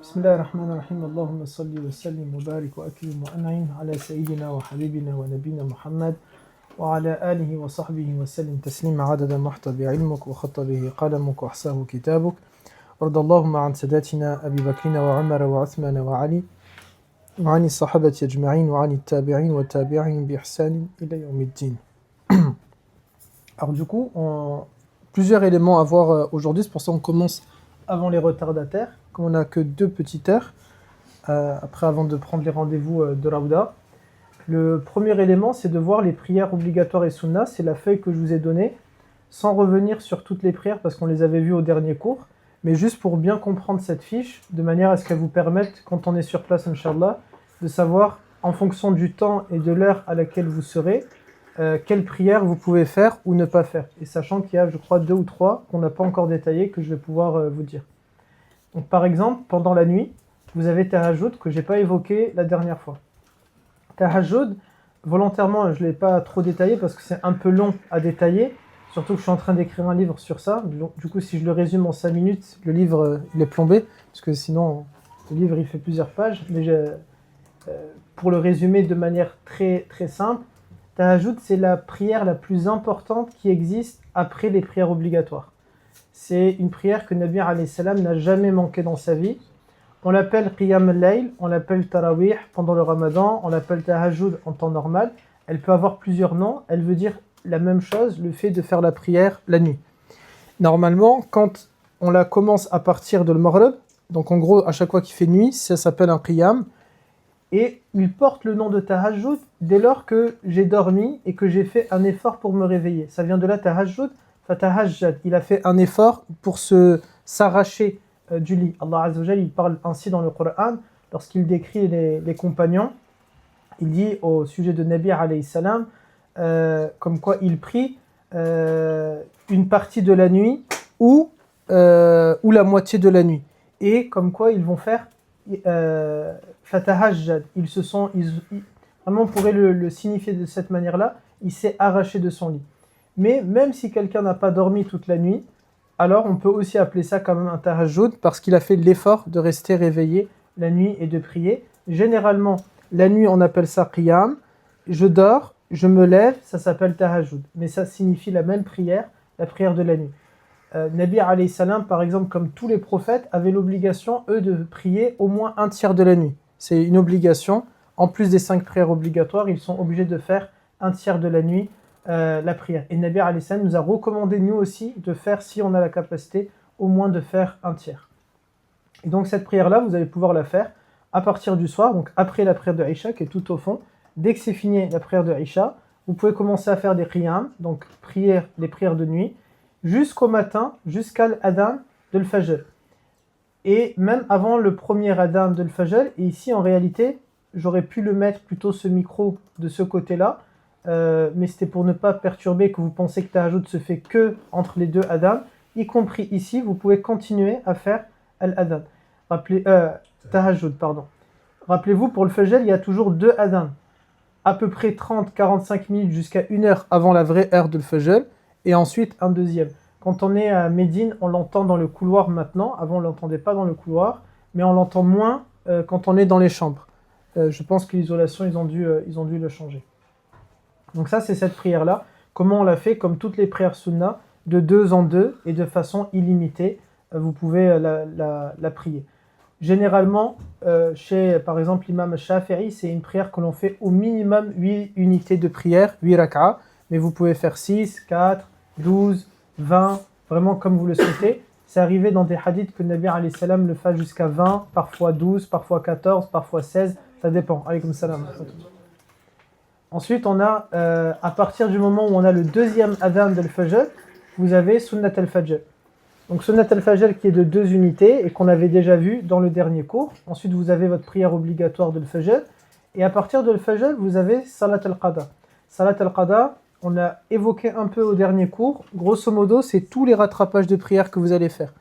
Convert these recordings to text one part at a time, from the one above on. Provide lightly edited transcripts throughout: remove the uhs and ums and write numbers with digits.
بسم الله الرحمن الرحيم اللهم صل وسلم وبارك وأكرم وأنعم على سيدنا وحبيبنا ونبينا محمد وعلى آله وصحبه وسلم تسليما عدد ما احتى بعلمك وخط به قلمك وأحصاه كتابك وارض اللهم عن ساداتنا أبي بكر وعمر وعثمان وعلي وعن الصحابة أجمعين وعن التابعين والتابعين بإحسان إلى يوم الدين. Alors du coup, plusieurs éléments à voir aujourd'hui, c'est pour ça qu'on commence avant les retardataires, comme on n'a que 2 petites heures, après avant de prendre les rendez-vous de Raouda. Le premier élément, c'est de voir les prières obligatoires et sunna, c'est la feuille que je vous ai donnée, sans revenir sur toutes les prières parce qu'on les avait vues au dernier cours, mais juste pour bien comprendre cette fiche, de manière à ce qu'elle vous permette, quand on est sur place, Inch'Allah, de savoir, en fonction du temps et de l'heure à laquelle vous serez, quelle prière vous pouvez faire ou ne pas faire. Et sachant qu'il y a, je crois, 2 ou 3 qu'on n'a pas encore détaillées, que je vais pouvoir vous dire. Donc par exemple, pendant la nuit, vous avez Tahajjud que je n'ai pas évoqué la dernière fois. Tahajjud, volontairement, je ne l'ai pas trop détaillé parce que c'est un peu long à détailler, surtout que je suis en train d'écrire un livre sur ça. Du coup, si je le résume en 5 minutes, le livre il est plombé, parce que sinon, le livre il fait plusieurs pages. Mais pour le résumer de manière très, très simple, Tahajjud, c'est la prière la plus importante qui existe après les prières obligatoires. C'est une prière que Nabi alayhi salam n'a jamais manqué dans sa vie. On l'appelle Qiyam al-Layl, on l'appelle Tarawih pendant le Ramadan, on l'appelle Tahajjud en temps normal. Elle peut avoir plusieurs noms, elle veut dire la même chose, le fait de faire la prière la nuit. Normalement, quand on la commence à partir de l'Maghrib, donc en gros, à chaque fois qu'il fait nuit, ça s'appelle un Qiyam. Et il porte le nom de Tahajjud dès lors que j'ai dormi et que j'ai fait un effort pour me réveiller. Ça vient de là, Tahajjud, Fatahajjad. Il a fait un effort pour s'arracher du lit. Allah Azza wa Jalla, il parle ainsi dans le Coran, lorsqu'il décrit les compagnons. Il dit au sujet de Nabi alayhi salam, comme quoi il prie une partie de la nuit ou la moitié de la nuit. Et comme quoi ils vont faire Fatahajjad, vraiment on pourrait le signifier de cette manière-là, il s'est arraché de son lit. Mais même si quelqu'un n'a pas dormi toute la nuit, alors on peut aussi appeler ça quand même un tahajjud parce qu'il a fait l'effort de rester réveillé la nuit et de prier. Généralement, la nuit on appelle ça qiyam, je dors, je me lève, ça s'appelle tahajjud. Mais ça signifie la même prière, la prière de la nuit. Nabi alayhi salam, par exemple, comme tous les prophètes, avaient l'obligation, eux, de prier au moins un tiers de la nuit. C'est une obligation. En plus des 5 prières obligatoires, ils sont obligés de faire un tiers de la nuit la prière. Et Nabi alayhi salam nous a recommandé, nous aussi, de faire, si on a la capacité, au moins de faire un tiers. Et donc cette prière-là, vous allez pouvoir la faire à partir du soir, donc après la prière de Isha, qui est tout au fond. Dès que c'est fini la prière de Isha, vous pouvez commencer à faire des qiyam, donc les prières de nuit, jusqu'au matin, jusqu'à l'adhan de l'Fajr. Et même avant le premier adhan de l'Fajr, et ici en réalité, j'aurais pu le mettre plutôt ce micro de ce côté-là, mais c'était pour ne pas perturber que vous pensez que Tahajjud se fait que entre les 2 adhan, y compris ici, vous pouvez continuer à faire al-adhan. Tahajjud, pardon. Rappelez-vous, pour le Fajr, il y a toujours 2 adhan, à peu près 30-45 minutes jusqu'à 1 heure avant la vraie heure de l'Fajr, et ensuite un deuxième. Quand on est à Médine, on l'entend dans le couloir maintenant. Avant, on ne l'entendait pas dans le couloir, mais on l'entend moins quand on est dans les chambres. Je pense que l'isolation, ils ont dû le changer. Donc ça, c'est cette prière-là. Comment on l'a fait? Comme toutes les prières sunna, de 2 en 2 et de façon illimitée. Vous pouvez la prier. Généralement, chez, par exemple, l'imam Shafi'i, c'est une prière que l'on fait au minimum 8 unités de prière, 8 rak'a, mais vous pouvez faire 6, 4, 12, 20, vraiment comme vous le souhaitez. C'est arrivé dans des hadiths que Nabi alayhi salam le fasse jusqu'à 20, parfois 12, parfois 14, parfois 16, ça dépend. Alaykoum salam. Ensuite, on a, à partir du moment où on a le deuxième adhan de l'Fajr, vous avez Sunnat al-Fajr. Donc Sunnat al-Fajr qui est de 2 unités et qu'on avait déjà vu dans le dernier cours. Ensuite, vous avez votre prière obligatoire de l'Fajr. Et à partir de l'Fajr, vous avez Salat al-Qada. Salat al-Qada, on a évoqué un peu au dernier cours. Grosso modo, c'est tous les rattrapages de prière que vous allez faire.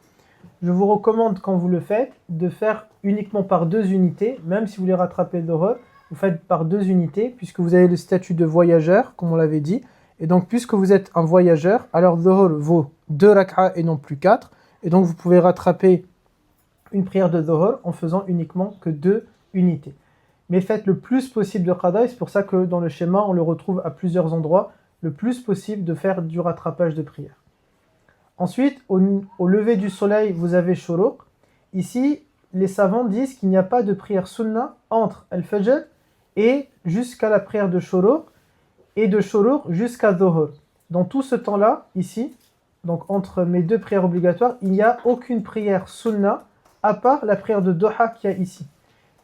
Je vous recommande, quand vous le faites, de faire uniquement par 2 unités. Même si vous voulez rattraper le Dhuhr, vous faites par 2 unités, puisque vous avez le statut de voyageur, comme on l'avait dit. Et donc, puisque vous êtes un voyageur, alors Dhuhr vaut 2 rak'a et non plus 4. Et donc, vous pouvez rattraper une prière de dhuhr en faisant uniquement que 2 unités. Mais faites le plus possible de qada, et c'est pour ça que dans le schéma, on le retrouve à plusieurs endroits, le plus possible de faire du rattrapage de prière. Ensuite, au lever du soleil, vous avez shuruq. Ici, les savants disent qu'il n'y a pas de prière sunna entre al-fajr et jusqu'à la prière de shuruq, et de shuruq jusqu'à dhuhr. Dans tout ce temps-là, ici, donc entre mes 2 prières obligatoires, il n'y a aucune prière sunna à part la prière de duha qu'il y a ici.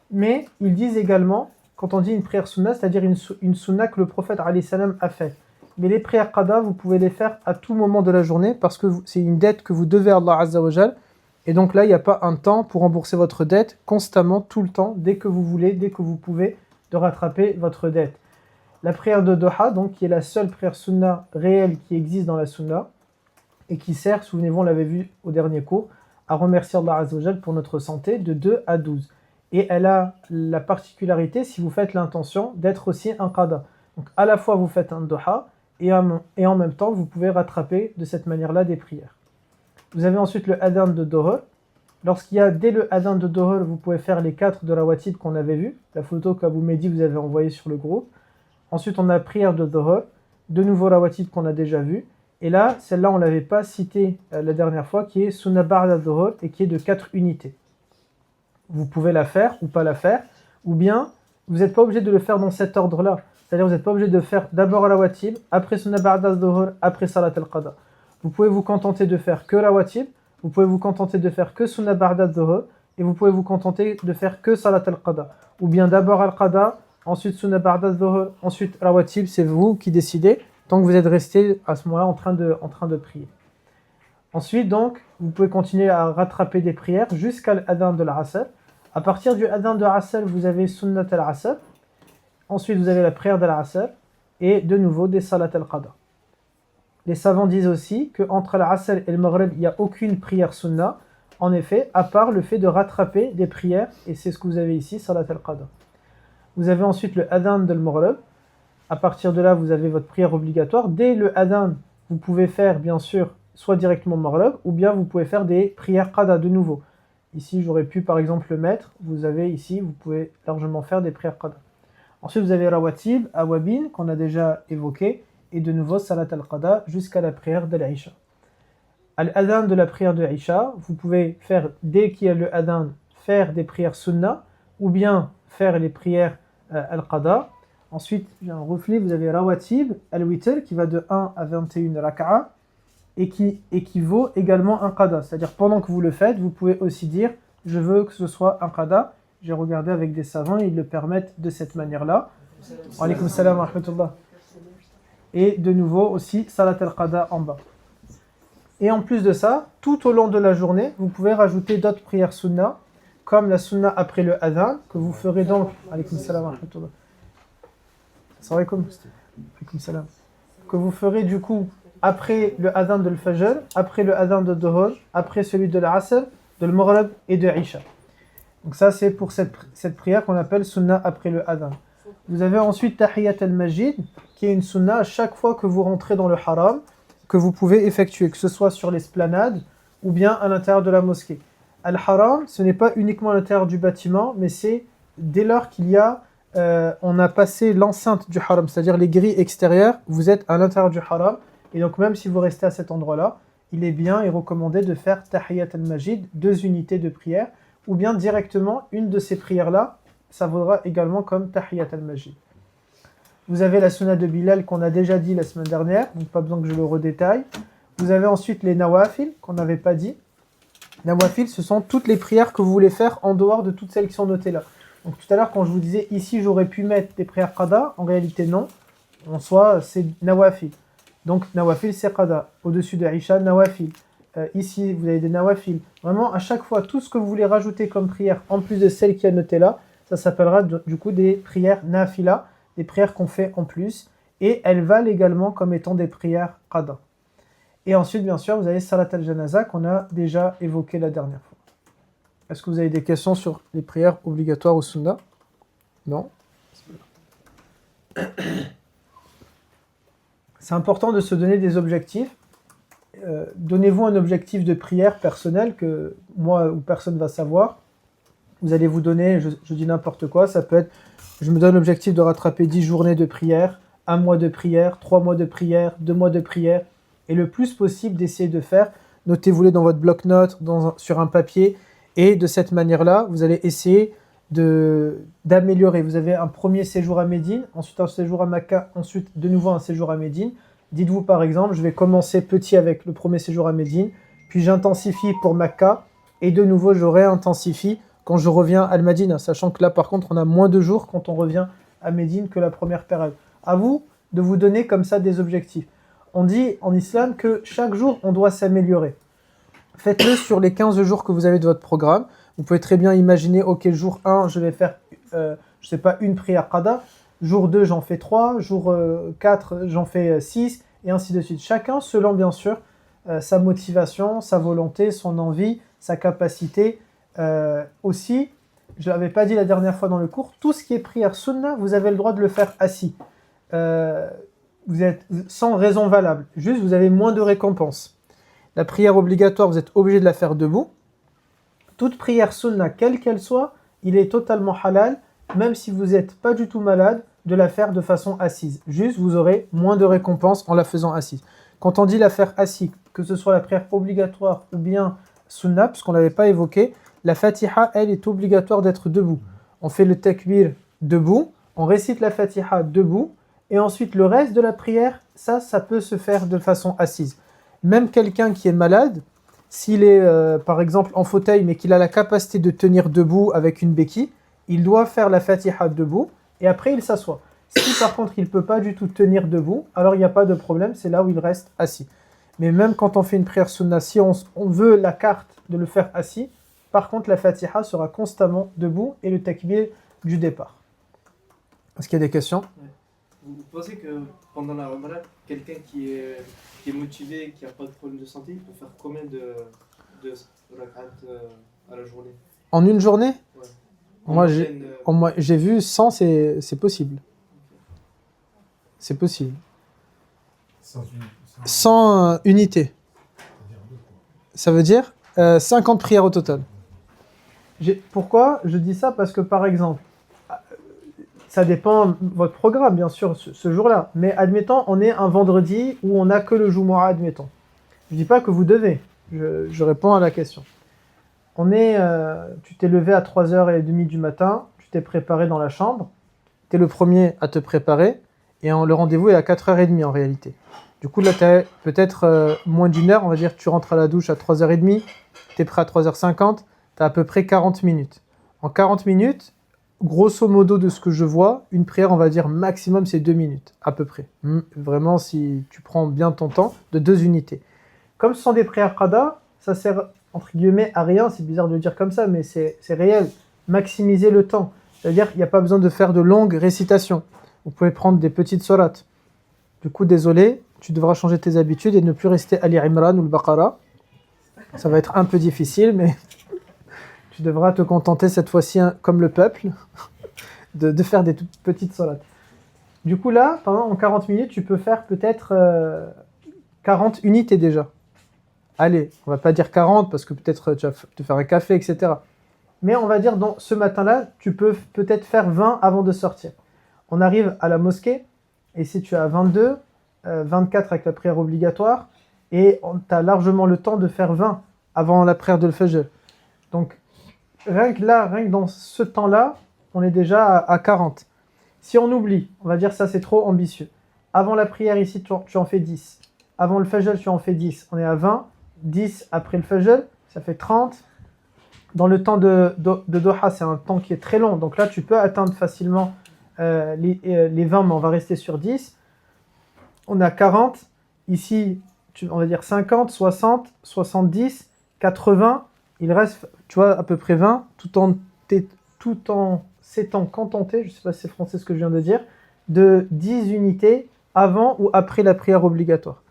Mais ils disent également, quand on dit une prière sunna, c'est-à-dire une sunna que le prophète alayhi salam a fait. Mais les prières qada, vous pouvez les faire à tout moment de la journée parce que c'est une dette que vous devez à Allah Azza wa Jal. Et donc là, il n'y a pas un temps pour rembourser votre dette constamment, tout le temps, dès que vous voulez, dès que vous pouvez, de rattraper votre dette. La prière de duha, donc, qui est la seule prière sunna réelle qui existe dans la sunna, et qui sert, souvenez-vous, on l'avait vu au dernier cours, à remercier Allah Azza wa Jal pour notre santé de 2 à 12. Et elle a la particularité, si vous faites l'intention, d'être aussi un qada. Donc à la fois vous faites un duha, et en même temps vous pouvez rattraper de cette manière-là des prières. Vous avez ensuite le adhan de dhuhr. Lorsqu'il y a dès le adhan de dhuhr, vous pouvez faire les 4 de rawatib qu'on avait vu, la photo qu'Abou Mehdi vous avez envoyée sur le groupe. Ensuite on a prière de dhuhr, de nouveau rawatib qu'on a déjà vu. Et là, celle-là, on ne l'avait pas citée la dernière fois, qui est Sunnah Ba'da Dhuhr et qui est de 4 unités. Vous pouvez la faire ou pas la faire, ou bien vous n'êtes pas obligé de le faire dans cet ordre-là. C'est-à-dire vous n'êtes pas obligé de faire d'abord Rawatib, après Sunnah Ba'da Dhuhr, après Salat al-Qada. Vous pouvez vous contenter de faire que Rawatib, vous pouvez vous contenter de faire que Sunnah Ba'da Dhuhr, et vous pouvez vous contenter de faire que Salat al-Qada. Ou bien d'abord al-Qada, ensuite Sunnah Ba'da Dhuhr, ensuite Rawatib, c'est vous qui décidez. Tant que vous êtes resté à ce moment-là en train de prier. Ensuite, donc, vous pouvez continuer à rattraper des prières jusqu'à l'adhan de l'Asr. À partir du adhan de l'Asr, vous avez Sunnat al-Asr. Ensuite, vous avez la prière de l'Asr. Et de nouveau, des Salat al-Qada. Les savants disent aussi qu'entre l'Asr et le Maghrib, il n'y a aucune prière sunna. En effet, à part le fait de rattraper des prières. Et c'est ce que vous avez ici, Salat al-Qada. Vous avez ensuite le adhan de l'Maghrib. À partir de là, vous avez votre prière obligatoire. Dès le adhan, vous pouvez faire, bien sûr, soit directement Maghrib, ou bien vous pouvez faire des prières qada de nouveau. Ici, j'aurais pu, par exemple, le mettre. Vous avez ici, vous pouvez largement faire des prières qada. Ensuite, vous avez Rawatib, Awabin, qu'on a déjà évoqué, et de nouveau Salat al-Qada, jusqu'à la prière de l'Aïcha. À l'adhan de la prière de l'Aïcha, vous pouvez faire, dès qu'il y a le adhan, faire des prières sunna, ou bien faire les prières al-Qada. Ensuite, j'ai un reflet, vous avez Rawatib, al-Witr, qui va de 1 à 21 raka'a, et qui équivaut également un qada. C'est-à-dire, pendant que vous le faites, vous pouvez aussi dire, je veux que ce soit un qada. J'ai regardé avec des savants, ils le permettent de cette manière-là. Wa alaykoum salam wa rahmatullah. Et de nouveau aussi, Salat al-Qada en bas. Et en plus de ça, tout au long de la journée, vous pouvez rajouter d'autres prières sunna, comme la sunna après le adhan, que vous ferez donc, alaykoum salam wa rahmatullah. Salam alaykoum. Alaykoum salam. Que vous ferez du coup après le adhan de l'Fajr, après le adhan de Dhuhr, après celui de l'Asr, de l'Maghrib et de l'Isha. Donc ça c'est pour cette prière qu'on appelle sunna après le adhan. Vous avez ensuite Tahiyat al-Masjid, qui est une sunna à chaque fois que vous rentrez dans le haram, que vous pouvez effectuer, que ce soit sur l'esplanade ou bien à l'intérieur de la mosquée. Al-Haram, ce n'est pas uniquement à l'intérieur du bâtiment, mais c'est dès lors qu'il y a, on a passé l'enceinte du haram, c'est-à-dire les grilles extérieures, vous êtes à l'intérieur du haram, et donc même si vous restez à cet endroit-là, il est bien et recommandé de faire Tahiyat al-Masjid, 2 unités de prière, ou bien directement une de ces prières-là, ça vaudra également comme Tahiyat al-Masjid. Vous avez la sunna de Bilal qu'on a déjà dit la semaine dernière, donc pas besoin que je le redétaille. Vous avez ensuite les nawafil qu'on n'avait pas dit. Nawafil, ce sont toutes les prières que vous voulez faire en dehors de toutes celles qui sont notées là. Donc tout à l'heure quand je vous disais ici j'aurais pu mettre des prières qada, en réalité non. En soi c'est nawafil. Donc nawafil c'est qada. Au-dessus de Isha, nawafil. Ici vous avez des nawafil. Vraiment à chaque fois tout ce que vous voulez rajouter comme prière en plus de celles qui est notée là, ça s'appellera du coup des prières nafila, des prières qu'on fait en plus, et elles valent également comme étant des prières qada. Et ensuite, bien sûr, vous avez Salat al-Janaza qu'on a déjà évoqué la dernière fois. Est-ce que vous avez des questions sur les prières obligatoires au Sunna? Non? C'est important de se donner des objectifs. donnez-vous un objectif de prière personnel que moi ou personne ne va savoir. Vous allez vous donner, je dis n'importe quoi, ça peut être, je me donne l'objectif de rattraper 10 journées de prière, 1 mois de prière, 3 mois de prière, 2 mois de prière, et le plus possible d'essayer de faire, notez-vous-les dans votre bloc-notes, sur un papier, et de cette manière-là, vous allez essayer d'améliorer. Vous avez un premier séjour à Médine, ensuite un séjour à Mecca, ensuite de nouveau un séjour à Médine. Dites-vous par exemple, je vais commencer petit avec le premier séjour à Médine, puis j'intensifie pour Mecca, et de nouveau je réintensifie quand je reviens à Al-Madina, sachant que là par contre on a moins de jours quand on revient à Médine que la première période. À vous de vous donner comme ça des objectifs. On dit en islam que chaque jour on doit s'améliorer. Faites-le sur les 15 jours que vous avez de votre programme. Vous pouvez très bien imaginer, ok, jour 1, je vais faire, je sais pas, une prière qada. Jour 2, j'en fais 3. Jour 4, j'en fais 6. Et ainsi de suite. Chacun selon, bien sûr, sa motivation, sa volonté, son envie, sa capacité. Aussi, je ne l'avais pas dit la dernière fois dans le cours, tout ce qui est prière sunna, vous avez le droit de le faire assis. Vous êtes sans raison valable. Juste, vous avez moins de récompenses. La prière obligatoire, vous êtes obligé de la faire debout. Toute prière sunna, quelle qu'elle soit, il est totalement halal, même si vous n'êtes pas du tout malade, de la faire de façon assise. Juste, vous aurez moins de récompenses en la faisant assise. Quand on dit la faire assise, que ce soit la prière obligatoire ou bien sunna, parce qu'on ne l'avait pas évoqué, la Fatiha, elle, est obligatoire d'être debout. On fait le takbir debout, on récite la Fatiha debout, et ensuite le reste de la prière, ça peut se faire de façon assise. Même quelqu'un qui est malade, s'il est par exemple en fauteuil, mais qu'il a la capacité de tenir debout avec une béquille, il doit faire la Fatiha debout, et après il s'assoit. Si par contre il ne peut pas du tout tenir debout, alors il n'y a pas de problème, c'est là où il reste assis. Mais même quand on fait une prière sunna, si on veut la carte de le faire assis, par contre la Fatiha sera constamment debout et le takbir du départ. Est-ce qu'il y a des questions? Ouais. Vous pensez que pendant la Ramadan, quelqu'un qui est motivé, qui n'a pas de problème de santé, il peut faire combien de rak'at à la journée? En une journée? Ouais. Moi, j'ai vu 100, c'est possible. C'est possible. 100 unités. Ça veut dire 50 prières au total. Pourquoi je dis ça? Parce que par exemple, ça dépend de votre programme, bien sûr, ce jour-là. Mais admettons, on est un vendredi où on n'a que le Jumu'ah, admettons. Je ne dis pas que vous devez. Je réponds à la question. Tu t'es levé à 3h30 du matin, tu t'es préparé dans la chambre, tu es le premier à te préparer, et le rendez-vous est à 4h30 en réalité. Du coup, là, tu as peut-être moins d'une heure, on va dire, tu rentres à la douche à 3h30, tu es prêt à 3h50, tu as à peu près 40 minutes. En 40 minutes, grosso modo de ce que je vois, une prière, on va dire maximum, c'est 2 minutes, à peu près. Vraiment, si tu prends bien ton temps, de 2 unités. Comme ce sont des prières qada, ça sert entre guillemets à rien, c'est bizarre de le dire comme ça, mais c'est réel. Maximiser le temps. C'est-à-dire qu'il n'y a pas besoin de faire de longues récitations. Vous pouvez prendre des petites sourates. Du coup, désolé, tu devras changer tes habitudes et ne plus rester Ali Imran ou le Baqara. Ça va être un peu difficile, mais tu devras te contenter cette fois-ci, comme le peuple, de faire des toutes petites sourates. Du coup, là, en 40 minutes, tu peux faire peut-être 40 unités déjà. Allez, on va pas dire 40 parce que peut-être tu vas te faire un café, etc. Mais on va dire, dans ce matin-là, tu peux peut-être faire 20 avant de sortir. On arrive à la mosquée, et si tu as 22, 24 avec la prière obligatoire, et tu as largement le temps de faire 20 avant la prière de l'Fajr. Donc, rien que dans ce temps-là, on est déjà à 40. Si on oublie, on va dire ça c'est trop ambitieux. Avant la prière ici, tu en fais 10. Avant le Fajr, tu en fais 10. On est à 20. 10 après le Fajr, ça fait 30. Dans le temps de Doha, c'est un temps qui est très long. Donc là, tu peux atteindre facilement les 20, mais on va rester sur 10. On a 40. Ici, on va dire 50, 60, 70, 80. Il reste, tu vois, à peu près 20, tout en s'étant contenté, je ne sais pas si c'est français ce que je viens de dire, de 10 unités avant ou après la prière obligatoire.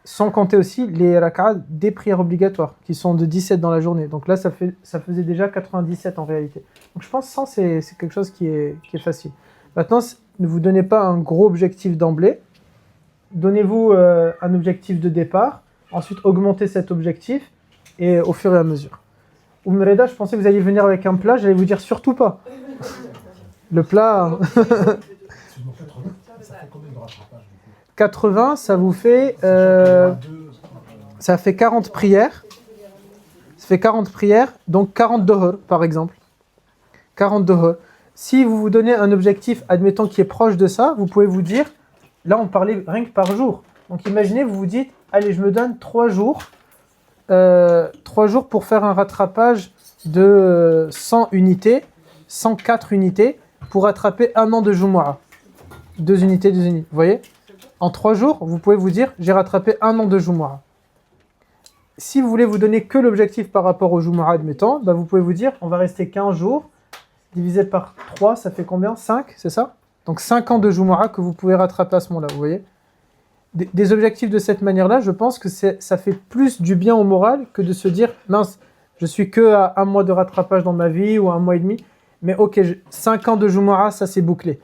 Sans compter aussi les rak'at des prières obligatoires, qui sont de 17 dans la journée. Donc là, ça faisait déjà 97 en réalité. Donc je pense que 100, c'est quelque chose qui est facile. Maintenant, ne vous donnez pas un gros objectif d'emblée. Donnez-vous un objectif de départ. ensuite augmenter cet objectif, et au fur et à mesure. Reda, je pensais que vous alliez venir avec un plat, j'allais vous dire surtout pas. Le plat... 80, ça vous fait... ça fait 40 prières. Ça fait 40 prières, donc 40 dohor, par exemple. 40 dohor. Si vous vous donnez un objectif, admettons, qui est proche de ça, vous pouvez vous dire, là on parlait rien que par jour. Donc imaginez, vous vous dites, allez, je me donne 3 jours, 3 jours pour faire un rattrapage de 100 unités, 104 unités, pour rattraper un an de Jumu'ah. 2 unités, 2 unités. Vous voyez ? En 3 jours, vous pouvez vous dire, j'ai rattrapé un an de Jumu'ah. Si vous voulez vous donner que l'objectif par rapport au Jumu'ah, admettons, bah vous pouvez vous dire, on va rester 15 jours, divisé par 3, ça fait combien ? 5, c'est ça ? Donc 5 ans de Jumu'ah que vous pouvez rattraper à ce moment-là, vous voyez ? Des objectifs de cette manière-là, je pense que ça fait plus du bien au moral que de se dire, mince, je suis que à 1 mois de rattrapage dans ma vie ou 1 mois et demi, mais ok, 5 ans de Jumu'ah, ça c'est bouclé.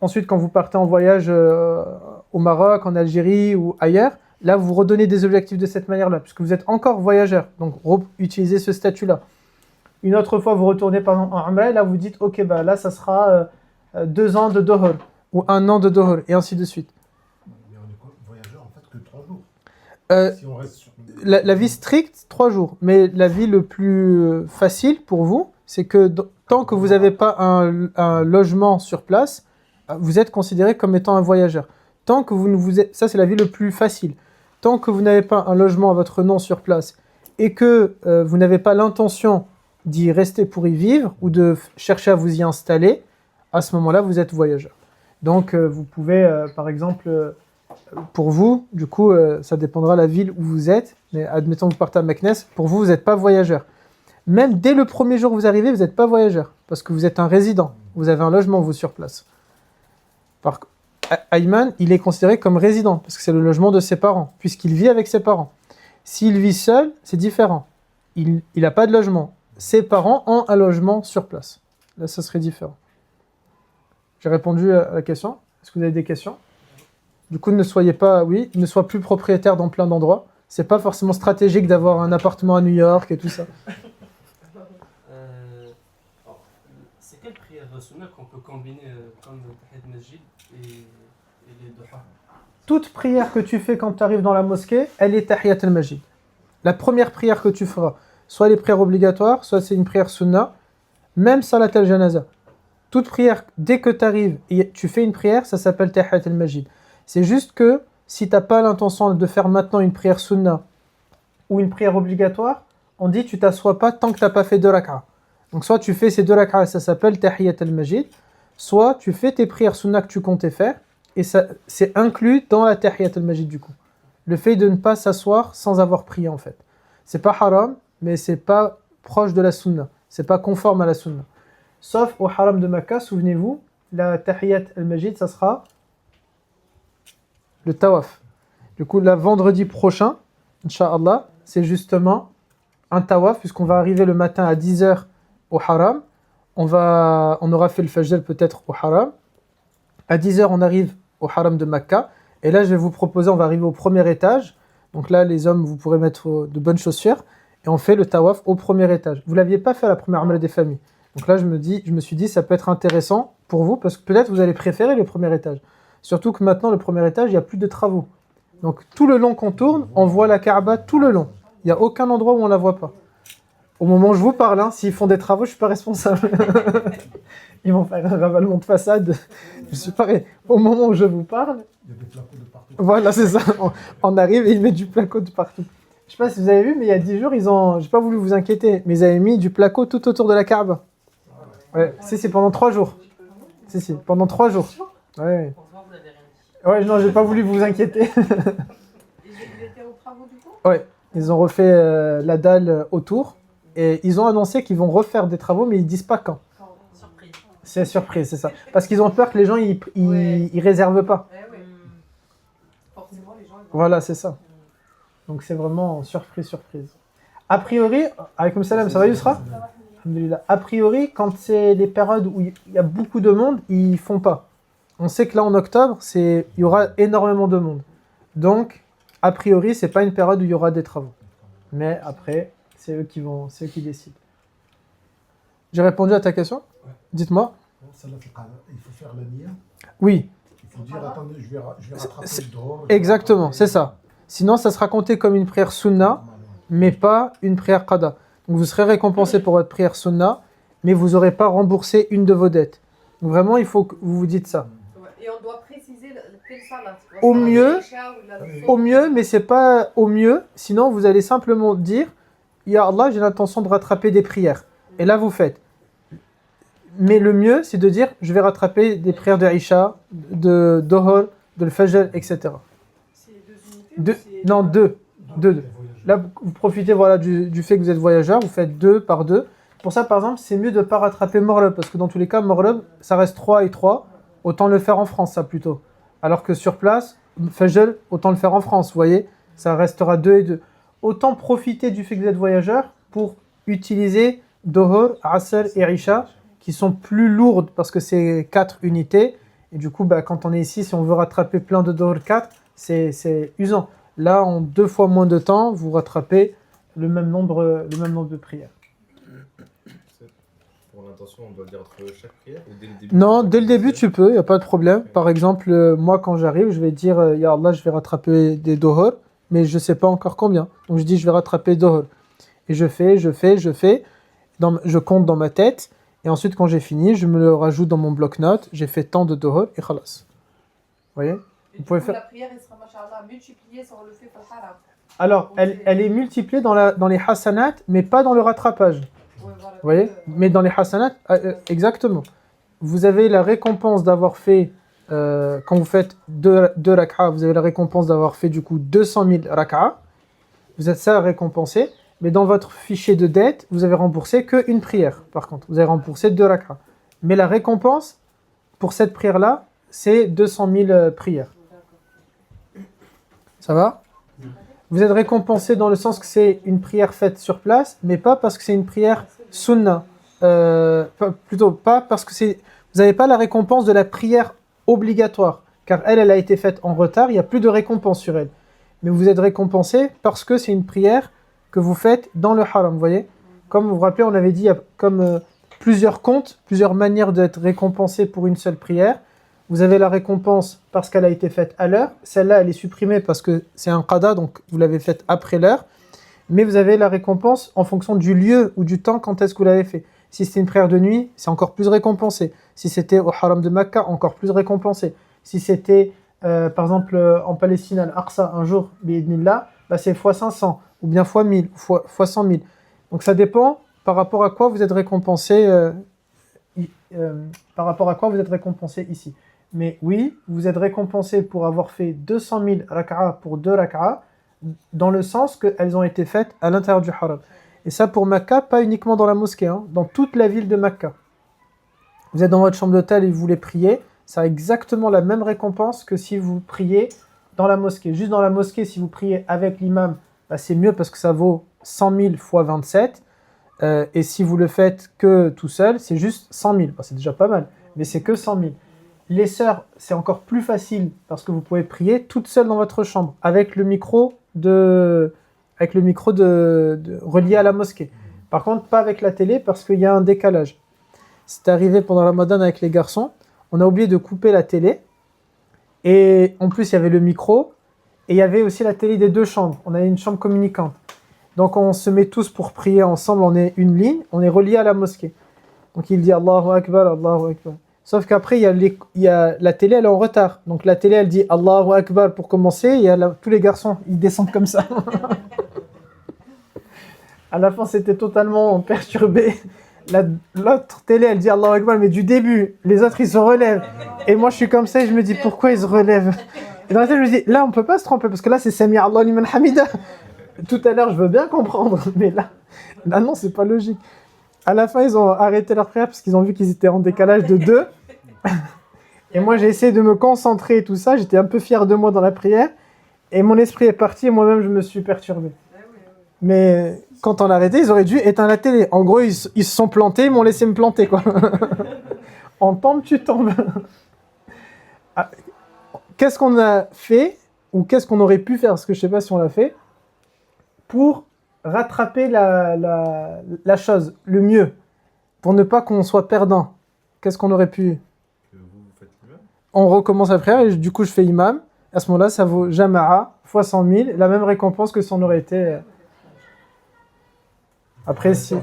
Ensuite, quand vous partez en voyage au Maroc, en Algérie ou ailleurs, là, vous redonnez des objectifs de cette manière-là, puisque vous êtes encore voyageur. Donc, utilisez ce statut-là. Une autre fois, vous retournez par exemple en Umrah, là, vous dites, ok, bah, là, ça sera 2 ans de Dohor, ou 1 an de Dohor, et ainsi de suite. Mais on est voyageur, en fait, que 3 jours. Si on reste sur... la vie stricte, 3 jours. Mais la vie le plus facile pour vous, c'est que tant que vous n'avez pas un logement sur place, vous êtes considéré comme étant un voyageur. Tant que vous ne vous êtes... Ça, c'est la vie le plus facile. Tant que vous n'avez pas un logement à votre nom sur place et que vous n'avez pas l'intention d'y rester pour y vivre ou de chercher à vous y installer, à ce moment-là, vous êtes voyageur. Donc, vous pouvez, par exemple, pour vous, du coup, ça dépendra de la ville où vous êtes, mais admettons que vous partez à Meknès, pour vous, vous n'êtes pas voyageur. Même dès le premier jour où vous arrivez, vous n'êtes pas voyageur, parce que vous êtes un résident. Vous avez un logement, vous, sur place. Ayman, il est considéré comme résident, parce que c'est le logement de ses parents, puisqu'il vit avec ses parents. S'il vit seul, c'est différent. Il n'a pas de logement. Ses parents ont un logement sur place. Là, ça serait différent. J'ai répondu à la question. Est-ce que vous avez des questions ? Du coup, ne soyez plus propriétaire dans plein d'endroits. C'est pas forcément stratégique d'avoir un appartement à New York et tout ça. C'est quelle prière sunna qu'on peut combiner comme Tahiyat al-Masjid et les Duha ? Toute prière que tu fais quand tu arrives dans la mosquée, elle est Tahiyat al-Masjid. La première prière que tu feras, soit les prières obligatoires, soit c'est une prière sunna, même Salat al-Janaza. Toute prière, dès que tu arrives et tu fais une prière, ça s'appelle Tahiyat al-Masjid. C'est juste que si tu n'as pas l'intention de faire maintenant une prière sunna ou une prière obligatoire, on dit tu t'assois pas tant que tu n'as pas fait 2 rak'a. Donc soit tu fais ces 2 rak'a, ça s'appelle Tahiyat al-Masjid, soit tu fais tes prières sunna que tu comptais faire, et ça, c'est inclus dans la Tahiyat al-Masjid du coup. Le fait de ne pas s'asseoir sans avoir prié en fait. C'est pas haram, mais c'est pas proche de la sunna. C'est pas conforme à la sunna. Sauf au haram de Makkah, souvenez-vous, la Tahiyat al-Masjid, ça sera le tawaf. Du coup, là, vendredi prochain, Inch'Allah, c'est justement un tawaf, puisqu'on va arriver le matin à 10h au haram. On aura fait le fajr peut-être au haram. À 10h, on arrive au haram de Makkah. Et là, je vais vous proposer, on va arriver au premier étage. Donc là, les hommes, vous pourrez mettre de bonnes chaussures. Et on fait le tawaf au premier étage. Vous ne l'aviez pas fait à la première umrah des familles. Donc là, je me suis dit, ça peut être intéressant pour vous, parce que peut-être vous allez préférer le premier étage. Surtout que maintenant, le premier étage, il n'y a plus de travaux. Donc tout le long qu'on tourne, on voit la Kaaba tout le long. Il n'y a aucun endroit où on ne la voit pas. Au moment où je vous parle, s'ils font des travaux, je ne suis pas responsable. Ils vont faire un ravalement de façade. Je suis pas... Au moment où je vous parle... Il y a des placos de partout. Voilà, c'est ça. On arrive et ils mettent du placo de partout. Je ne sais pas si vous avez vu, mais il y a 10 jours, je n'ai pas voulu vous inquiéter, mais ils avaient mis du placo tout autour de la Kaaba. Ouais, c'est pendant 3 jours. Si, pendant 3 jours. Ouais. Ouais, non, j'ai pas voulu vous inquiéter. Ils étaient aux travaux du coup ? Ouais, ils ont refait la dalle autour et ils ont annoncé qu'ils vont refaire des travaux, mais ils disent pas quand. Surprise. C'est surprise, c'est ça. Parce qu'ils ont peur que les gens ils réservent pas. Ouais. Forcément, les gens. Voilà, c'est ça. Donc c'est vraiment surprise. A priori, alaykoum salam, ça va Yousra ? Alhamdulillah. A priori, quand c'est les périodes où il y a beaucoup de monde, ils font pas. On sait que là en octobre, il y aura énormément de monde. Donc, a priori, c'est pas une période où il y aura des travaux. Mais après, c'est eux qui décident. J'ai répondu à ta question? Ouais. Dites-moi. Bon, celle-là, il faut faire la nia. Oui, Il faut dire, attendez, je vais rattraper c'est- le dehors. exactement, c'est ça. Sinon, ça sera compté comme une prière sunna, mais pas une prière qada. Donc vous serez récompensé pour votre prière sunna, mais vous n'aurez pas remboursé une de vos dettes. Donc vraiment, il faut que vous vous dites ça. Ouais. Et on doit préciser quelle salat. Au mieux- Au Au mieux, mais c'est pas au mieux. Sinon, vous allez simplement dire, Ya Allah, j'ai l'intention de rattraper des prières. Et là, vous faites. Mais le mieux, c'est de dire, je vais rattraper des prières de Isha, de Dohor, de Fajr, etc. C'est 2 unités Deux, ou c'est- non, deux. Deux. Là, vous profitez voilà, du fait que vous êtes voyageur, vous faites 2 par 2. Pour ça, par exemple, c'est mieux de ne pas rattraper Maghrib, parce que dans tous les cas, Maghrib, ça reste 3 et 3. Autant le faire en France, ça plutôt. Alors que sur place, Fajr, autant le faire en France, vous voyez, ça restera 2 et 2. Autant profiter du fait que vous êtes voyageur pour utiliser Dohor, Asr et Isha, qui sont plus lourdes parce que c'est 4 unités. Et du coup, quand on est ici, si on veut rattraper plein de Dohor 4, c'est usant. Là, en 2 fois moins de temps, vous rattrapez le même nombre de prières. Pour l'intention, on doit le dire entre chaque prière ou dès le début? Non, dès le début, tu peux, il n'y a pas de problème. Par exemple, moi, quand j'arrive, je vais dire, Ya Allah, je vais rattraper des Dohor, mais je ne sais pas encore combien. Donc, je dis, je vais rattraper Dohor. Et je fais. Je compte dans ma tête. Et ensuite, quand j'ai fini, je me le rajoute dans mon bloc-notes. J'ai fait tant de Dohor et khalas. Vous voyez? Et Vous pouvez du coup, faire- la prière, elle sera, machallah, multipliée si on le fait par le haram. Alors, elle est multipliée dans les hasanat, mais pas dans le rattrapage. Ouais, voilà. Vous voyez? Mais dans les hasanat, exactement. Vous avez la récompense d'avoir fait, quand vous faites 2 rak'a, vous avez la récompense d'avoir fait du coup 200 000 rak'a. Vous êtes ça récompensé. Mais dans votre fichier de dette, vous avez remboursé qu'une prière, par contre. Vous avez remboursé 2 rak'a. Mais la récompense, pour cette prière-là, c'est 200 000 prières. Ça va? Vous êtes récompensé dans le sens que c'est une prière faite sur place, mais pas parce que c'est une prière sunna. Plutôt pas parce que vous n'avez pas la récompense de la prière obligatoire, car elle a été faite en retard, il n'y a plus de récompense sur elle. Mais vous êtes récompensé parce que c'est une prière que vous faites dans le haram, vous voyez? Comme vous vous rappelez, on avait dit, il y a comme plusieurs comptes, plusieurs manières d'être récompensé pour une seule prière. Vous avez la récompense parce qu'elle a été faite à l'heure. Celle-là, elle est supprimée parce que c'est un qada, donc vous l'avez faite après l'heure. Mais vous avez la récompense en fonction du lieu ou du temps quand est-ce que vous l'avez fait. Si c'était une prière de nuit, c'est encore plus récompensé. Si c'était au haram de Mecca, encore plus récompensé. Si c'était, par exemple, en Palestine, à Al-Aqsa, un jour, bi'idnillah, c'est fois 500, ou bien fois 1000, fois 100 000. Donc ça dépend par rapport à quoi vous êtes récompensé, par rapport à quoi vous êtes récompensé ici. Mais oui, vous êtes récompensé pour avoir fait 200 000 rak'a pour 2 rak'a, dans le sens qu'elles ont été faites à l'intérieur du haram. Et ça pour Mecca, pas uniquement dans la mosquée, hein, dans toute la ville de Mecca. Vous êtes dans votre chambre d'hôtel et vous voulez prier, ça a exactement la même récompense que si vous priez dans la mosquée. Juste dans la mosquée, si vous priez avec l'imam, c'est mieux parce que ça vaut 100 000 fois 27. Et si vous le faites que tout seul, c'est juste 100 000. C'est déjà pas mal, mais c'est que 100 000. Les sœurs, c'est encore plus facile parce que vous pouvez prier toute seule dans votre chambre avec le micro relié à la mosquée. Par contre, pas avec la télé parce qu'il y a un décalage. C'est arrivé pendant Ramadan avec les garçons, on a oublié de couper la télé et en plus il y avait le micro et il y avait aussi la télé des 2 chambres. On avait une chambre communicante. Donc on se met tous pour prier ensemble, on est une ligne, on est relié à la mosquée. Donc il dit Allahu Akbar, Allahu Akbar. Sauf qu'après, il y a la télé, elle est en retard. Donc la télé, elle dit Allahu Akbar pour commencer, et tous les garçons, ils descendent comme ça. À la fin, c'était totalement perturbé. L'autre télé, elle dit Allahu Akbar, mais du début, les autres, ils se relèvent. Et moi, je suis comme ça, et je me dis, pourquoi ils se relèvent? Et dans la tête, je me dis, là, on peut pas se tromper, parce que là, c'est Sami Allah liman hamida. Tout à l'heure, je veux bien comprendre, mais là non, c'est pas logique. À la fin, ils ont arrêté leur prière parce qu'ils ont vu qu'ils étaient en décalage de 2. Et moi, j'ai essayé de me concentrer et tout ça. J'étais un peu fier de moi dans la prière. Et mon esprit est parti et moi-même, je me suis perturbé. Mais quand on a arrêté, ils auraient dû éteindre la télé. En gros, ils se sont plantés, ils m'ont laissé me planter, quoi. En tombe, tu tombes. Qu'est-ce qu'on a fait ou qu'est-ce qu'on aurait pu faire, parce que je ne sais pas si on l'a fait, pour rattraper la chose, le mieux, pour ne pas qu'on soit perdant. Qu'est-ce qu'on aurait pu... Que vous faites imam. On recommence la prière et du coup je fais imam. À ce moment-là, ça vaut jama'a fois 100 000, la même récompense que si on aurait été... Après, si...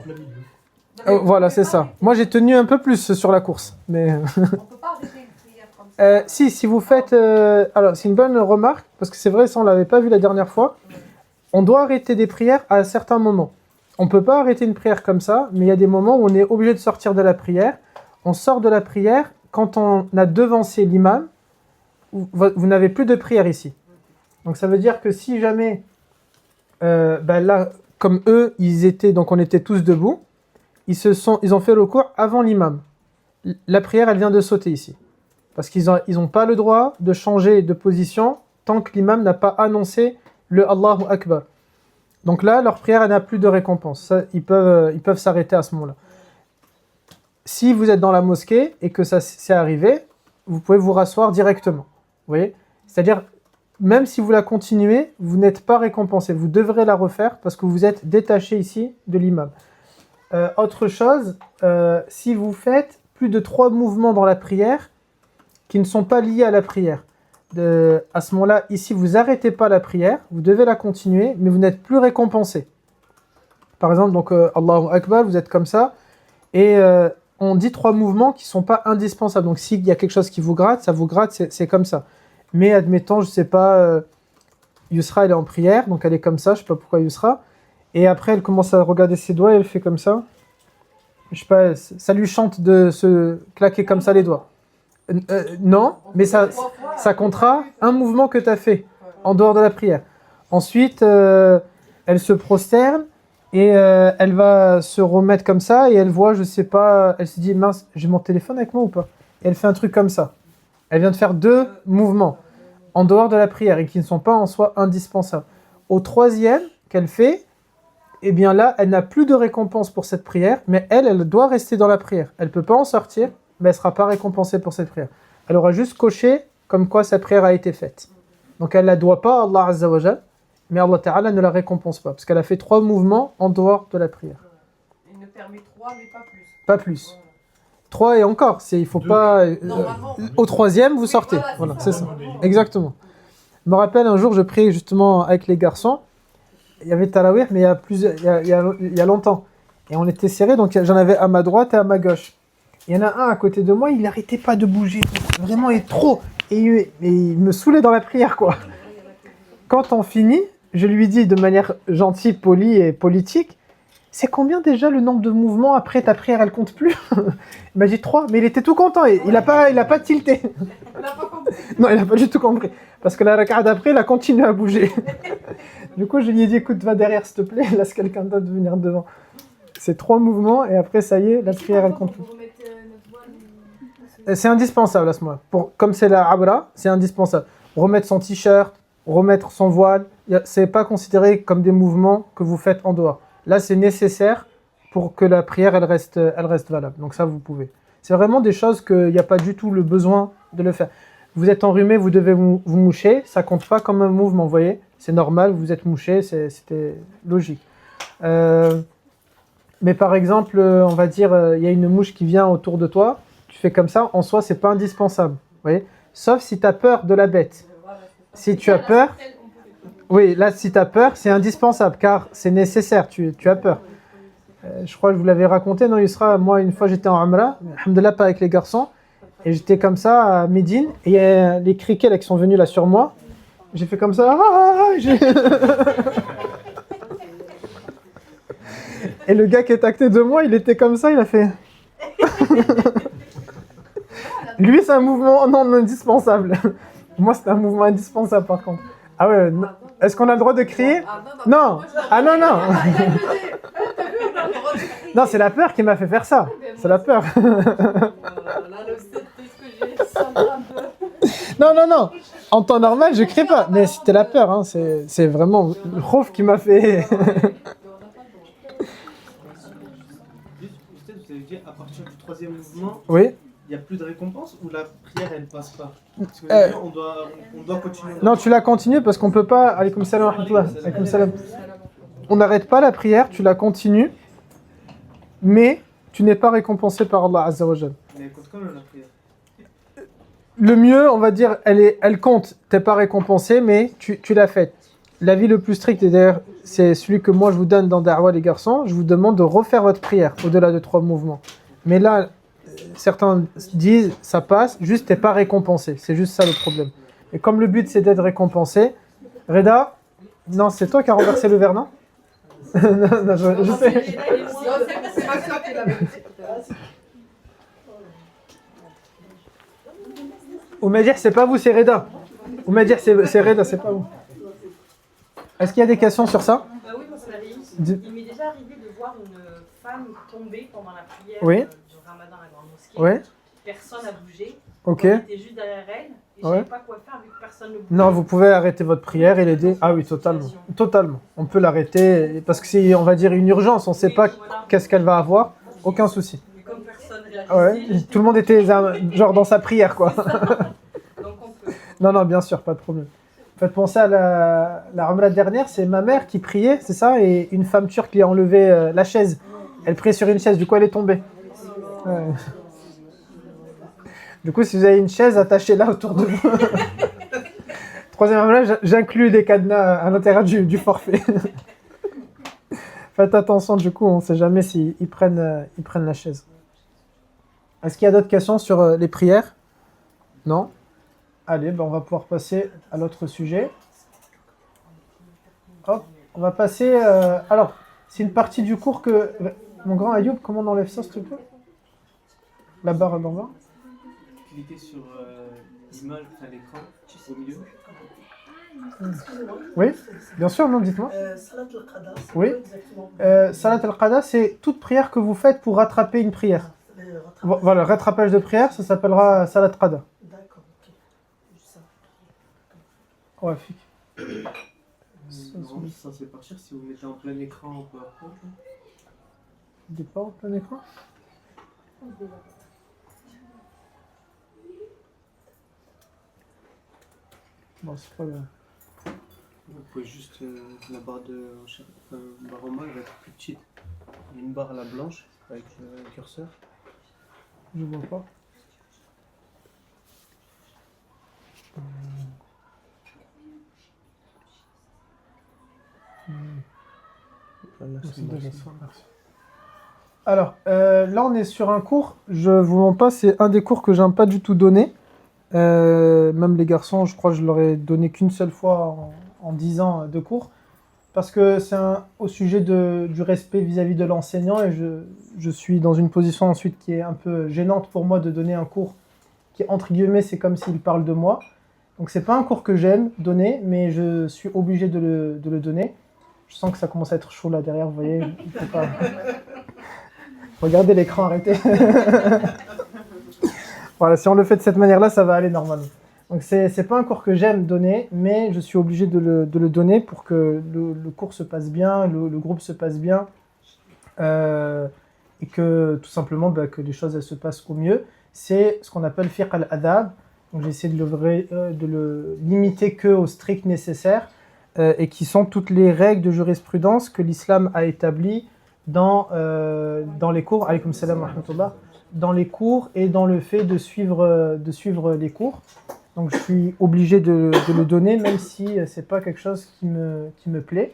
voilà, c'est ça. Moi, j'ai tenu un peu plus sur la course. Mais On peut pas arrêter une prière comme ça. si vous faites... alors, c'est une bonne remarque, parce que c'est vrai, ça, on ne l'avait pas vu la dernière fois. On doit arrêter des prières à certains moments. On ne peut pas arrêter une prière comme ça, mais il y a des moments où on est obligé de sortir de la prière. On sort de la prière quand on a devancé l'imam. Vous n'avez plus de prière ici. Donc, ça veut dire que si jamais... là, comme eux, donc on était tous debout, ils ont fait le cours avant l'imam. La prière, elle vient de sauter ici. Parce qu'ils n'ont pas le droit de changer de position tant que l'imam n'a pas annoncé le Allahu Akbar. Donc là, leur prière, elle n'a plus de récompense. Ça, ils peuvent s'arrêter à ce moment-là. Si vous êtes dans la mosquée et que ça s'est arrivé, vous pouvez vous rasseoir directement. Vous voyez ? C'est-à-dire, même si vous la continuez, vous n'êtes pas récompensé. Vous devrez la refaire parce que vous êtes détaché ici de l'imam. Autre chose, si vous faites plus de 3 mouvements dans la prière qui ne sont pas liés à la prière, à ce moment-là, ici, vous n'arrêtez pas la prière, vous devez la continuer, mais vous n'êtes plus récompensé. Par exemple, donc Allahu Akbar, vous êtes comme ça, et on dit 3 mouvements qui ne sont pas indispensables. Donc s'il y a quelque chose qui vous gratte, ça vous gratte, c'est comme ça. Mais admettons, je ne sais pas, Yusra, elle est en prière, donc elle est comme ça, je ne sais pas pourquoi Yusra, et après elle commence à regarder ses doigts et elle fait comme ça. Je sais pas, ça lui chante de se claquer comme ça les doigts. Non, mais ça comptera un mouvement que tu as fait en dehors de la prière. Ensuite, elle se prosterne et elle va se remettre comme ça et elle voit, je sais pas, elle se dit mince, j'ai mon téléphone avec moi ou pas? Et elle fait un truc comme ça. Elle vient de faire 2 mouvements en dehors de la prière et qui ne sont pas en soi indispensables. Au 3e qu'elle fait, eh bien là, elle n'a plus de récompense pour cette prière, mais elle doit rester dans la prière. Elle ne peut pas en sortir, mais elle ne sera pas récompensée pour cette prière. Elle aura juste coché comme quoi sa prière a été faite. Donc elle ne la doit pas à Allah Azza wa Jal, mais Allah Ta'ala ne la récompense pas, parce qu'elle a fait 3 mouvements en dehors de la prière. Il ne permet 3, mais pas plus. Pas plus. 3 et encore, il ne faut pas... Normalement. au 3e, vous sortez. Oui, voilà, c'est c'est ça. ça. Exactement. Je me rappelle un jour, je priais justement avec les garçons. Il y avait Tarawih, mais il y a longtemps. Et on était serrés, donc j'en avais à ma droite et à ma gauche. Il y en a un à côté de moi, il n'arrêtait pas de bouger. Vraiment, il est trop. Et il me saoulait dans la prière, quoi. Quand on finit, je lui dis de manière gentille, polie et politique, c'est combien déjà le nombre de mouvements après ta prière, elle compte plus? Il m'a dit 3, mais il était tout content. Il n'a pas tilté. Il n'a pas compris. Non, il n'a pas du tout compris. Parce que la raka'a d'après, il a continué à bouger. Du coup, je lui ai dit, écoute, va derrière, s'il te plaît, laisse quelqu'un d'autre venir devant. C'est 3 mouvements, et après, ça y est, la prière, elle compte plus. Vous remettez notre voile. C'est indispensable à ce moment-là. Comme c'est la abra, c'est indispensable. Remettre son t-shirt, remettre son voile, c'est pas considéré comme des mouvements que vous faites en dehors. Là, c'est nécessaire pour que la prière, elle reste valable. Donc ça, vous pouvez. C'est vraiment des choses qu'il n'y a pas du tout le besoin de le faire. Vous êtes enrhumé, vous devez vous moucher, ça compte pas comme un mouvement, vous voyez? C'est normal, vous êtes mouché, c'était logique. Mais par exemple, on va dire, il y a une mouche qui vient autour de toi, tu fais comme ça, en soi, c'est pas indispensable, vous voyez? Sauf si tu as peur de la bête. Si tu as peur, oui, là, si tu as peur, c'est indispensable, car c'est nécessaire, tu as peur. Je crois que je vous l'avais raconté, non, Yusra, moi, une fois, j'étais en Umrah, alhamdoulilah, pas avec les garçons, et j'étais comme ça à Médine, et il y a les criquets là, qui sont venus là sur moi, j'ai fait comme ça, et le gars qui est à côté de moi, il était comme ça, il a fait... Lui, c'est un mouvement non indispensable. Moi, c'est un mouvement indispensable, par contre. Ah ouais, est-ce qu'on a le droit de crier? Non. Ah non, non. Non, c'est la peur qui m'a fait faire ça. C'est la peur. Non, non, non. En temps normal, je crie pas. Mais c'était la peur. Hein. C'est vraiment le khouf qui m'a fait... Vous avez dit à partir du 3e mouvement, Oui. il n'y a plus de récompense ou la prière elle passe pas? Parce que vous avez dit, on doit continuer. Non, tu la continues parce qu'on peut pas. Alaykoum salam wa rahmatullah. Alaykoum salam. On n'arrête pas la prière, tu la continues, mais tu n'es pas récompensé par Allah Azza wa Jal. Mais elle compte quand même la prière. Le mieux, on va dire, elle compte. T'es pas récompensé, mais tu l'as faite. L'avis le plus strict, et d'ailleurs, c'est celui que moi je vous donne dans Da'wa les garçons. Je vous demande de refaire votre prière au-delà de 3 mouvements. Mais là, certains disent, ça passe, juste t'es pas récompensé. C'est juste ça le problème. Et comme le but c'est d'être récompensé, Reda, non, c'est toi qui as renversé le verre, non? Non, je sais. C'est pas ça qui est la vérité. Ou me dire, c'est pas vous, c'est Reda. Ou me dire, c'est Reda, c'est pas vous. Est-ce qu'il y a des questions sur ça? Oui, mon avis. Dis- Il m'est déjà arrivé de voir une femme tomber pendant la prière Oui. du ramadan à la grande mosquée. Ouais, Personne n'a bougé. ok. On était juste derrière elle et je Ouais. savais pas quoi faire vu que personne ne bougeait. Non, vous pouvez arrêter votre prière et l'aider. Ah oui, totalement. Totalement. On peut l'arrêter parce que c'est, on va dire, une urgence. On ne sait Oui, pas voilà. qu'est-ce qu'elle va avoir. Aucun souci. Mais comme personne réagissait, Ouais. Tout le monde était genre dans sa prière, quoi. donc on peut. Non, non, bien sûr, pas de problème. Faites penser à la Ramla dernière, c'est ma mère qui priait, c'est ça, et une femme turque lui a enlevé la chaise. Elle priait sur une chaise, du coup elle est tombée. Ouais. Du coup, si vous avez une chaise, attachez-la autour de vous. Troisième Ramla, j'inclus des cadenas à l'intérieur du forfait. Faites attention, du coup, on ne sait jamais s'ils prennent la chaise. Est-ce qu'il y a d'autres questions sur les prières? Non? Allez, ben on va pouvoir passer à l'autre sujet. Hop, on va passer... alors, c'est une partie du cours que... Mon grand Ayoub, comment on enlève ça, s'il te plaît? La barre d'en bas. Cliquez sur l'image à l'écran, au milieu. Oui, bien sûr, non, dites-moi. Salat al-Qada, c'est Oui. quoi exactement? Salat al-Qada, c'est toute prière que vous faites pour rattraper une prière. Les rattrapages. Voilà, rattrapage de prière, ça s'appellera Salat Qada. D'accord, ok. Juste ça. Ouais, fic. Non, ça c'est partir si vous mettez en plein écran en PowerPoint. Dis pas en plein écran. Bon, c'est pas grave. Vous pouvez juste la barre barre en bas elle va être plus petite. Il y a une barre là blanche avec le curseur. Je vois pas. Merci. Alors, là on est sur un cours, je vous mens pas, c'est un des cours que j'aime pas du tout donner. Même les garçons, je crois que je leur ai donné qu'une seule fois en 10 ans de cours. Parce que c'est au sujet du respect vis-à-vis de l'enseignant et je suis dans une position ensuite qui est un peu gênante pour moi de donner un cours qui, entre guillemets, c'est comme s'il parle de moi. Donc c'est pas un cours que j'aime donner, mais je suis obligé de le donner. Je sens que ça commence à être chaud là derrière, vous voyez. Il faut pas... Regardez l'écran, arrêtez. Voilà, si on le fait de cette manière-là, ça va aller normalement. Donc c'est pas un cours que j'aime donner, mais je suis obligé de le donner pour que le cours se passe bien, le groupe se passe bien, et que tout simplement que les choses elles se passent au mieux. C'est ce qu'on appelle fiqh al-adab. Donc j'ai essayé de le limiter que au strict nécessaire, et qui sont toutes les règles de jurisprudence que l'islam a établies dans les cours. Alaykoum salam wa rahmatullah. Dans les cours et dans le fait de suivre les cours. Donc je suis obligé de le donner, même si c'est pas quelque chose qui me plaît.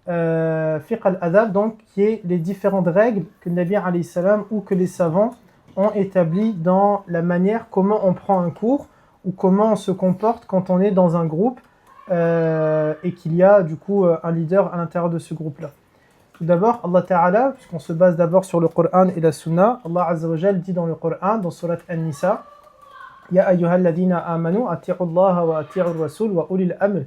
Fiqh al-adab, donc, qui est les différentes règles que le Nabi alayhi salam ou que les savants ont établies dans la manière comment on prend un cours ou comment on se comporte quand on est dans un groupe et qu'il y a du coup un leader à l'intérieur de ce groupe-là. Tout d'abord, Allah Ta'ala, puisqu'on se base d'abord sur le Coran et la Sunna, Allah Azza wa Jal dit dans le Coran, dans Surat An-Nisa, Ya ayyuhal ladhina amanu, ati'u Allah wa ati'u Rasul wa ulil amr.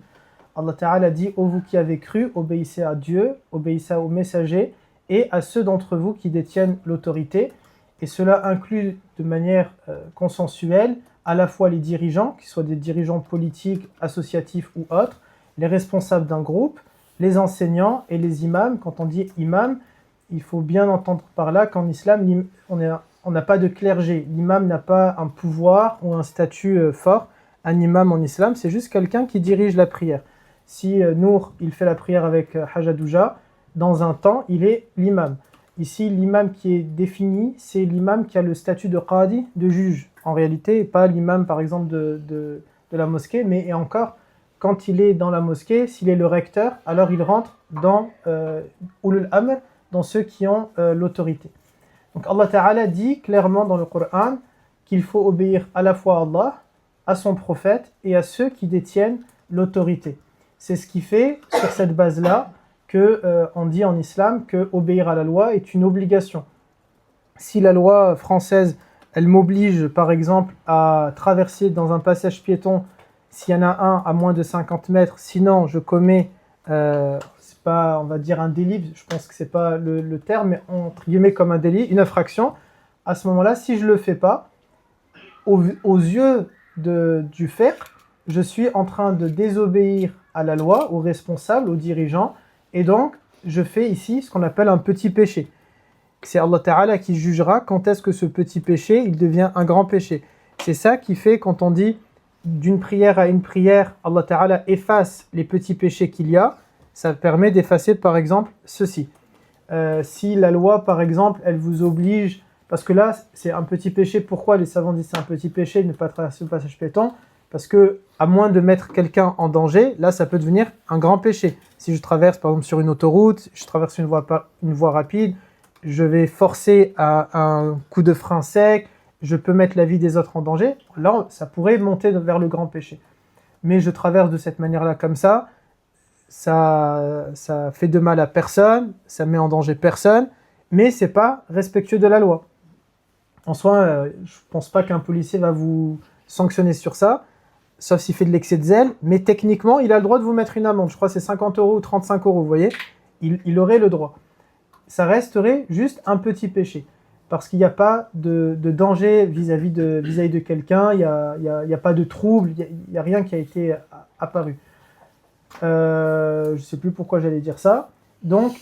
Allah Ta'ala dit, ô vous qui avez cru, obéissez à Dieu, obéissez aux messagers et à ceux d'entre vous qui détiennent l'autorité. Et cela inclut de manière consensuelle à la fois les dirigeants, qu'ils soient des dirigeants politiques, associatifs ou autres, les responsables d'un groupe, les enseignants et les imams. Quand on dit imam, il faut bien entendre par là qu'en islam, on est on n'a pas de clergé. L'imam n'a pas un pouvoir ou un statut fort. Un imam en islam, c'est juste quelqu'un qui dirige la prière. Si Nour, il fait la prière avec Hajadouja, dans un temps, il est l'imam. Ici, l'imam qui est défini, c'est l'imam qui a le statut de qadi, de juge, en réalité, et pas l'imam, par exemple, de la mosquée, mais et encore, quand il est dans la mosquée, s'il est le recteur, alors il rentre dans Ulul Amr, dans ceux qui ont l'autorité. Donc Allah Ta'ala dit clairement dans le Coran qu'il faut obéir à la fois à Allah, à son prophète et à ceux qui détiennent l'autorité. C'est ce qui fait, sur cette base-là, on dit en islam que obéir à la loi est une obligation. Si la loi française, elle m'oblige par exemple à traverser dans un passage piéton s'il y en a un à moins de 50 mètres, sinon je commets, c'est pas, on va dire un délit, je pense que c'est pas le terme, mais entre guillemets comme un délit, une infraction, à ce moment-là, si je le fais pas, aux yeux du fiqh, je suis en train de désobéir à la loi, aux responsables, aux dirigeants, et donc je fais ici ce qu'on appelle un petit péché. C'est Allah Ta'ala qui jugera quand est-ce que ce petit péché, il devient un grand péché. C'est ça qui fait quand on dit d'une prière à une prière, Allah Ta'ala efface les petits péchés qu'il y a, ça permet d'effacer par exemple ceci. Si la loi par exemple, elle vous oblige, parce que là c'est un petit péché, pourquoi les savants disent c'est un petit péché de ne pas traverser le passage piéton? Parce que à moins de mettre quelqu'un en danger, là ça peut devenir un grand péché. Si je traverse par exemple sur une autoroute, je traverse une voie rapide, je vais forcer à un coup de frein sec, je peux mettre la vie des autres en danger, là ça pourrait monter vers le grand péché. Mais je traverse de cette manière-là comme ça fait de mal à personne, ça met en danger personne, mais c'est pas respectueux de la loi. En soi, je pense pas qu'un policier va vous sanctionner sur ça, sauf s'il fait de l'excès de zèle, mais techniquement, il a le droit de vous mettre une amende. Je crois que c'est 50 € ou 35 €, vous voyez, il aurait le droit. Ça resterait juste un petit péché, parce qu'il n'y a pas de danger vis-à-vis de quelqu'un, il n'y a pas de trouble, il n'y a rien qui a été apparu. Je ne sais plus pourquoi j'allais dire ça. Donc,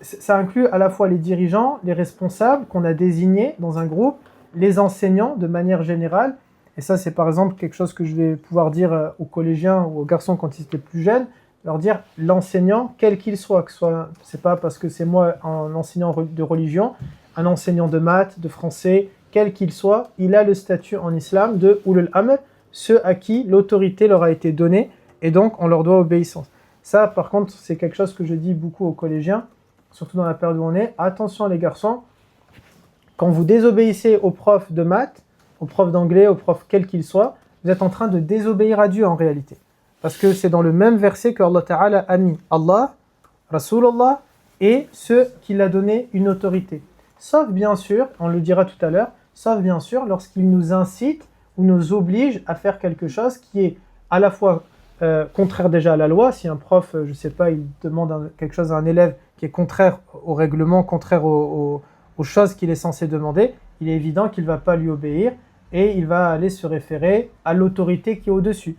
ça inclut à la fois les dirigeants, les responsables qu'on a désignés dans un groupe, les enseignants de manière générale. Et ça, c'est par exemple quelque chose que je vais pouvoir dire aux collégiens ou aux garçons quand ils étaient plus jeunes, leur dire l'enseignant, quel qu'il soit, c'est pas parce que c'est moi un enseignant de religion, un enseignant de maths, de français, quel qu'il soit, il a le statut en islam de Ulul Amr, ceux à qui l'autorité leur a été donnée, et donc on leur doit obéissance. Ça, par contre, c'est quelque chose que je dis beaucoup aux collégiens, surtout dans la période où on est. Attention les garçons, quand vous désobéissez au prof de maths, au prof d'anglais, au prof quel qu'il soit, vous êtes en train de désobéir à Dieu en réalité. Parce que c'est dans le même verset que Allah Ta'ala a mis Allah, Rasulullah et ceux qui l'a donné une autorité. Sauf bien sûr, on le dira tout à l'heure, sauf bien sûr lorsqu'il nous incite ou nous oblige à faire quelque chose qui est à la fois contraire déjà à la loi. Si un prof, je ne sais pas, il demande quelque chose à un élève qui est contraire au règlement, contraire aux choses qu'il est censé demander, il est évident qu'il ne va pas lui obéir et il va aller se référer à l'autorité qui est au-dessus.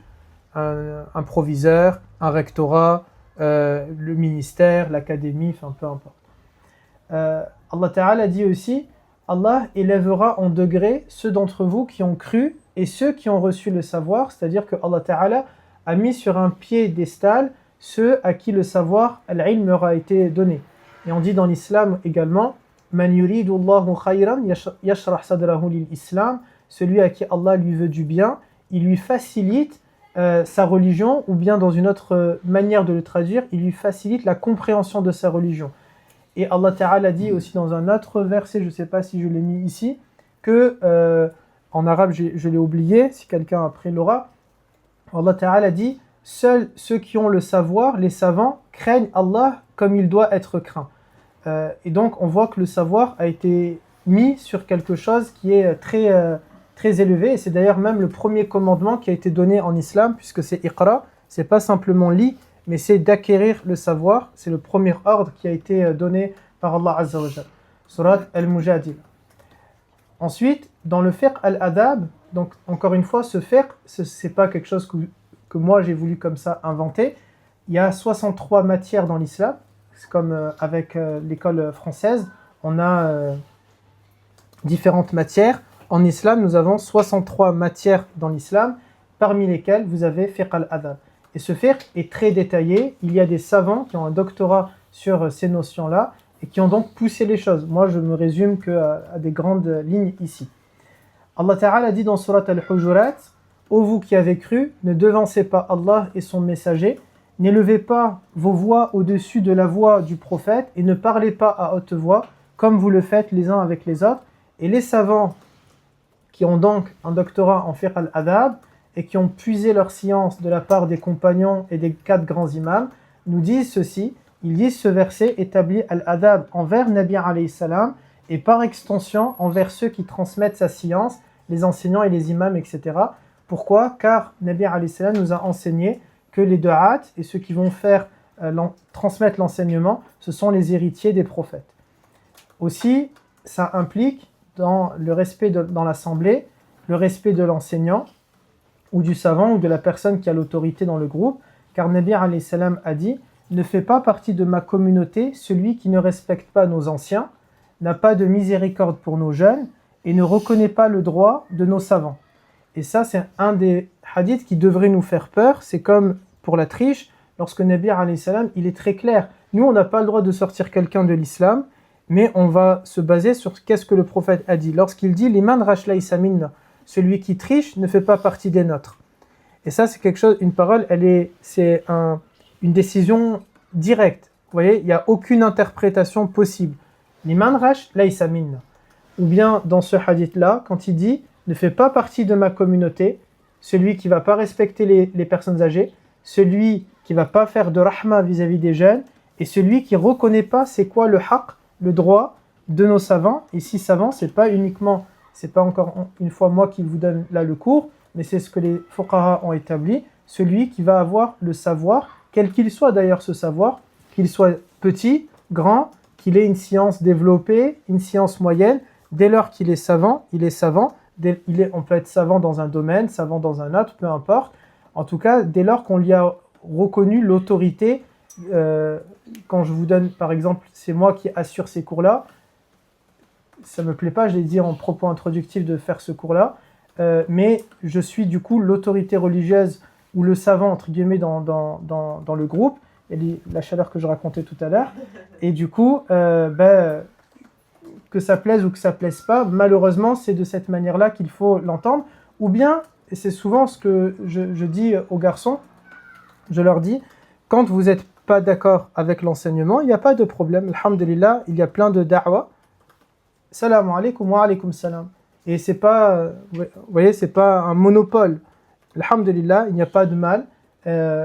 Un proviseur, un rectorat, le ministère, l'académie, enfin peu importe. Allah Ta'ala dit aussi, Allah élèvera en degrés ceux d'entre vous qui ont cru et ceux qui ont reçu le savoir, c'est-à-dire que Allah Ta'ala a mis sur un piédestal ceux à qui le savoir, al-ilm, leur a été donné. Et on dit dans l'islam également, Man yuridu Allahu khayran yashrah sadrahu lil islam, celui à qui Allah lui veut du bien, il lui facilite sa religion, ou bien dans une autre manière de le traduire, il lui facilite la compréhension de sa religion. Et Allah Ta'ala dit aussi dans un autre verset, je ne sais pas si je l'ai mis ici, que, en arabe je l'ai oublié, si quelqu'un après l'aura, Allah Ta'ala dit, seuls ceux qui ont le savoir, les savants, craignent Allah comme il doit être craint. Et donc on voit que le savoir a été mis sur quelque chose qui est très élevé, et c'est d'ailleurs même le premier commandement qui a été donné en islam, puisque c'est Iqra, c'est pas simplement lit, mais c'est d'acquérir le savoir, c'est le premier ordre qui a été donné par Allah Azza wa Jal. Surat Al-Mujadila. Ensuite, dans le fiqh al-adab, donc encore une fois, ce fiqh, c'est pas quelque chose que moi j'ai voulu comme ça inventer. Il y a 63 matières dans l'islam, c'est comme avec l'école française, on a différentes matières. En islam, nous avons 63 matières dans l'islam, parmi lesquelles vous avez fiqh al-adab. Et ce fiqh est très détaillé. Il y a des savants qui ont un doctorat sur ces notions-là et qui ont donc poussé les choses. Moi, je me résume qu'à des grandes lignes ici. Allah Ta'ala dit dans Surat Al-Hujurat, « Ô vous qui avez cru, ne devancez pas Allah et son messager, n'élevez pas vos voix au-dessus de la voix du prophète et ne parlez pas à haute voix comme vous le faites les uns avec les autres. » Et les savants qui ont donc un doctorat en fiqh al-adab et qui ont puisé leur science de la part des compagnons et des 4 grands imams, nous disent ceci, ils disent ce verset établit al-adab envers Nabi alayhi salam et par extension envers ceux qui transmettent sa science, les enseignants et les imams, etc. Pourquoi ? Car Nabi alayhi salam nous a enseigné que les du'at et ceux qui vont faire transmettre l'enseignement, ce sont les héritiers des prophètes. Aussi, ça implique dans le respect dans l'assemblée, le respect de l'enseignant ou du savant ou de la personne qui a l'autorité dans le groupe, car Nabi alayhi salam a dit « Ne fait pas partie de ma communauté celui qui ne respecte pas nos anciens, n'a pas de miséricorde pour nos jeunes et ne reconnaît pas le droit de nos savants. » Et ça, c'est un des hadiths qui devrait nous faire peur. C'est comme pour la triche, lorsque Nabi alayhi salam, il est très clair. Nous, on n'a pas le droit de sortir quelqu'un de l'islam, mais on va se baser sur qu'est-ce que le prophète a dit. Lorsqu'il dit « Liman rash laysa minna », celui qui triche ne fait pas partie des nôtres. Et ça, c'est quelque chose, une parole, c'est une décision directe. Vous voyez, il n'y a aucune interprétation possible. « Liman rash laysa minna ». Ou bien, dans ce hadith-là, quand il dit « Ne fait pas partie de ma communauté », celui qui ne va pas respecter les personnes âgées, celui qui ne va pas faire de rahma vis-à-vis des jeunes, et celui qui ne reconnaît pas c'est quoi le haqq, le droit de nos savants. Ici, savants, c'est pas encore une fois moi qui vous donne là le cours, mais c'est ce que les fuqaha ont établi, celui qui va avoir le savoir, quel qu'il soit d'ailleurs ce savoir, qu'il soit petit, grand, qu'il ait une science développée, une science moyenne, dès lors qu'il est savant, il est savant, on peut être savant dans un domaine, savant dans un autre, peu importe. En tout cas, dès lors qu'on lui a reconnu l'autorité, quand je vous donne, par exemple, c'est moi qui assure ces cours-là, ça ne me plaît pas, je l'ai dit en propos introductif de faire ce cours-là, mais je suis du coup l'autorité religieuse ou le savant, entre guillemets, dans le groupe, et la chaleur que je racontais tout à l'heure, et du coup, que ça plaise ou que ça plaise pas, malheureusement, c'est de cette manière-là qu'il faut l'entendre, ou bien, et c'est souvent ce que je dis aux garçons, je leur dis, quand vous n'êtes pas d'accord avec l'enseignement, il n'y a pas de problème, alhamdulillah, il y a plein de da'wa, salam alaikum wa alaikum salam, et c'est pas, vous voyez, c'est pas un monopole, alhamdulillah, il n'y a pas de mal,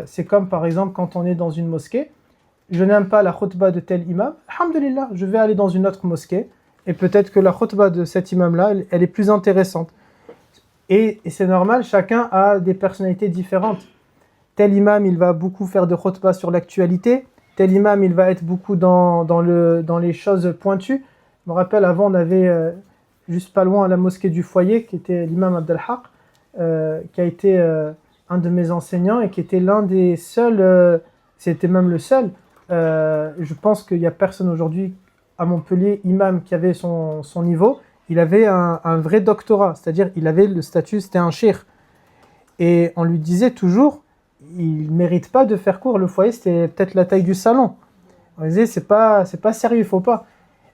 c'est comme par exemple quand on est dans une mosquée, je n'aime pas la khutbah de tel imam, alhamdulillah, je vais aller dans une autre mosquée, et peut-être que la khutbah de cet imam-là, elle est plus intéressante. Et c'est normal, chacun a des personnalités différentes. Tel imam, il va beaucoup faire de khutbah sur l'actualité, tel imam, il va être beaucoup dans les choses pointues. Je me rappelle, avant, on avait juste pas loin la mosquée du foyer, qui était l'imam Abdelhaq, qui a été un de mes enseignants et qui était l'un des seuls, c'était même le seul. Je pense qu'il n'y a personne aujourd'hui à Montpellier, imam qui avait son niveau, il avait un vrai doctorat, c'est-à-dire il avait le statut, c'était un cheikh. Et on lui disait toujours, il ne mérite pas de faire cours, le foyer c'était peut-être la taille du salon. On disait, c'est pas sérieux, il ne faut pas.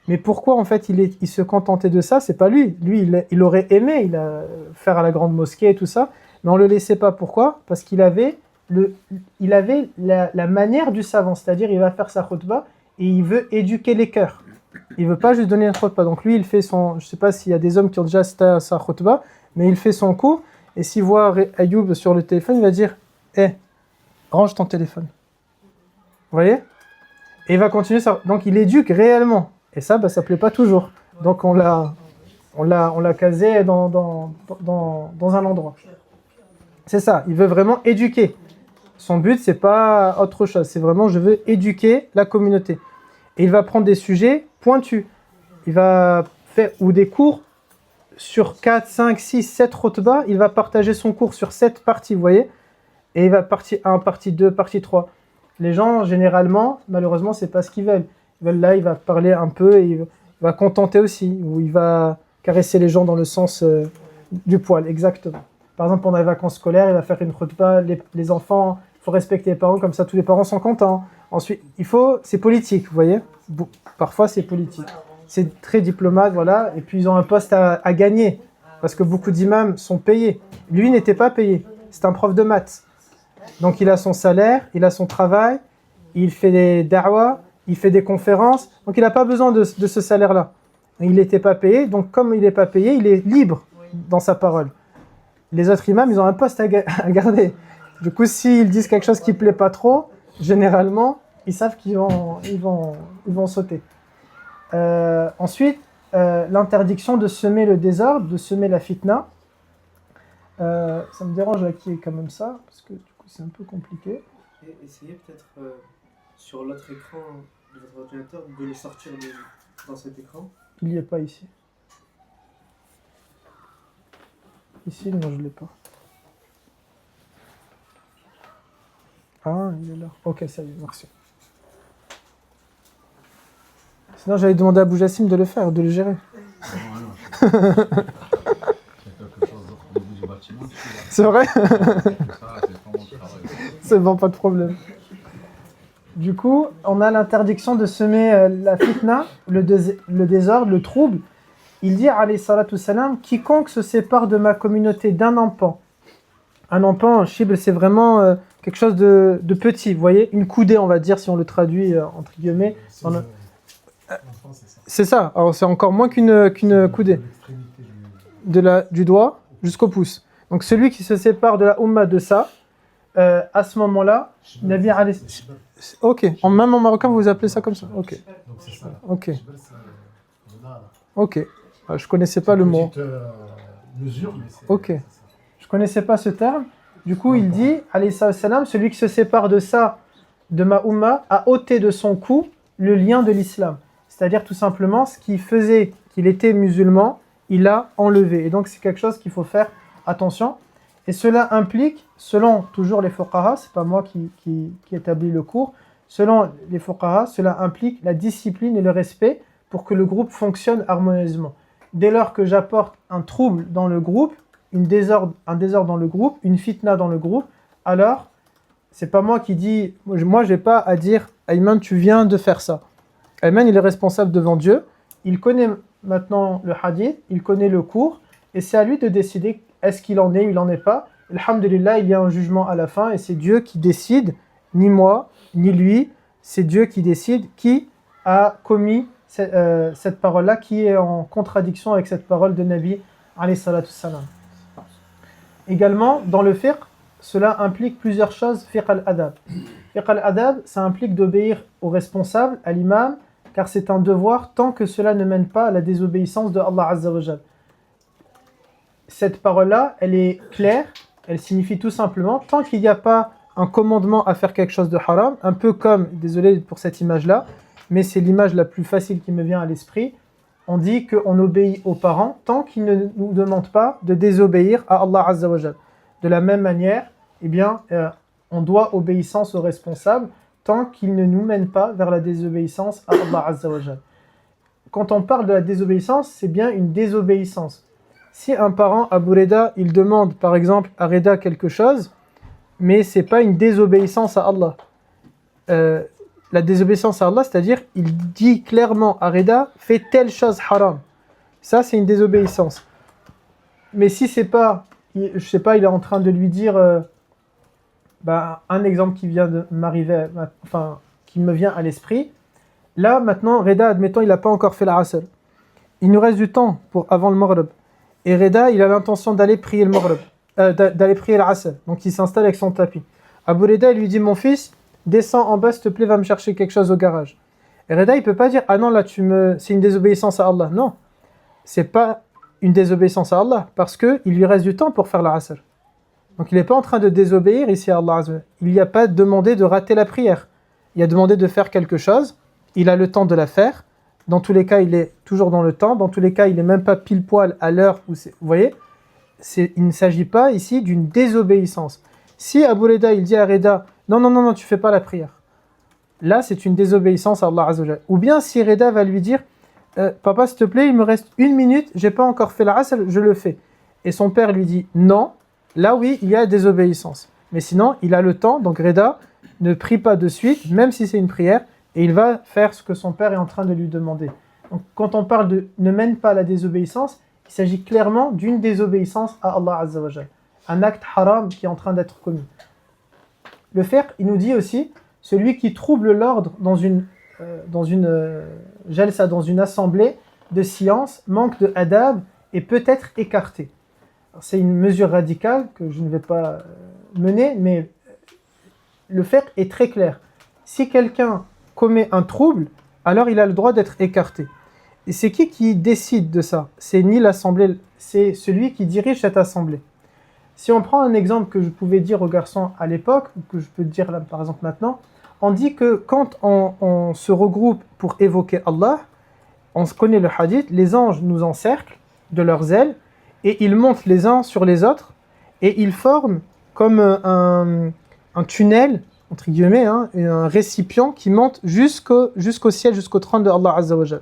Mais pourquoi en fait il se contentait de ça? C'est pas lui. Lui, il aurait aimé faire à la grande mosquée et tout ça, mais on ne le laissait pas. Pourquoi? Parce qu'il avait la manière du savant, c'est-à-dire il va faire sa khutbah et il veut éduquer les cœurs. Il ne veut pas juste donner une khutbah. Donc lui, il fait je ne sais pas s'il y a des hommes qui ont déjà assisté sa khutbah, mais il fait son cours, et s'il voit Ayoub sur le téléphone, il va dire « range ton téléphone ». Vous voyez? Et il va continuer ça. Donc il éduque réellement. Et ça ne plaît pas toujours. Donc on l'a casé dans un endroit. C'est ça, il veut vraiment éduquer. Son but, c'est pas autre chose. C'est vraiment, je veux éduquer la communauté. Et il va prendre des sujets pointus. Il va faire ou des cours sur 4, 5, 6, 7 khutbahs. Il va partager son cours sur 7 parties, vous voyez. Et il va partie 1, partie 2, partie 3. Les gens, généralement, malheureusement, c'est pas ce qu'ils veulent. Là, il va parler un peu et il va contenter aussi. Ou il va caresser les gens dans le sens du poil, exactement. Par exemple, pendant les vacances scolaires, il va faire une khutba, les enfants, il faut respecter les parents, comme ça tous les parents sont contents. Ensuite, c'est politique, vous voyez. Parfois, c'est politique. C'est très diplomate, voilà. Et puis, ils ont un poste à gagner, parce que beaucoup d'imams sont payés. Lui n'était pas payé, c'est un prof de maths. Donc, il a son salaire, il a son travail, il fait des da'wah, il fait des conférences, donc il n'a pas besoin de ce salaire-là. Il n'était pas payé, donc comme il n'est pas payé, il est libre dans sa parole. Les autres imams, ils ont un poste à garder. Du coup, s'ils disent quelque chose qui ne plaît pas trop, généralement, ils savent qu'ils vont sauter. Ensuite, l'interdiction de semer le désordre, de semer la fitna. Ça me dérange là qu'il y ait quand même ça, parce que du coup, c'est un peu compliqué. Et essayez peut-être sur l'autre écran de votre ordinateur de le sortir dans cet écran. Il n'y est pas ici. Ici, non, je ne l'ai pas. Ah, il est là. Ok, ça y est, merci. Sinon, j'allais demander à Abou Jassim de le faire, de le gérer. C'est vrai? C'est bon, pas de problème. Du coup, on a l'interdiction de semer la fitna, le désordre, le trouble. Il dit, alayhi salatu salam, quiconque se sépare de ma communauté d'un empan. Un empan, shibl, c'est vraiment quelque chose de petit, vous voyez, une coudée, on va dire, si on le traduit entre guillemets. C'est ça, alors c'est encore moins qu'une coudée. Du doigt jusqu'au pouce. Donc celui qui se sépare de la Ummah de ça, à ce moment-là, Nabi alayhi... Ok, même en marocain, vous appelez ça comme ça. Ok. Ok. Ok. Je connaissais pas le mot. Ok. Je connaissais pas ce terme. Du coup, il dit, alayhi salam, celui qui se sépare de ça, de ma Ummah, a ôté de son cou le lien de l'islam. C'est-à-dire tout simplement ce qui faisait qu'il était musulman, il l'a enlevé. Et donc c'est quelque chose qu'il faut faire attention. Et cela implique, selon toujours les fuqaha, c'est pas moi qui établit le cours, selon les fuqaha, cela implique la discipline et le respect pour que le groupe fonctionne harmonieusement. Dès lors que j'apporte un trouble dans le groupe, un désordre dans le groupe, une fitna dans le groupe, alors c'est pas moi qui dis, moi j'ai pas à dire Ayman tu viens de faire ça. Ayman il est responsable devant Dieu, il connaît maintenant le hadith, il connaît le cours, et c'est à lui de décider est-ce qu'il en est, il en est pas. Alhamdulillah, il y a un jugement à la fin, et c'est Dieu qui décide, ni moi, ni lui, c'est Dieu qui décide qui a commis cette parole-là, qui est en contradiction avec cette parole de Nabi alayhi salatu salam. Également, dans le fiqh, cela implique plusieurs choses, fiqh al-adab. Fiqh al-adab, ça implique d'obéir au responsable, à l'imam, car c'est un devoir tant que cela ne mène pas à la désobéissance de Allah Azza wa Jal. Cette parole-là, elle est claire, elle signifie tout simplement, tant qu'il n'y a pas un commandement à faire quelque chose de haram, un peu comme, désolé pour cette image-là, mais c'est l'image la plus facile qui me vient à l'esprit, on dit qu'on obéit aux parents tant qu'ils ne nous demandent pas de désobéir à Allah Azza wa Jal. De la même manière, eh bien, on doit obéissance aux responsables tant qu'ils ne nous mènent pas vers la désobéissance à Allah Azza wa Jal. Quand on parle de la désobéissance, c'est bien une désobéissance. Si un parent, Abu Reda, il demande par exemple à Reda quelque chose, mais c'est pas une désobéissance à Allah. La désobéissance à Allah, c'est-à-dire il dit clairement à Reda, fais telle chose haram. Ça, c'est une désobéissance. Mais si c'est pas, je sais pas, il est en train de lui dire, un exemple qui vient de m'arriver, qui me vient à l'esprit. Là, maintenant, Reda, admettons, il n'a pas encore fait la asr. Il nous reste du temps avant le maghrib. Et Reda, il a l'intention d'aller prier le maghrib, d'aller prier l'asr. Donc il s'installe avec son tapis. Abu Reda, il lui dit, mon fils, descends en bas, s'il te plaît, va me chercher quelque chose au garage. Et Reda, il peut pas dire, ah non, là, c'est une désobéissance à Allah. Non, c'est pas une désobéissance à Allah, parce qu'il lui reste du temps pour faire la asr. Donc il n'est pas en train de désobéir ici à Allah. Il n'y a pas demandé de rater la prière. Il a demandé de faire quelque chose, il a le temps de la faire. Dans tous les cas, il est toujours dans le temps. Dans tous les cas, il n'est même pas pile poil à l'heure où c'est... Vous voyez, il ne s'agit pas ici d'une désobéissance. Si Abu Reda, il dit à Reda, non, tu fais pas la prière. Là, c'est une désobéissance à Allah Azza wa Jalla. Ou bien si Reda va lui dire, Papa, s'il te plaît, il me reste 1 minute, j'ai pas encore fait la asr, je le fais. Et son père lui dit non, là oui, il y a désobéissance. Mais sinon, il a le temps, donc Reda ne prie pas de suite, même si c'est une prière, et il va faire ce que son père est en train de lui demander. Donc, quand on parle de ne mène pas à la désobéissance, il s'agit clairement d'une désobéissance à Allah Azza wa Jal. Un acte haram qui est en train d'être commis. Le fiqh, il nous dit aussi, celui qui trouble l'ordre dans une jalsa, dans une assemblée de science, manque de adab et peut être écarté. Alors, c'est une mesure radicale que je ne vais pas mener, mais le fiqh est très clair. Si quelqu'un commet un trouble, alors il a le droit d'être écarté. Et c'est qui décide de ça? C'est ni l'assemblée, c'est celui qui dirige cette assemblée. Si on prend un exemple que je pouvais dire aux garçons à l'époque, ou que je peux dire là par exemple maintenant, on dit que quand on se regroupe pour évoquer Allah, on se connaît le hadith, les anges nous encerclent de leurs ailes et ils montent les uns sur les autres et ils forment comme un tunnel, entre guillemets, et un récipient qui monte jusqu'au ciel, jusqu'au trône de Allah Azza wa Jal.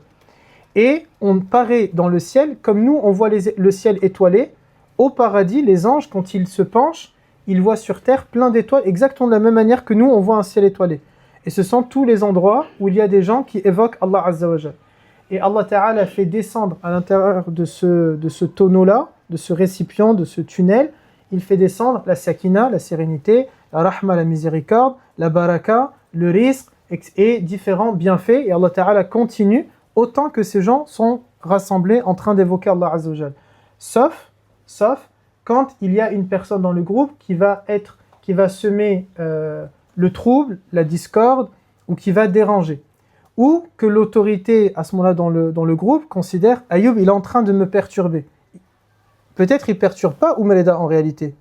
Et on paraît dans le ciel, comme nous on voit le ciel étoilé. Au paradis, les anges, quand ils se penchent, ils voient sur terre plein d'étoiles, exactement de la même manière que nous on voit un ciel étoilé. Et ce sont tous les endroits où il y a des gens qui évoquent Allah Azza wa Jal. Et Allah Ta'ala fait descendre à l'intérieur de ce tonneau-là, de ce récipient, de ce tunnel, il fait descendre la sakina, la sérénité, la rahma, la miséricorde, la baraka, le rizq et différents bienfaits. Et Allah Ta'ala continue autant que ces gens sont rassemblés en train d'évoquer Allah Azza wa Jal. Sauf quand il y a une personne dans le groupe qui va semer le trouble, la discorde, ou qui va déranger. Ou que l'autorité, à ce moment-là, dans le groupe, considère « Ayoub, il est en train de me perturber ». Peut-être il ne perturbe pas Oumareda en réalité,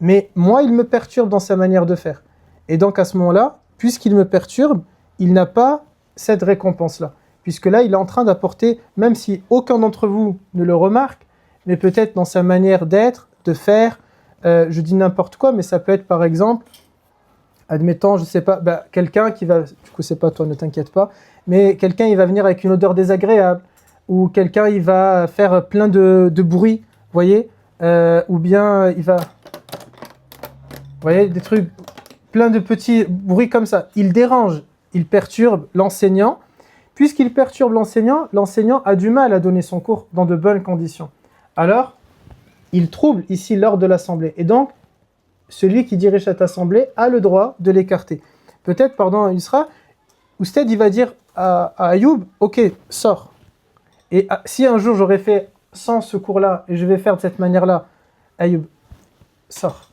mais moi, il me perturbe dans sa manière de faire. Et donc, à ce moment-là, puisqu'il me perturbe, il n'a pas cette récompense-là. Puisque là, il est en train d'apporter, même si aucun d'entre vous ne le remarque, mais peut-être dans sa manière d'être, de faire, je dis n'importe quoi, mais ça peut être par exemple, admettons, je sais pas, quelqu'un qui va, du coup c'est pas toi, ne t'inquiète pas, mais quelqu'un il va venir avec une odeur désagréable, ou quelqu'un il va faire plein de bruit, vous voyez, ou bien il va, vous voyez, des trucs, plein de petits bruits comme ça, il dérange, il perturbe l'enseignant. Puisqu'il perturbe l'enseignant a du mal à donner son cours dans de bonnes conditions. Alors, il trouble ici l'ordre de l'assemblée. Et donc, celui qui dirige cette assemblée a le droit de l'écarter. Peut-être, pardon, Oustad, il va dire à Ayoub, ok, sors. Et si un jour j'aurais fait sans ce cours-là, et je vais faire de cette manière-là, Ayoub, sors.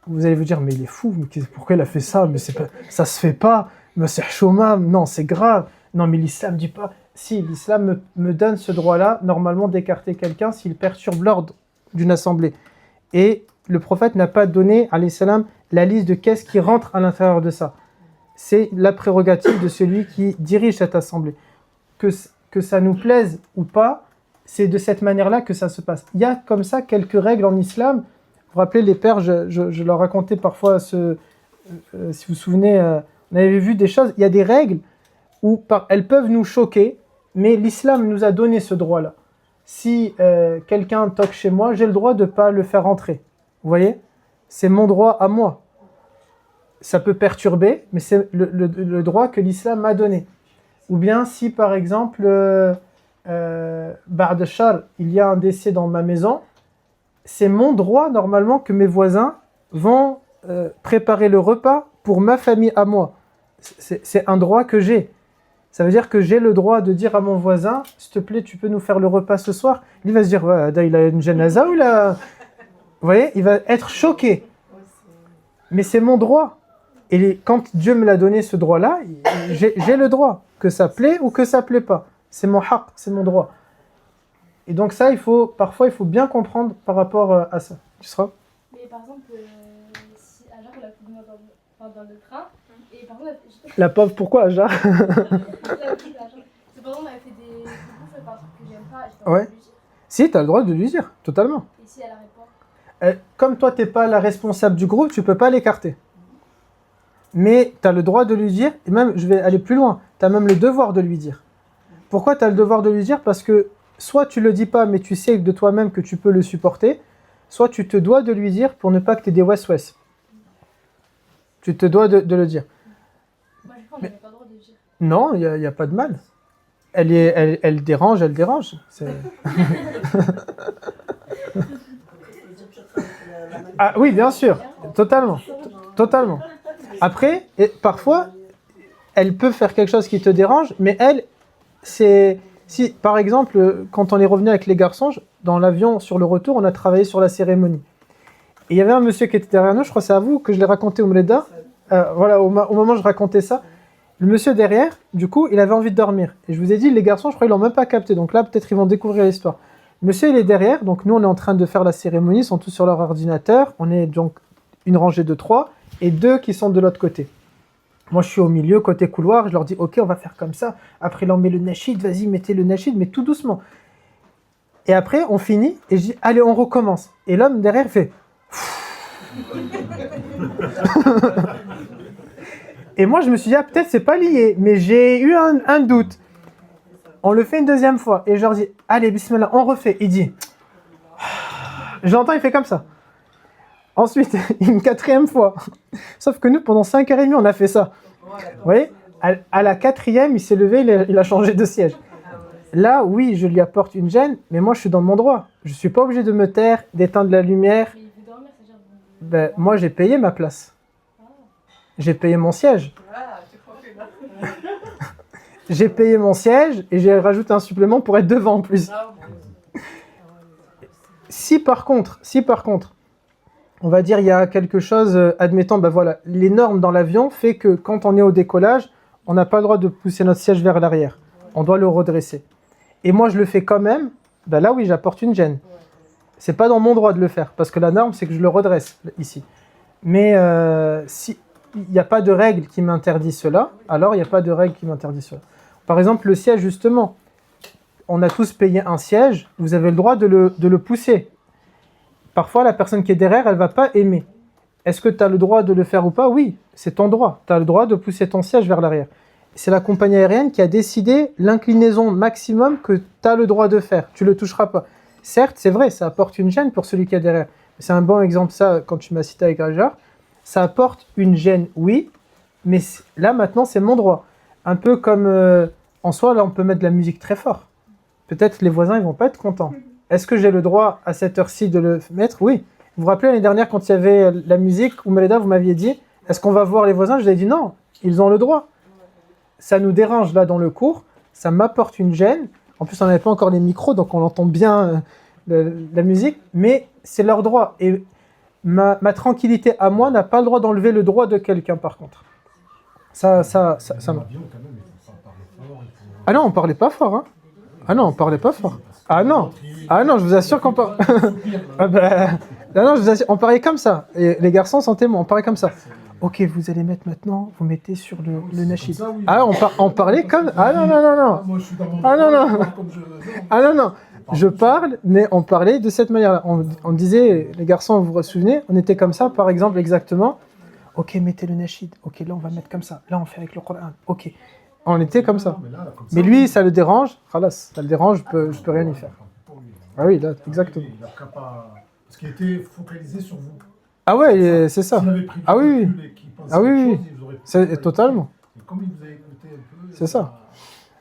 Vous allez vous dire, mais il est fou, mais pourquoi il a fait ça? Mais ça se fait pas, mais c'est choumam, non, c'est grave. Non, mais l'islam dit pas. Si, l'islam me donne ce droit-là, normalement, d'écarter quelqu'un s'il perturbe l'ordre d'une assemblée. Et le prophète n'a pas donné, alayhi salam, la liste de qu'est-ce qui rentre à l'intérieur de ça. C'est la prérogative de celui qui dirige cette assemblée. Que ça nous plaise ou pas, c'est de cette manière-là que ça se passe. Il y a comme ça quelques règles en islam. Vous vous rappelez, les pères, je leur racontais parfois, si vous vous souvenez, on avait vu des choses, il y a des règles où elles peuvent nous choquer, mais l'islam nous a donné ce droit-là. Si quelqu'un toque chez moi, j'ai le droit de ne pas le faire rentrer. Vous voyez? C'est mon droit à moi. Ça peut perturber, mais c'est le droit que l'islam m'a donné. Ou bien si par exemple, Ba'd Shar, il y a un décès dans ma maison, c'est mon droit normalement que mes voisins vont préparer le repas pour ma famille à moi. C'est un droit que j'ai. Ça veut dire que j'ai le droit de dire à mon voisin, s'il te plaît, tu peux nous faire le repas ce soir? Il va se dire, ouais, il a une janaza ou là? Vous voyez, il va être choqué. Mais c'est mon droit. Et quand Dieu me l'a donné ce droit-là, j'ai le droit, que ça plaît ou que ça plaît pas. C'est mon haq, c'est mon droit. Et donc ça, parfois, il faut bien comprendre par rapport à ça. Tu seras? Mais par exemple, si Ajar l'a fait dans le train, et par exemple, la pauvre, pourquoi Ajar? C'est par exemple, on avait fait des bouffes par truc que j'aime pas, j'ai pas Ouais. Si, tu as le droit de lui dire, totalement. Et si elle arrête pas? Comme toi, tu n'es pas la responsable du groupe, tu ne peux pas l'écarter. Mais tu as le droit de lui dire, et même, je vais aller plus loin, tu as même le devoir de lui dire. Pourquoi tu as le devoir de lui dire? Parce que soit tu le dis pas, mais tu sais de toi-même que tu peux le supporter, soit tu te dois de lui dire pour ne pas que tu aies des wes-wes. Tu te dois de le dire. Moi, je crois qu'on n'avait pas le droit de dire. Non, il n'y a pas de mal. Elle dérange, elle dérange. Ah oui, bien sûr, totalement. Totalement. Après, parfois, elle peut faire quelque chose qui te dérange, mais elle, c'est... Si, par exemple, quand on est revenu avec les garçons, dans l'avion, sur le retour, on a travaillé sur la cérémonie. Et il y avait un monsieur qui était derrière nous, je crois que c'est à vous que je l'ai raconté au Mleda. Voilà, au moment où je racontais ça, le monsieur derrière, du coup, il avait envie de dormir. Et je vous ai dit, les garçons, je crois qu'ils l'ont même pas capté. Donc là, peut-être ils vont découvrir l'histoire. Le monsieur, il est derrière, donc nous, on est en train de faire la cérémonie, ils sont tous sur leur ordinateur. On est donc une rangée de 3 et 2 qui sont de l'autre côté. Moi, je suis au milieu, côté couloir, je leur dis, ok, on va faire comme ça. Après, là, on met le nashid, vas-y, mettez le nashid, mais tout doucement. Et après, on finit, et je dis, allez, on recommence. Et l'homme derrière fait... Et moi, je me suis dit, ah, peut-être c'est pas lié, mais j'ai eu un doute. On le fait une deuxième fois, et je leur dis, allez, bismillah, on refait. Il dit... Je l'entends, il fait comme ça. Ensuite, une 4e fois. Sauf que nous, pendant 5h30, on a fait ça. Vous voyez, à la 4e, il s'est levé, il a changé de siège. Là, oui, je lui apporte une gêne, mais moi, je suis dans mon droit. Je ne suis pas obligé de me taire, d'éteindre la lumière. Mais il veut dormir, c'est-à-dire... Ben, moi, j'ai payé ma place. J'ai payé mon siège. J'ai payé mon siège et j'ai rajouté un supplément pour être devant en plus. Si par contre, on va dire il y a quelque chose, admettons, ben voilà, les normes dans l'avion fait que quand on est au décollage, on n'a pas le droit de pousser notre siège vers l'arrière. On doit le redresser. Et moi je le fais quand même, ben là oui, j'apporte une gêne. C'est pas dans mon droit de le faire, parce que la norme c'est que je le redresse ici. Mais si il n'y a pas de règle qui m'interdit cela, alors il n'y a pas de règle qui m'interdit cela. Par exemple, le siège, justement, on a tous payé un siège, vous avez le droit de le pousser. Parfois, la personne qui est derrière, elle ne va pas aimer. Est-ce que tu as le droit de le faire ou pas? Oui, c'est ton droit. Tu as le droit de pousser ton siège vers l'arrière. C'est la compagnie aérienne qui a décidé l'inclinaison maximum que tu as le droit de faire. Tu ne le toucheras pas. Certes, c'est vrai, ça apporte une gêne pour celui qui est derrière. C'est un bon exemple, ça, quand tu m'as cité avec Rajar. Ça apporte une gêne, oui, mais là, maintenant, c'est mon droit. Un peu comme, en soi, là, on peut mettre de la musique très fort. Peut-être les voisins, ils vont pas être contents. Est-ce que j'ai le droit, à cette heure-ci, de le mettre? Oui. Vous vous rappelez, l'année dernière, quand il y avait la musique, Oumeleda, vous m'aviez dit, est-ce qu'on va voir les voisins? Je vous ai dit non, ils ont le droit. Ça nous dérange, là, dans le cours. Ça m'apporte une gêne. En plus, on n'avait pas encore les micros, donc on entend bien la musique, mais c'est leur droit. Et ma tranquillité à moi n'a pas le droit d'enlever le droit de quelqu'un, par contre. Ça Ah non, on parlait pas fort, hein. Ah non, on parlait pas fort. Ah non, je vous assure qu'on parlait... non, je vous assure, on parlait comme ça. Et les garçons sont témoins, on parlait comme ça. Ok, vous allez mettre maintenant, vous mettez sur le nashid. Ah, on parlait comme... Ah non. Ah non. Je parle, mais on parlait de cette manière-là. On disait, les garçons, vous vous souvenez, on était comme ça, par exemple, exactement. Ok, mettez le nashid. Ok, là, on va mettre comme ça. Là, on fait avec le Coran. Ok. On était comme ça. Mais lui, ça le dérange. Khalas, ça le dérange, je peux rien y faire. Ah oui, là, exactement. Parce qu'il était focalisé sur vous. Ah ouais, c'est ça. Ah oui. Ah oui. C'est totalement. C'est ça.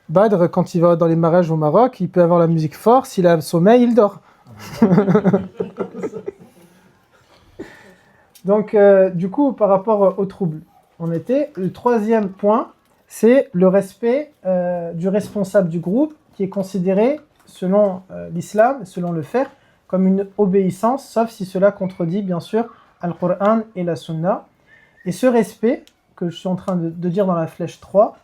Badr, quand il va dans les mariages au Maroc, il peut avoir la musique forte. S'il a le sommeil, il dort. Donc, du coup, par rapport aux troubles, le 3e point, c'est le respect du responsable du groupe qui est considéré, selon l'islam, selon le fiqh, comme une obéissance, sauf si cela contredit, bien sûr, Al-Qur'an et la Sunna. Et ce respect, que je suis en train de dire dans la flèche 3,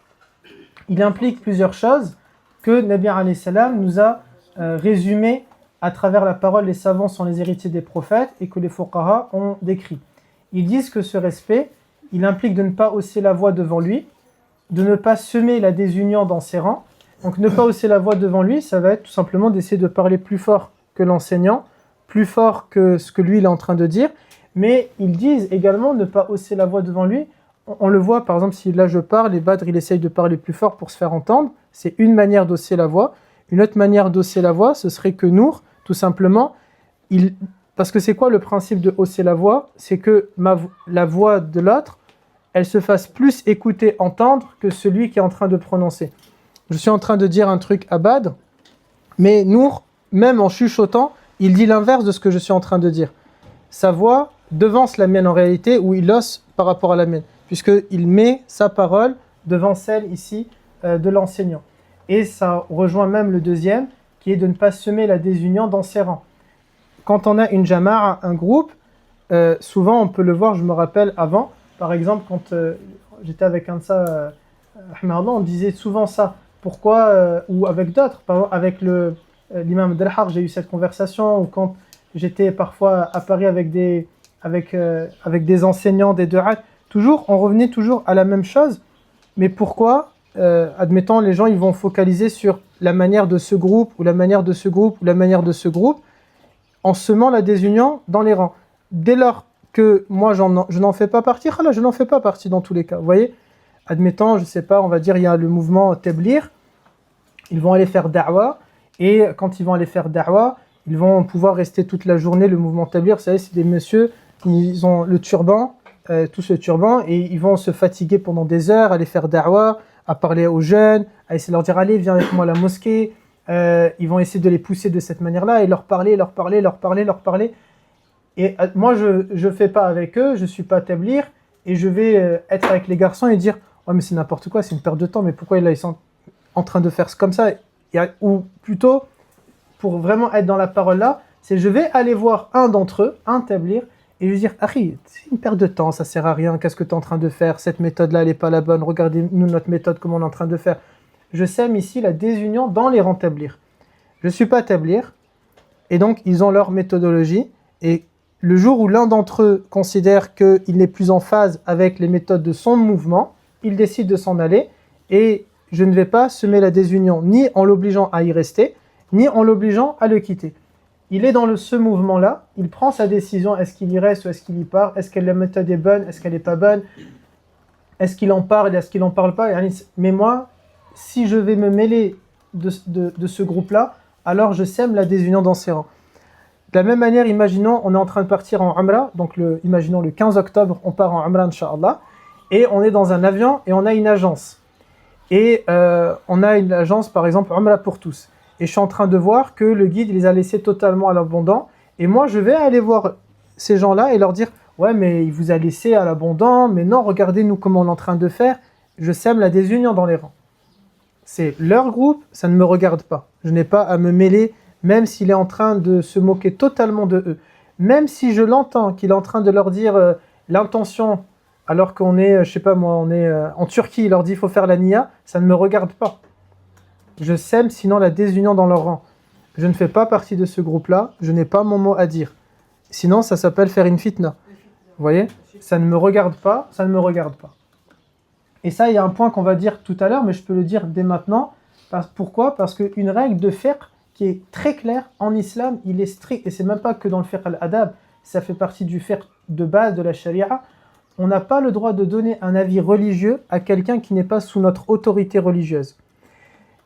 il implique plusieurs choses que Nabi alayhi salam nous a résumées à travers la parole. Les savants sont les héritiers des prophètes et que les fuqaha ont décrit. Ils disent que ce respect, il implique de ne pas hausser la voix devant lui, de ne pas semer la désunion dans ses rangs. Donc ne pas hausser la voix devant lui, ça va être tout simplement d'essayer de parler plus fort que l'enseignant, plus fort que ce que lui il est en train de dire. Mais ils disent également ne pas hausser la voix devant lui. On le voit, par exemple, si là je parle et Badr il essaye de parler plus fort pour se faire entendre, c'est une manière d'hausser la voix. Une autre manière d'hausser la voix, ce serait que Nour, tout simplement, parce que c'est quoi le principe de hausser la voix? C'est que la voix de l'autre, elle se fasse plus écouter, entendre que celui qui est en train de prononcer. Je suis en train de dire un truc à Bad, mais Nour, même en chuchotant, il dit l'inverse de ce que je suis en train de dire. Sa voix devance la mienne en réalité, ou il hausse par rapport à la mienne, puisqu'il met sa parole devant celle ici de l'enseignant. Et ça rejoint même le deuxième, qui est de ne pas semer la désunion dans ses rangs. Quand on a une jama'a, un groupe, souvent on peut le voir, je me rappelle avant, par exemple quand j'étais avec Ansa, on disait souvent ça. Pourquoi, ou avec d'autres, par exemple avec l'imam Delhar, j'ai eu cette conversation, ou quand j'étais parfois à Paris avec des enseignants, des du'at, on revenait toujours à la même chose. Mais pourquoi, admettons, les gens ils vont focaliser sur la manière de ce groupe, ou la manière de ce groupe, ou la manière de ce groupe, en semant la désunion dans les rangs. Dès lors que moi je n'en fais pas partie, je n'en fais pas partie dans tous les cas. Vous voyez, admettons, je sais pas, on va dire il y a le mouvement Tablir, ils vont aller faire da'wa, et quand ils vont aller faire da'wa, ils vont pouvoir rester toute la journée, le mouvement Tablir, vous savez, c'est des messieurs, ils ont le turban, tous le turban, et ils vont se fatiguer pendant des heures, aller faire da'wa, à parler aux jeunes, à essayer de leur dire allez, viens avec moi à la mosquée, ils vont essayer de les pousser de cette manière-là, et leur parler. Et moi, je ne fais pas avec eux, je ne suis pas Tablir, et je vais être avec les garçons et dire ouais, mais c'est n'importe quoi, c'est une perte de temps, mais pourquoi ils sont en train de faire comme ça? Ou plutôt, pour vraiment être dans la parole là, c'est je vais aller voir un d'entre eux, un Tablir, et lui dire Akhi, c'est une perte de temps, ça sert à rien, qu'est-ce que tu es en train de faire? Cette méthode-là, elle n'est pas la bonne, regardez-nous notre méthode, comment on est en train de faire. Je sème ici la désunion dans les rangs Tablir. Je ne suis pas Tablir, et donc ils ont leur méthodologie, et le jour où l'un d'entre eux considère qu'il n'est plus en phase avec les méthodes de son mouvement, il décide de s'en aller, et je ne vais pas semer la désunion, ni en l'obligeant à y rester, ni en l'obligeant à le quitter. Il est dans ce mouvement-là, il prend sa décision, est-ce qu'il y reste ou est-ce qu'il y part, est-ce que la méthode est bonne, est-ce qu'elle n'est pas bonne, est-ce qu'il en parle, est-ce qu'il n'en parle pas. Mais moi, si je vais me mêler de ce groupe-là, alors je sème la désunion dans ses rangs. De la même manière, imaginons, on est en train de partir en Umrah, donc imaginons le 15 octobre, on part en Umrah, Inch'Allah, et on est dans un avion et on a une agence. Et on a une agence, par exemple, Umrah pour tous. Et je suis en train de voir que le guide les a laissés totalement à l'abondant. Et moi, je vais aller voir ces gens-là et leur dire « Ouais, mais il vous a laissé à l'abondant, mais non, regardez-nous comment on est en train de faire. » Je sème la désunion dans les rangs. C'est leur groupe, ça ne me regarde pas. Je n'ai pas à me mêler, même s'il est en train de se moquer totalement de eux. Même si je l'entends, qu'il est en train de leur dire l'intention, alors qu'on est, je sais pas moi, on est en Turquie, il leur dit « Il faut faire la niya », ça ne me regarde pas. Je sème sinon la désunion dans leur rang. Je ne fais pas partie de ce groupe-là, je n'ai pas mon mot à dire. Sinon, ça s'appelle faire une fitna. Vous voyez? Ça ne me regarde pas, ça ne me regarde pas. Et ça, il y a un point qu'on va dire tout à l'heure, mais je peux le dire dès maintenant. Pourquoi? Parce qu'une règle de fiqh qui est très claire en islam, il est strict, et c'est même pas que dans le fiqh al-adab, ça fait partie du fiqh de base de la sharia. On n'a pas le droit de donner un avis religieux à quelqu'un qui n'est pas sous notre autorité religieuse.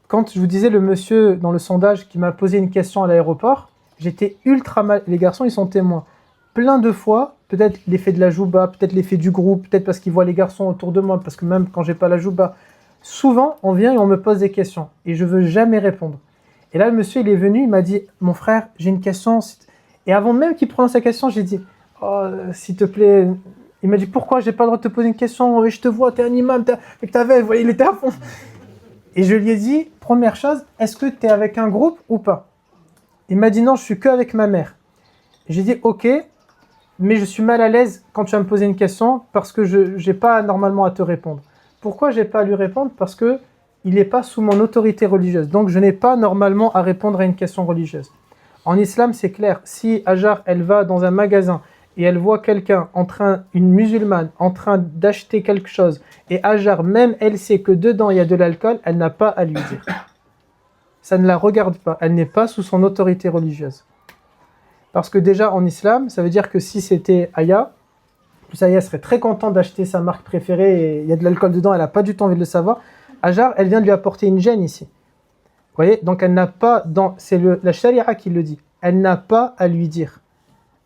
Quand je vous disais le monsieur dans le sondage qui m'a posé une question à l'aéroport, j'étais ultra mal. Les garçons, ils sont témoins. Plein de fois, peut-être l'effet de la jouba, peut-être l'effet du groupe, peut-être parce qu'ils voient les garçons autour de moi, parce que même quand j'ai pas la jouba, souvent on vient et on me pose des questions et je veux jamais répondre. Et là, le monsieur, il est venu, il m'a dit « Mon frère, j'ai une question. » Et avant même qu'il prononce sa question, j'ai dit « Oh, s'il te plaît. » Il m'a dit « Pourquoi j'ai pas le droit de te poser une question? Je te vois, t'es un imam, il était à fond. » Et je lui ai dit, première chose, est-ce que tu es avec un groupe ou pas? Il m'a dit non, je suis que avec ma mère. J'ai dit ok, mais je suis mal à l'aise quand tu vas me poser une question parce que je n'ai pas normalement à te répondre. Pourquoi je n'ai pas à lui répondre? Parce qu'il n'est pas sous mon autorité religieuse. Donc je n'ai pas normalement à répondre à une question religieuse. En islam, c'est clair. Si Hajar, elle va dans un magasin et elle voit quelqu'un, une musulmane, en train d'acheter quelque chose, et Hajar, même elle sait que dedans il y a de l'alcool, elle n'a pas à lui dire. Ça ne la regarde pas, elle n'est pas sous son autorité religieuse. Parce que déjà en islam, ça veut dire que si c'était Aya, Aya serait très content d'acheter sa marque préférée et il y a de l'alcool dedans, elle n'a pas du tout envie de le savoir. Hajar, elle vient de lui apporter une gêne ici. Vous voyez, donc elle n'a pas, c'est la charia qui le dit, elle n'a pas à lui dire.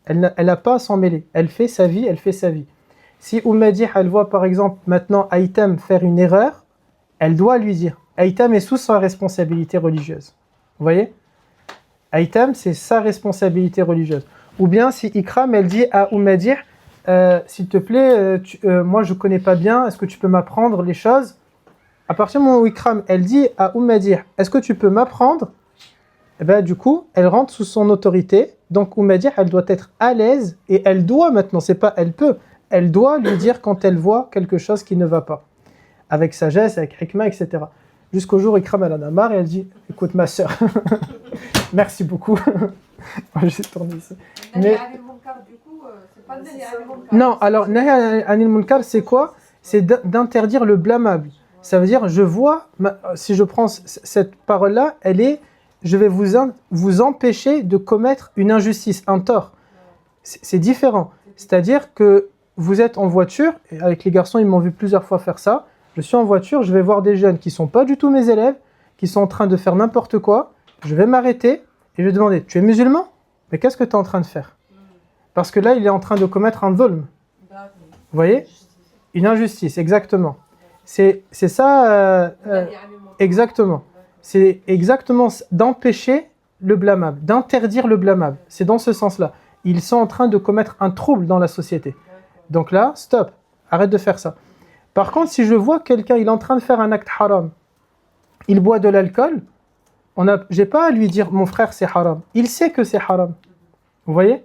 Elle n'a pas à s'en mêler. Elle fait sa vie, elle fait sa vie. Si Oumadih, elle voit par exemple maintenant Aïtam faire une erreur, elle doit lui dire. Aïtam est sous sa responsabilité religieuse. Vous voyez? Aïtam, c'est sa responsabilité religieuse. Ou bien si Ikram, elle dit à Oumadih, s'il te plaît, moi je ne connais pas bien, est-ce que tu peux m'apprendre les choses? À partir du moment où Ikram, elle dit à Oumadih, est-ce que tu peux m'apprendre? Eh bien, du coup, elle rentre sous son autorité. Donc, Oumadih, elle doit être à l'aise et elle doit maintenant, c'est pas elle peut, elle doit lui dire quand elle voit quelque chose qui ne va pas. Avec sagesse, avec hikma, etc. Jusqu'au jour où Ikram, elle en a marre et elle dit, écoute ma sœur, merci beaucoup. J'ai tourné ici. Mais... Non, alors, Nahi anil munkar, c'est quoi? C'est d'interdire le blâmable. Ça veut dire, je vois, si je prends cette parole-là, elle est, je vais vous empêcher de commettre une injustice, un tort. C'est différent. C'est-à-dire que vous êtes en voiture, et avec les garçons, ils m'ont vu plusieurs fois faire ça. Je suis en voiture, je vais voir des jeunes qui ne sont pas du tout mes élèves, qui sont en train de faire n'importe quoi. Je vais m'arrêter et je vais demander, tu es musulman? Mais qu'est-ce que tu es en train de faire? Parce que là, il est en train de commettre un dhulm. Vous voyez? Une injustice, exactement. C'est ça, exactement. C'est exactement d'empêcher le blâmable, d'interdire le blâmable. C'est dans ce sens-là. Ils sont en train de commettre un trouble dans la société. Donc là, stop, arrête de faire ça. Par contre, si je vois quelqu'un, il est en train de faire un acte haram, il boit de l'alcool, j'ai pas à lui dire, mon frère, c'est haram. Il sait que c'est haram. Vous voyez?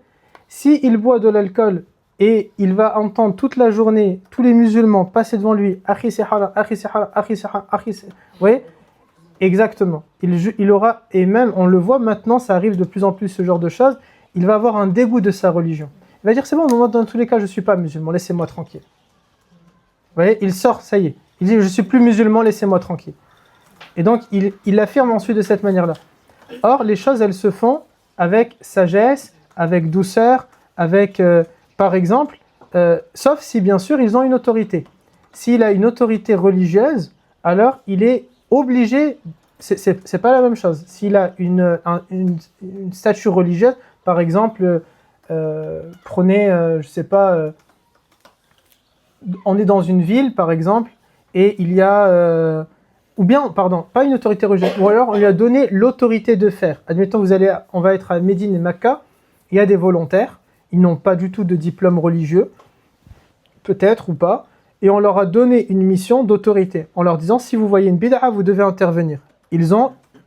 S'il boit de l'alcool, et il va entendre toute la journée tous les musulmans passer devant lui, Akhi c'est haram, Akhi c'est haram, Akhi c'est haram, Akhi c'est... Vous voyez? Exactement. Il aura, et même on le voit maintenant, ça arrive de plus en plus ce genre de choses, il va avoir un dégoût de sa religion. Il va dire c'est bon, moi dans tous les cas je ne suis pas musulman, laissez-moi tranquille. Vous voyez? Il sort, ça y est. Il dit je ne suis plus musulman, laissez-moi tranquille. Et donc il affirme ensuite de cette manière-là. Or les choses elles se font avec sagesse, avec douceur, avec... par exemple, sauf si bien sûr ils ont une autorité. S'il a une autorité religieuse, alors il est obligé, c'est pas la même chose. S'il a une statue religieuse, par exemple, prenez, je sais pas, on est dans une ville par exemple, et il y a, ou bien, pardon, pas une autorité religieuse, ou alors on lui a donné l'autorité de faire. Admettons, on va être à Médine et Mecca, il y a des volontaires, ils n'ont pas du tout de diplôme religieux, peut-être ou pas, et on leur a donné une mission d'autorité, en leur disant, si vous voyez une bid'a, vous devez intervenir.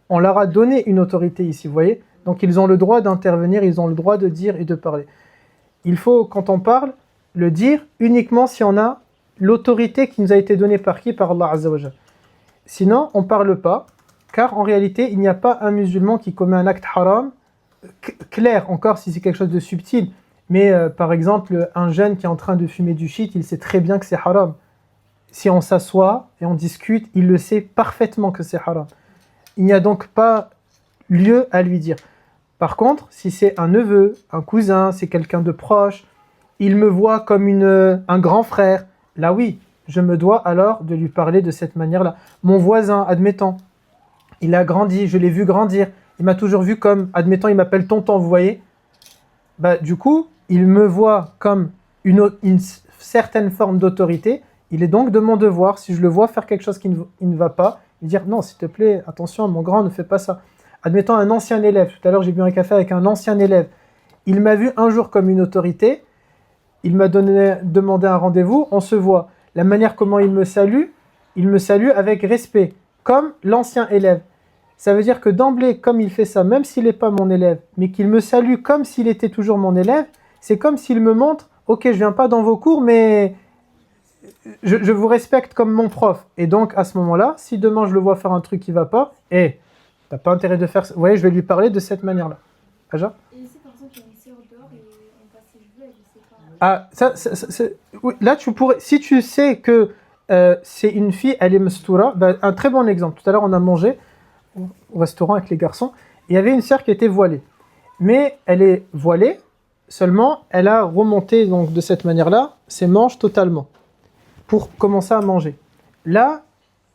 On leur a donné une autorité ici, vous voyez? Donc ils ont le droit d'intervenir, ils ont le droit de dire et de parler. Il faut, quand on parle, le dire uniquement si on a l'autorité qui nous a été donnée par qui? Par Allah Azza wa Jal. Sinon, on ne parle pas, car en réalité, il n'y a pas un musulman qui commet un acte haram, clair encore si c'est quelque chose de subtil, mais par exemple, un jeune qui est en train de fumer du shit, il sait très bien que c'est haram. Si on s'assoit et on discute, il le sait parfaitement que c'est haram. Il n'y a donc pas lieu à lui dire. Par contre, si c'est un neveu, un cousin, c'est quelqu'un de proche, il me voit comme un grand frère, là oui, je me dois alors de lui parler de cette manière-là. Mon voisin, admettons, il a grandi, je l'ai vu grandir, il m'a toujours vu comme, admettons, il m'appelle tonton, vous voyez? Bah, du coup, il me voit comme une certaine forme d'autorité, il est donc de mon devoir, si je le vois faire quelque chose qui ne va pas, lui dire non, s'il te plaît, attention, mon grand, ne fais pas ça. Admettons un ancien élève, tout à l'heure j'ai bu un café avec un ancien élève, il m'a vu un jour comme une autorité, il m'a demandé un rendez-vous, on se voit. La manière comment il me salue avec respect, comme l'ancien élève. Ça veut dire que d'emblée, comme il fait ça, même s'il n'est pas mon élève, mais qu'il me salue comme s'il était toujours mon élève, c'est comme s'il me montre, ok, je viens pas dans vos cours, mais je vous respecte comme mon prof. Et donc, à ce moment-là, si demain je le vois faire un truc qui va pas, t'as pas intérêt de faire ça. Vous voyez, je vais lui parler de cette manière-là. Aja ? Et si par exemple il y a une sœur dehors et on passe ses cheveux, elle ne sait pas. Oui, là, tu pourrais, si tu sais que c'est une fille, elle est mestoura, ben, un très bon exemple. Tout à l'heure, on a mangé au restaurant avec les garçons, et il y avait une sœur qui était voilée. Mais elle est voilée, seulement elle a remonté donc, de cette manière-là ses manches totalement pour commencer à manger. Là,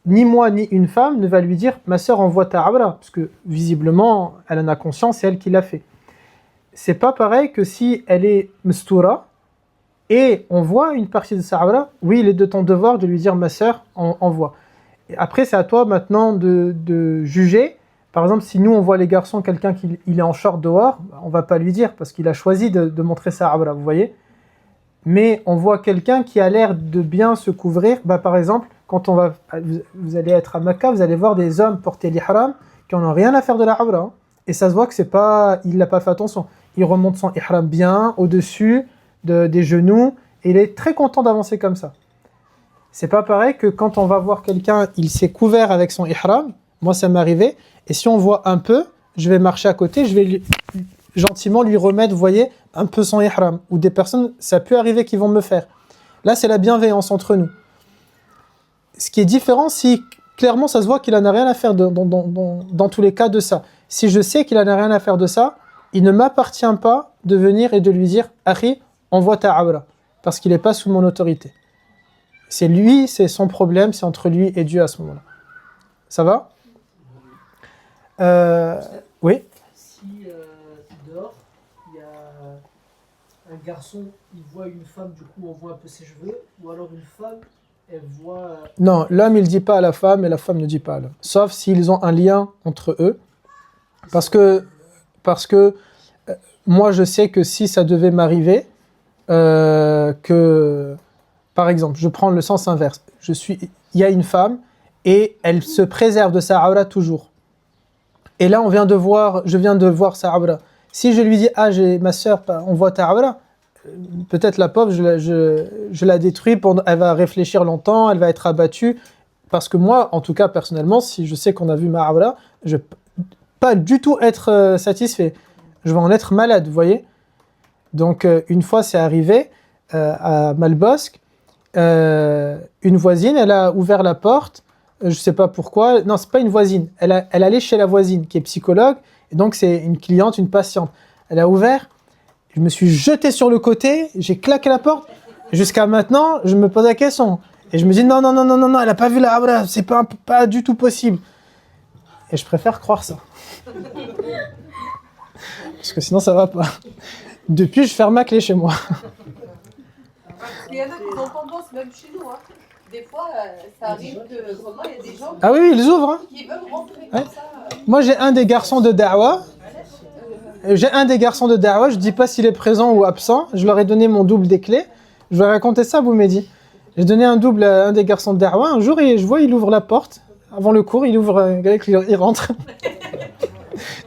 ni moi ni une femme ne va lui dire ma sœur envoie ta awra, parce que visiblement elle en a conscience, c'est elle qui l'a fait. C'est pas pareil que si elle est mstoura et on voit une partie de sa awra, oui il est de ton devoir de lui dire ma sœur envoie. Et après c'est à toi maintenant de juger. Par exemple si nous on voit les garçons, quelqu'un qui il est en short dehors, on va pas lui dire parce qu'il a choisi de montrer sa awra, vous voyez. Mais on voit quelqu'un qui a l'air de bien se couvrir, par exemple quand vous allez être à Mecca, vous allez voir des hommes porter l'ihram qui n'en ont rien à faire de la awra, hein. Et ça se voit que il n'a pas fait attention. Il remonte son ihram bien au-dessus des genoux et il est très content d'avancer comme ça. C'est pas pareil que quand on va voir quelqu'un, il s'est couvert avec son ihram, moi ça m'est arrivé, et si on voit un peu, je vais marcher à côté, je vais gentiment lui remettre, vous voyez, un peu son ihram. Ou des personnes, ça peut arriver qu'ils vont me faire. Là c'est la bienveillance entre nous. Ce qui est différent, si clairement ça se voit qu'il n'en a rien à faire dans tous les cas de ça. Si je sais qu'il n'en a rien à faire de ça, il ne m'appartient pas de venir et de lui dire « Akhi, envoie ta awra » parce qu'il n'est pas sous mon autorité. C'est lui, c'est son problème, c'est entre lui et Dieu à ce moment-là. Ça va ? Oui ? Si dehors, il y a un garçon, il voit une femme, du coup on voit un peu ses cheveux, ou alors une femme, elle voit... Non, l'homme il ne dit pas à la femme et la femme ne dit pas à l'homme. Sauf s'ils ont un lien entre eux. Parce que moi je sais que si ça devait m'arriver, que par exemple, je prends le sens inverse. Il y a une femme et elle se préserve de sa awra toujours. Et là je viens de voir sa awra. Si je lui dis j'ai ma sœur, on voit ta awra, peut-être la pauvre, je la détruis, elle va réfléchir longtemps, elle va être abattue. Parce que moi, en tout cas personnellement, si je sais qu'on a vu ma awra, je vais pas du tout être satisfait. Je vais en être malade, vous voyez. Donc une fois c'est arrivé à Malbosc, une voisine, elle a ouvert la porte, je sais pas pourquoi, non c'est pas une voisine, elle allait chez la voisine qui est psychologue, et donc c'est une cliente, une patiente. Elle a ouvert, je me suis jeté sur le côté, j'ai claqué la porte, jusqu'à maintenant je me pose la question, et je me dis non, elle a pas vu la awra, c'est pas du tout possible. Et je préfère croire ça. Parce que sinon ça va pas. Depuis je ferme ma clé chez moi. Il y en a qui ont tendance, même chez nous, hein. Des fois, ça arrive que vraiment, il y a des gens Ah oui, ils ouvrent, hein. qui veulent rentrer Ouais. comme ça. Moi j'ai un des garçons de da'wa. Je dis pas s'il est présent ou absent. Je leur ai donné mon double des clés. Je vais raconter ça, vous m'avez dit. J'ai donné un double à un des garçons de da'wa. Un jour, je vois, il ouvre la porte. Avant le cours, il ouvre, il rentre.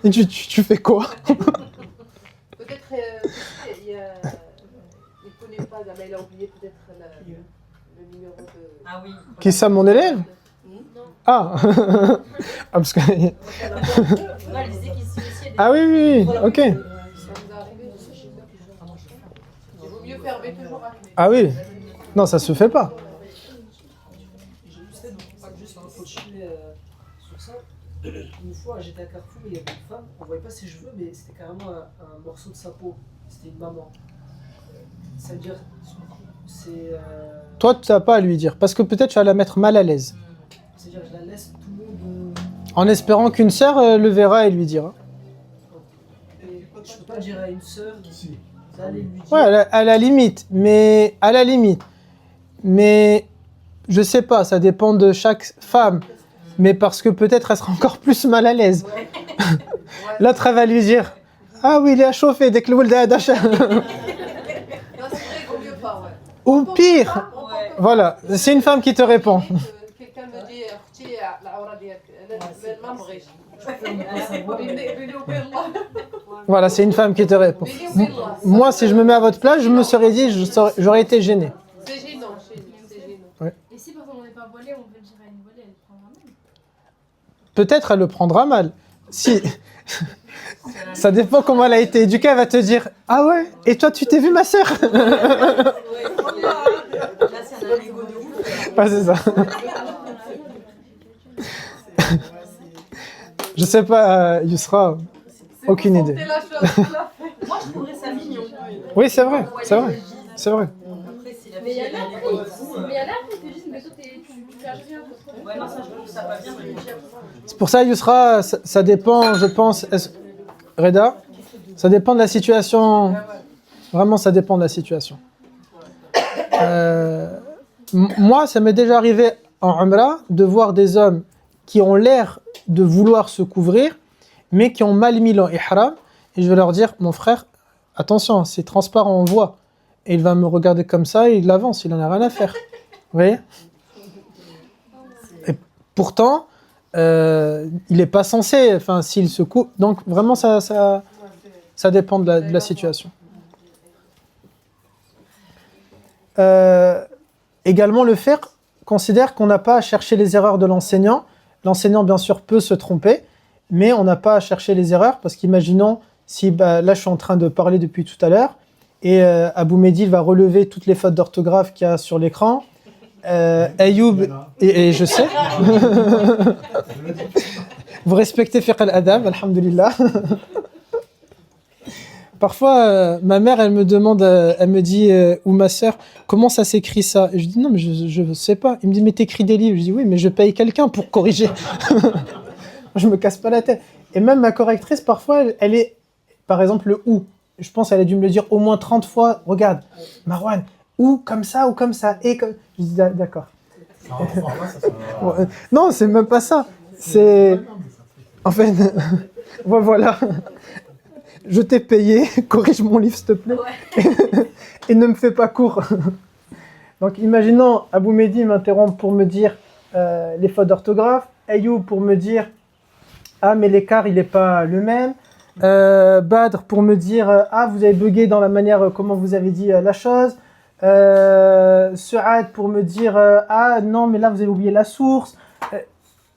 Et tu fais quoi? Peut-être, il ne connaît pas, mais il a oublié peut-être le numéro de... Ah oui. Qui ça, mon élève? Ah. Parce que... On a disait qu'ici aussi, il y a des... Ah oui, ok. Ça nous est arrivé aussi chez nous. Il vaut mieux fermer toujours à clé. Ah oui. Non, ça se fait pas. J'ai juste un continuer sur ça. Une fois, j'étais à Carrefour, il y avait une femme, on voyait pas ses cheveux, mais c'était carrément un morceau de sa peau. C'était une maman. Ça veut dire, c'est... Toi, tu n'as pas à lui dire. Parce que peut-être tu vas la mettre mal à l'aise. C'est-à-dire, je la laisse tout le monde... En espérant qu'une sœur le verra et lui dira. Et je peux pas dire à une sœur, d'aller lui dire... Ouais, à la limite. Mais je sais pas, ça dépend de chaque femme. Mais parce que peut-être elle sera encore plus mal à l'aise. L'autre, elle va lui dire « Ah oui, il est à chauffer dès que le Wulda d'achat. » Non, c'est vrai, il vaut mieux pas, ouais. Ou pire, voilà, c'est une femme qui te répond. Quelqu'un me dit, اختي العورة ديالك ما بغيتش. Voilà, c'est une femme qui te répond. Moi, si je me mets à votre place, je me serais dit, j'aurais été gêné. C'est gênant chez nous, c'est gênant. Et si par exemple on n'est pas voilé, on veut le dire à une voilée, elle prendra mal. Peut-être elle le prendra mal. Si. Ça dépend comment elle a été éduquée, elle va te dire « Ah ouais, et toi tu t'es vu ma sœur ?» Là, c'est un ego de ouf. Ouais, c'est ça. Je sais pas, Yousra, aucune idée. C'est la chose. Moi, je trouverais ça mignon. Oui, c'est vrai, c'est vrai, c'est vrai. Après, si la Mais il y fille, en elle a a un après, ego de fou, mais il y en a après qui te disent mais toi tu Ouais, non, ça, je trouve ça pas bien. C'est pour ça, Yousra, ça dépend, je pense. Reda, ça dépend de la situation. Vraiment, ça dépend de la situation. Moi, ça m'est déjà arrivé en Umrah de voir des hommes qui ont l'air de vouloir se couvrir, mais qui ont mal mis leur ihram. Et je vais leur dire, mon frère, attention, c'est transparent, on voit. Et il va me regarder comme ça et il avance, il en a rien à faire. Vous voyez ? Et pourtant, il n'est pas censé, enfin, s'il se couvre. Donc, vraiment, ça dépend de la situation. Également, le fiqh considère qu'on n'a pas à chercher les erreurs de l'enseignant. L'enseignant, bien sûr, peut se tromper, mais on n'a pas à chercher les erreurs, parce qu'imaginons, si là, je suis en train de parler depuis tout à l'heure, et Abou Mehdi va relever toutes les fautes d'orthographe qu'il y a sur l'écran. Ayoub, et je sais. Vous respectez fiqh al-adab, alhamdulillah. Parfois, ma mère, elle me demande, elle me dit, ou ma sœur, comment ça s'écrit ça ? Et je dis, non, mais je ne sais pas. Il me dit, mais t'écris des livres. Je dis, oui, mais je paye quelqu'un pour corriger. Je me casse pas la tête. Et même ma correctrice, parfois, elle est, par exemple, le ou. Je pense qu'elle a dû me le dire au moins 30 fois. Regarde, Marwan, ou comme ça, et comme... Je dis, d'accord. Non, c'est même pas ça. C'est... En fait, voilà. Je t'ai payé, corrige mon livre s'il te plaît, et ne me fais pas court. Donc imaginons, Abou Mehdi m'interrompt pour me dire les fautes d'orthographe, Ayoub pour me dire ah mais l'écart il n'est pas le même, Badr pour me dire ah vous avez bugué dans la manière comment vous avez dit la chose, Suad pour me dire ah non mais là vous avez oublié la source.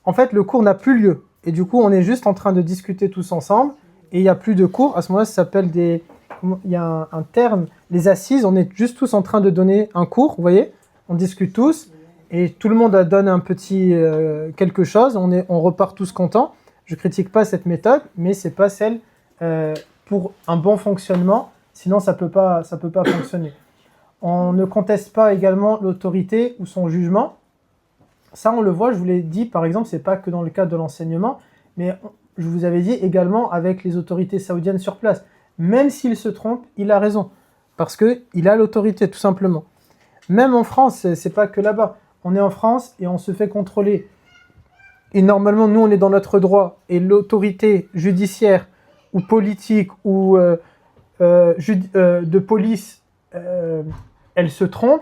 En fait le cours n'a plus lieu et du coup on est juste en train de discuter tous ensemble. Et il n'y a plus de cours, à ce moment-là, ça s'appelle il y a un terme, les assises, on est juste tous en train de donner un cours, vous voyez, on discute tous, et tout le monde donne un petit quelque chose, on repart tous contents. Je ne critique pas cette méthode, mais ce n'est pas celle pour un bon fonctionnement, sinon ça peut pas fonctionner. On ne conteste pas également l'autorité ou son jugement. Ça, on le voit, je vous l'ai dit, par exemple, ce n'est pas que dans le cadre de l'enseignement, mais je vous avais dit également avec les autorités saoudiennes sur place. Même s'il se trompe, il a raison. Parce qu'il a l'autorité, tout simplement. Même en France, c'est pas que là-bas. On est en France et on se fait contrôler. Et normalement, nous, on est dans notre droit. Et l'autorité judiciaire ou politique ou de police, elle se trompe.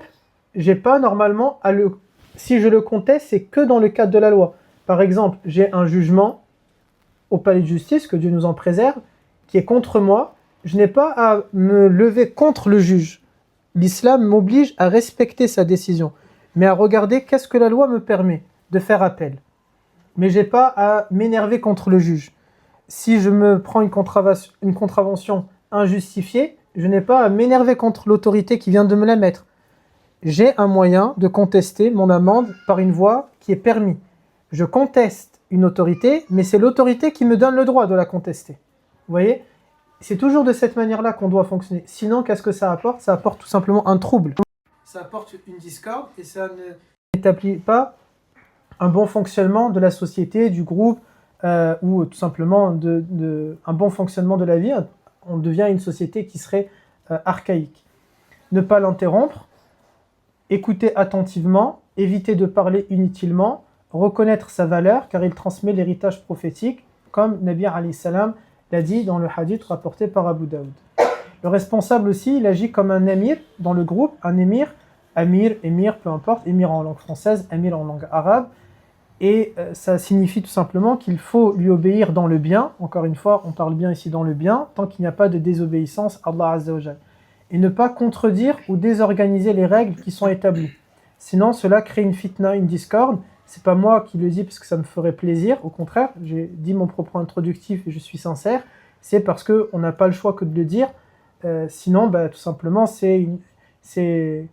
J'ai pas normalement à le... Si je le conteste, c'est que dans le cadre de la loi. Par exemple, j'ai un jugement au palais de justice, que Dieu nous en préserve, qui est contre moi, je n'ai pas à me lever contre le juge. L'islam m'oblige à respecter sa décision, mais à regarder qu'est-ce que la loi me permet de faire appel. Mais je n'ai pas à m'énerver contre le juge. Si je me prends une contravention injustifiée, je n'ai pas à m'énerver contre l'autorité qui vient de me la mettre. J'ai un moyen de contester mon amende par une voie qui est permise. Je conteste une autorité, mais c'est l'autorité qui me donne le droit de la contester. Vous voyez ? C'est toujours de cette manière-là qu'on doit fonctionner. Sinon, qu'est-ce que ça apporte ? Ça apporte tout simplement un trouble. Ça apporte une discorde et ça n'établit pas un bon fonctionnement de la société, du groupe, ou tout simplement un bon fonctionnement de la vie. On devient une société qui serait archaïque. Ne pas l'interrompre, écouter attentivement, éviter de parler inutilement, reconnaître sa valeur car il transmet l'héritage prophétique comme Nabi alayhi salam l'a dit dans le hadith rapporté par Abu Daoud. Le responsable aussi, il agit comme un émir dans le groupe, un émir, émir, peu importe, émir en langue française, émir en langue arabe, et ça signifie tout simplement qu'il faut lui obéir dans le bien, encore une fois, on parle bien ici dans le bien, tant qu'il n'y a pas de désobéissance à Allah Azza wa Jal, et ne pas contredire ou désorganiser les règles qui sont établies. Sinon, cela crée une fitna, une discorde. C'est pas moi qui le dis parce que ça me ferait plaisir, au contraire, j'ai dit mon propos introductif et je suis sincère, c'est parce qu'on n'a pas le choix que de le dire, sinon tout simplement c'est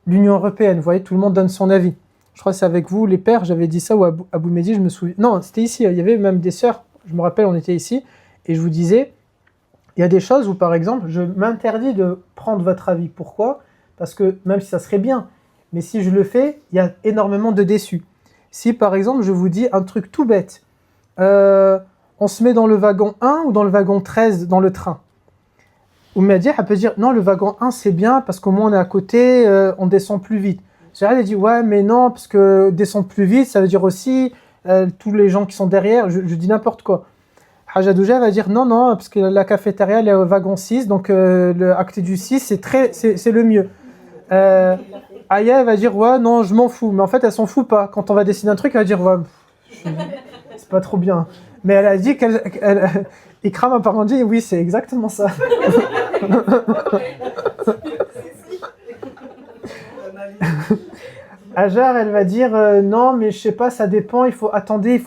l'Union Européenne, vous voyez, tout le monde donne son avis. Je crois que c'est avec vous les pères, j'avais dit ça, ou Abou Mehdi, je me souviens, non c'était ici, il y avait même des sœurs, je me rappelle on était ici, et je vous disais, il y a des choses où par exemple je m'interdis de prendre votre avis, pourquoi ? Parce que même si ça serait bien, Mais si je le fais, il y a énormément de déçus. Si par exemple, je vous dis un truc tout bête, on se met dans le wagon 1 ou dans le wagon 13 dans le train. Oumadia, elle peut dire non, le wagon 1 c'est bien parce qu'au moins on est à côté, on descend plus vite. Gérald dit ouais, mais non, parce que descendre plus vite, ça veut dire aussi tous les gens qui sont derrière. Je dis n'importe quoi. Hajadouja va dire non, non, parce que la cafétéria elle est au wagon 6, donc le acte du 6 c'est le mieux. Aya va dire ouais, non, je m'en fous, mais en fait elle s'en fout pas. Quand on va dessiner un truc, elle va dire ouais, c'est pas trop bien. Mais elle a dit Ikram apparemment dit oui, c'est exactement ça. Hajar, elle va dire non, mais je sais pas, ça dépend, il faut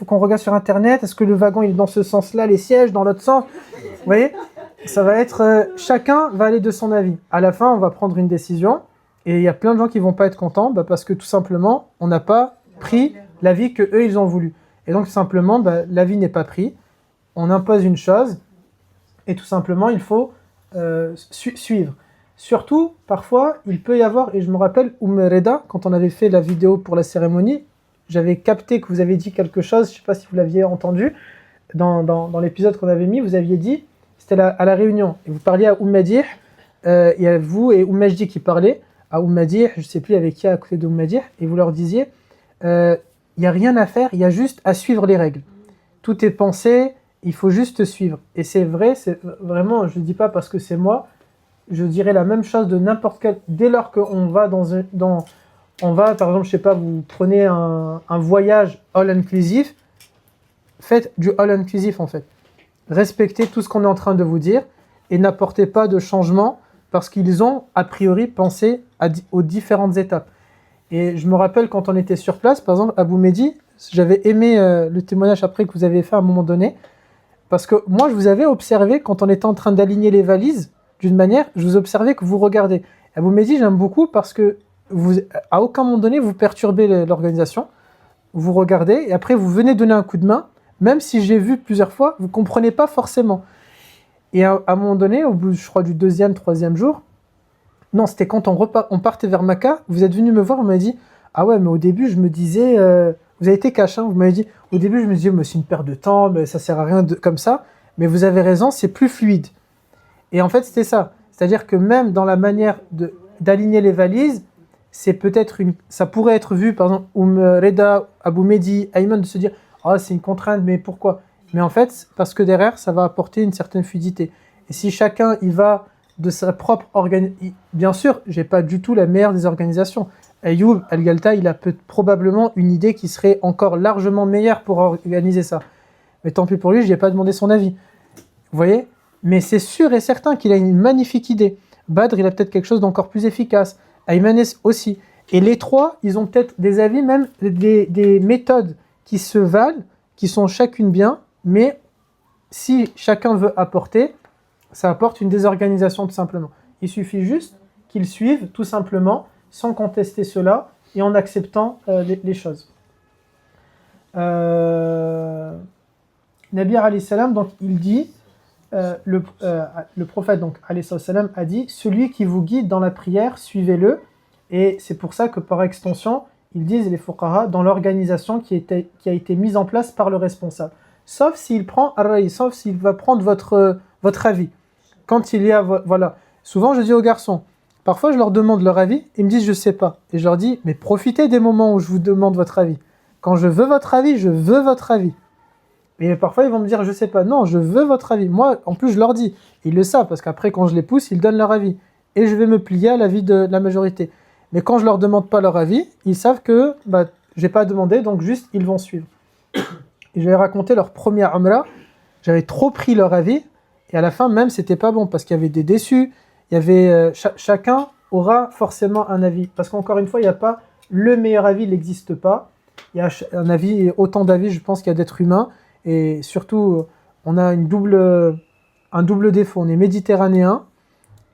qu'on regarde sur internet, est-ce que le wagon il est dans ce sens-là, les sièges dans l'autre sens. Vous voyez, ça va être chacun va aller de son avis. À la fin, on va prendre une décision et il y a plein de gens qui vont pas être contents parce que tout simplement, on n'a pas pris l'avis que eux ils ont voulu. Et donc simplement, l'avis n'est pas pris. On impose une chose et tout simplement, il faut suivre. Surtout, parfois, il peut y avoir, et je me rappelle, Reda, quand on avait fait la vidéo pour la cérémonie, j'avais capté que vous avez dit quelque chose, je ne sais pas si vous l'aviez entendu, dans l'épisode qu'on avait mis, vous aviez dit, c'était à la réunion, et vous parliez à Madih, il y a vous et Majdi qui parlaient, à Madih, je ne sais plus avec qui à côté de Madih, et vous leur disiez, il n'y a rien à faire, il y a juste à suivre les règles. Tout est pensé, il faut juste suivre. Et c'est vrai, c'est vraiment, je ne dis pas parce que c'est moi, je dirais la même chose de n'importe quel... Dès lors qu'on va on va, par exemple, je sais pas, vous prenez un voyage all-inclusif, faites du all-inclusif en fait. Respectez tout ce qu'on est en train de vous dire et n'apportez pas de changement parce qu'ils ont, a priori, pensé aux différentes étapes. Et je me rappelle quand on était sur place, par exemple, à Boumedi, j'avais aimé le témoignage après que vous avez fait à un moment donné, parce que moi, je vous avais observé quand on était en train d'aligner les valises, d'une manière, je vous observais que vous regardez. Et vous m'avez dit, j'aime beaucoup parce que à aucun moment donné, vous perturbez l'organisation, vous regardez, et après, vous venez donner un coup de main, même si j'ai vu plusieurs fois, vous ne comprenez pas forcément. Et à un moment donné, au bout, je crois, du 2e, 3e jour, non, c'était quand on partait vers Maca, vous êtes venu me voir, vous m'avez dit, ah ouais, mais au début, je me disais, vous avez été cash, hein, vous m'avez dit, au début, je me disais, mais c'est une perte de temps, mais ça sert à rien comme ça, mais vous avez raison, c'est plus fluide. Et en fait, c'était ça. C'est-à-dire que même dans la manière d'aligner les valises, c'est peut-être ça pourrait être vu, par exemple, Reda, Abou Mehdi, Ayman, de se dire « Ah, c'est une contrainte, mais pourquoi ?» Mais en fait, parce que derrière, ça va apporter une certaine fluidité. Et si chacun y va de sa propre organisation... Bien sûr, je n'ai pas du tout la meilleure des organisations. Ayoub Al-Galta, il a probablement une idée qui serait encore largement meilleure pour organiser ça. Mais tant pis pour lui, je lui ai pas demandé son avis. Vous voyez ? Mais c'est sûr et certain qu'il a une magnifique idée. Badr, il a peut-être quelque chose d'encore plus efficace. Aymanes aussi. Et les trois, ils ont peut-être des avis, même des méthodes qui se valent, qui sont chacune bien, mais si chacun veut apporter, ça apporte une désorganisation tout simplement. Il suffit juste qu'ils suivent tout simplement, sans contester cela, et en acceptant les choses. Nabi alayhi salam, donc il dit, le prophète donc alayhi salam a dit, celui qui vous guide dans la prière, suivez-le, et c'est pour ça que par extension, ils disent les fuqaha dans l'organisation qui a été mise en place par le responsable. Sauf s'il prend ar-ra'i, sauf s'il va prendre votre avis. Quand il y a, voilà. Souvent je dis aux garçons, parfois je leur demande leur avis, ils me disent je sais pas. Et je leur dis, mais profitez des moments où je vous demande votre avis. Quand je veux votre avis, je veux votre avis. Et parfois ils vont me dire je sais pas. Non, je veux votre avis. Moi, en plus je leur dis, ils le savent parce qu'après quand je les pousse, ils donnent leur avis. Et je vais me plier à l'avis de la majorité. Mais quand je leur demande pas leur avis, ils savent que j'ai pas demandé, donc juste ils vont suivre. Et je vais raconter leur première umrah. J'avais trop pris leur avis et à la fin même c'était pas bon parce qu'il y avait des déçus. Il y avait chacun aura forcément un avis parce qu'encore une fois il n'y a pas le meilleur avis, il n'existe pas. Il y a un avis, autant d'avis je pense qu'il y a d'êtres humains et surtout on a un double défaut. On est méditerranéen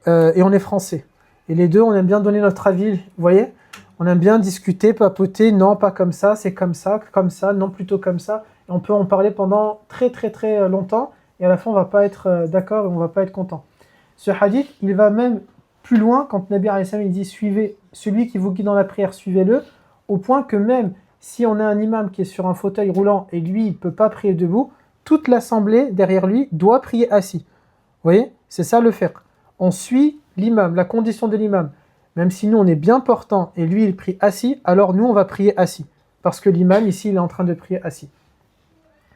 et on est français. Et les deux, on aime bien donner notre avis, vous voyez ? On aime bien discuter, papoter, non, pas comme ça, c'est comme ça, non, plutôt comme ça. Et on peut en parler pendant très très très longtemps, et à la fin, on ne va pas être d'accord et on ne va pas être content. Ce hadith, il va même plus loin quand Nabi alayhi salam il dit suivez celui qui vous guide dans la prière, suivez-le, au point que même si on a un imam qui est sur un fauteuil roulant et lui il peut pas prier debout, toute l'assemblée derrière lui doit prier assis. Vous voyez, c'est ça le fiqh. On suit l'imam, la condition de l'imam. Même si nous on est bien portant et lui il prie assis, alors nous on va prier assis. Parce que l'imam ici il est en train de prier assis.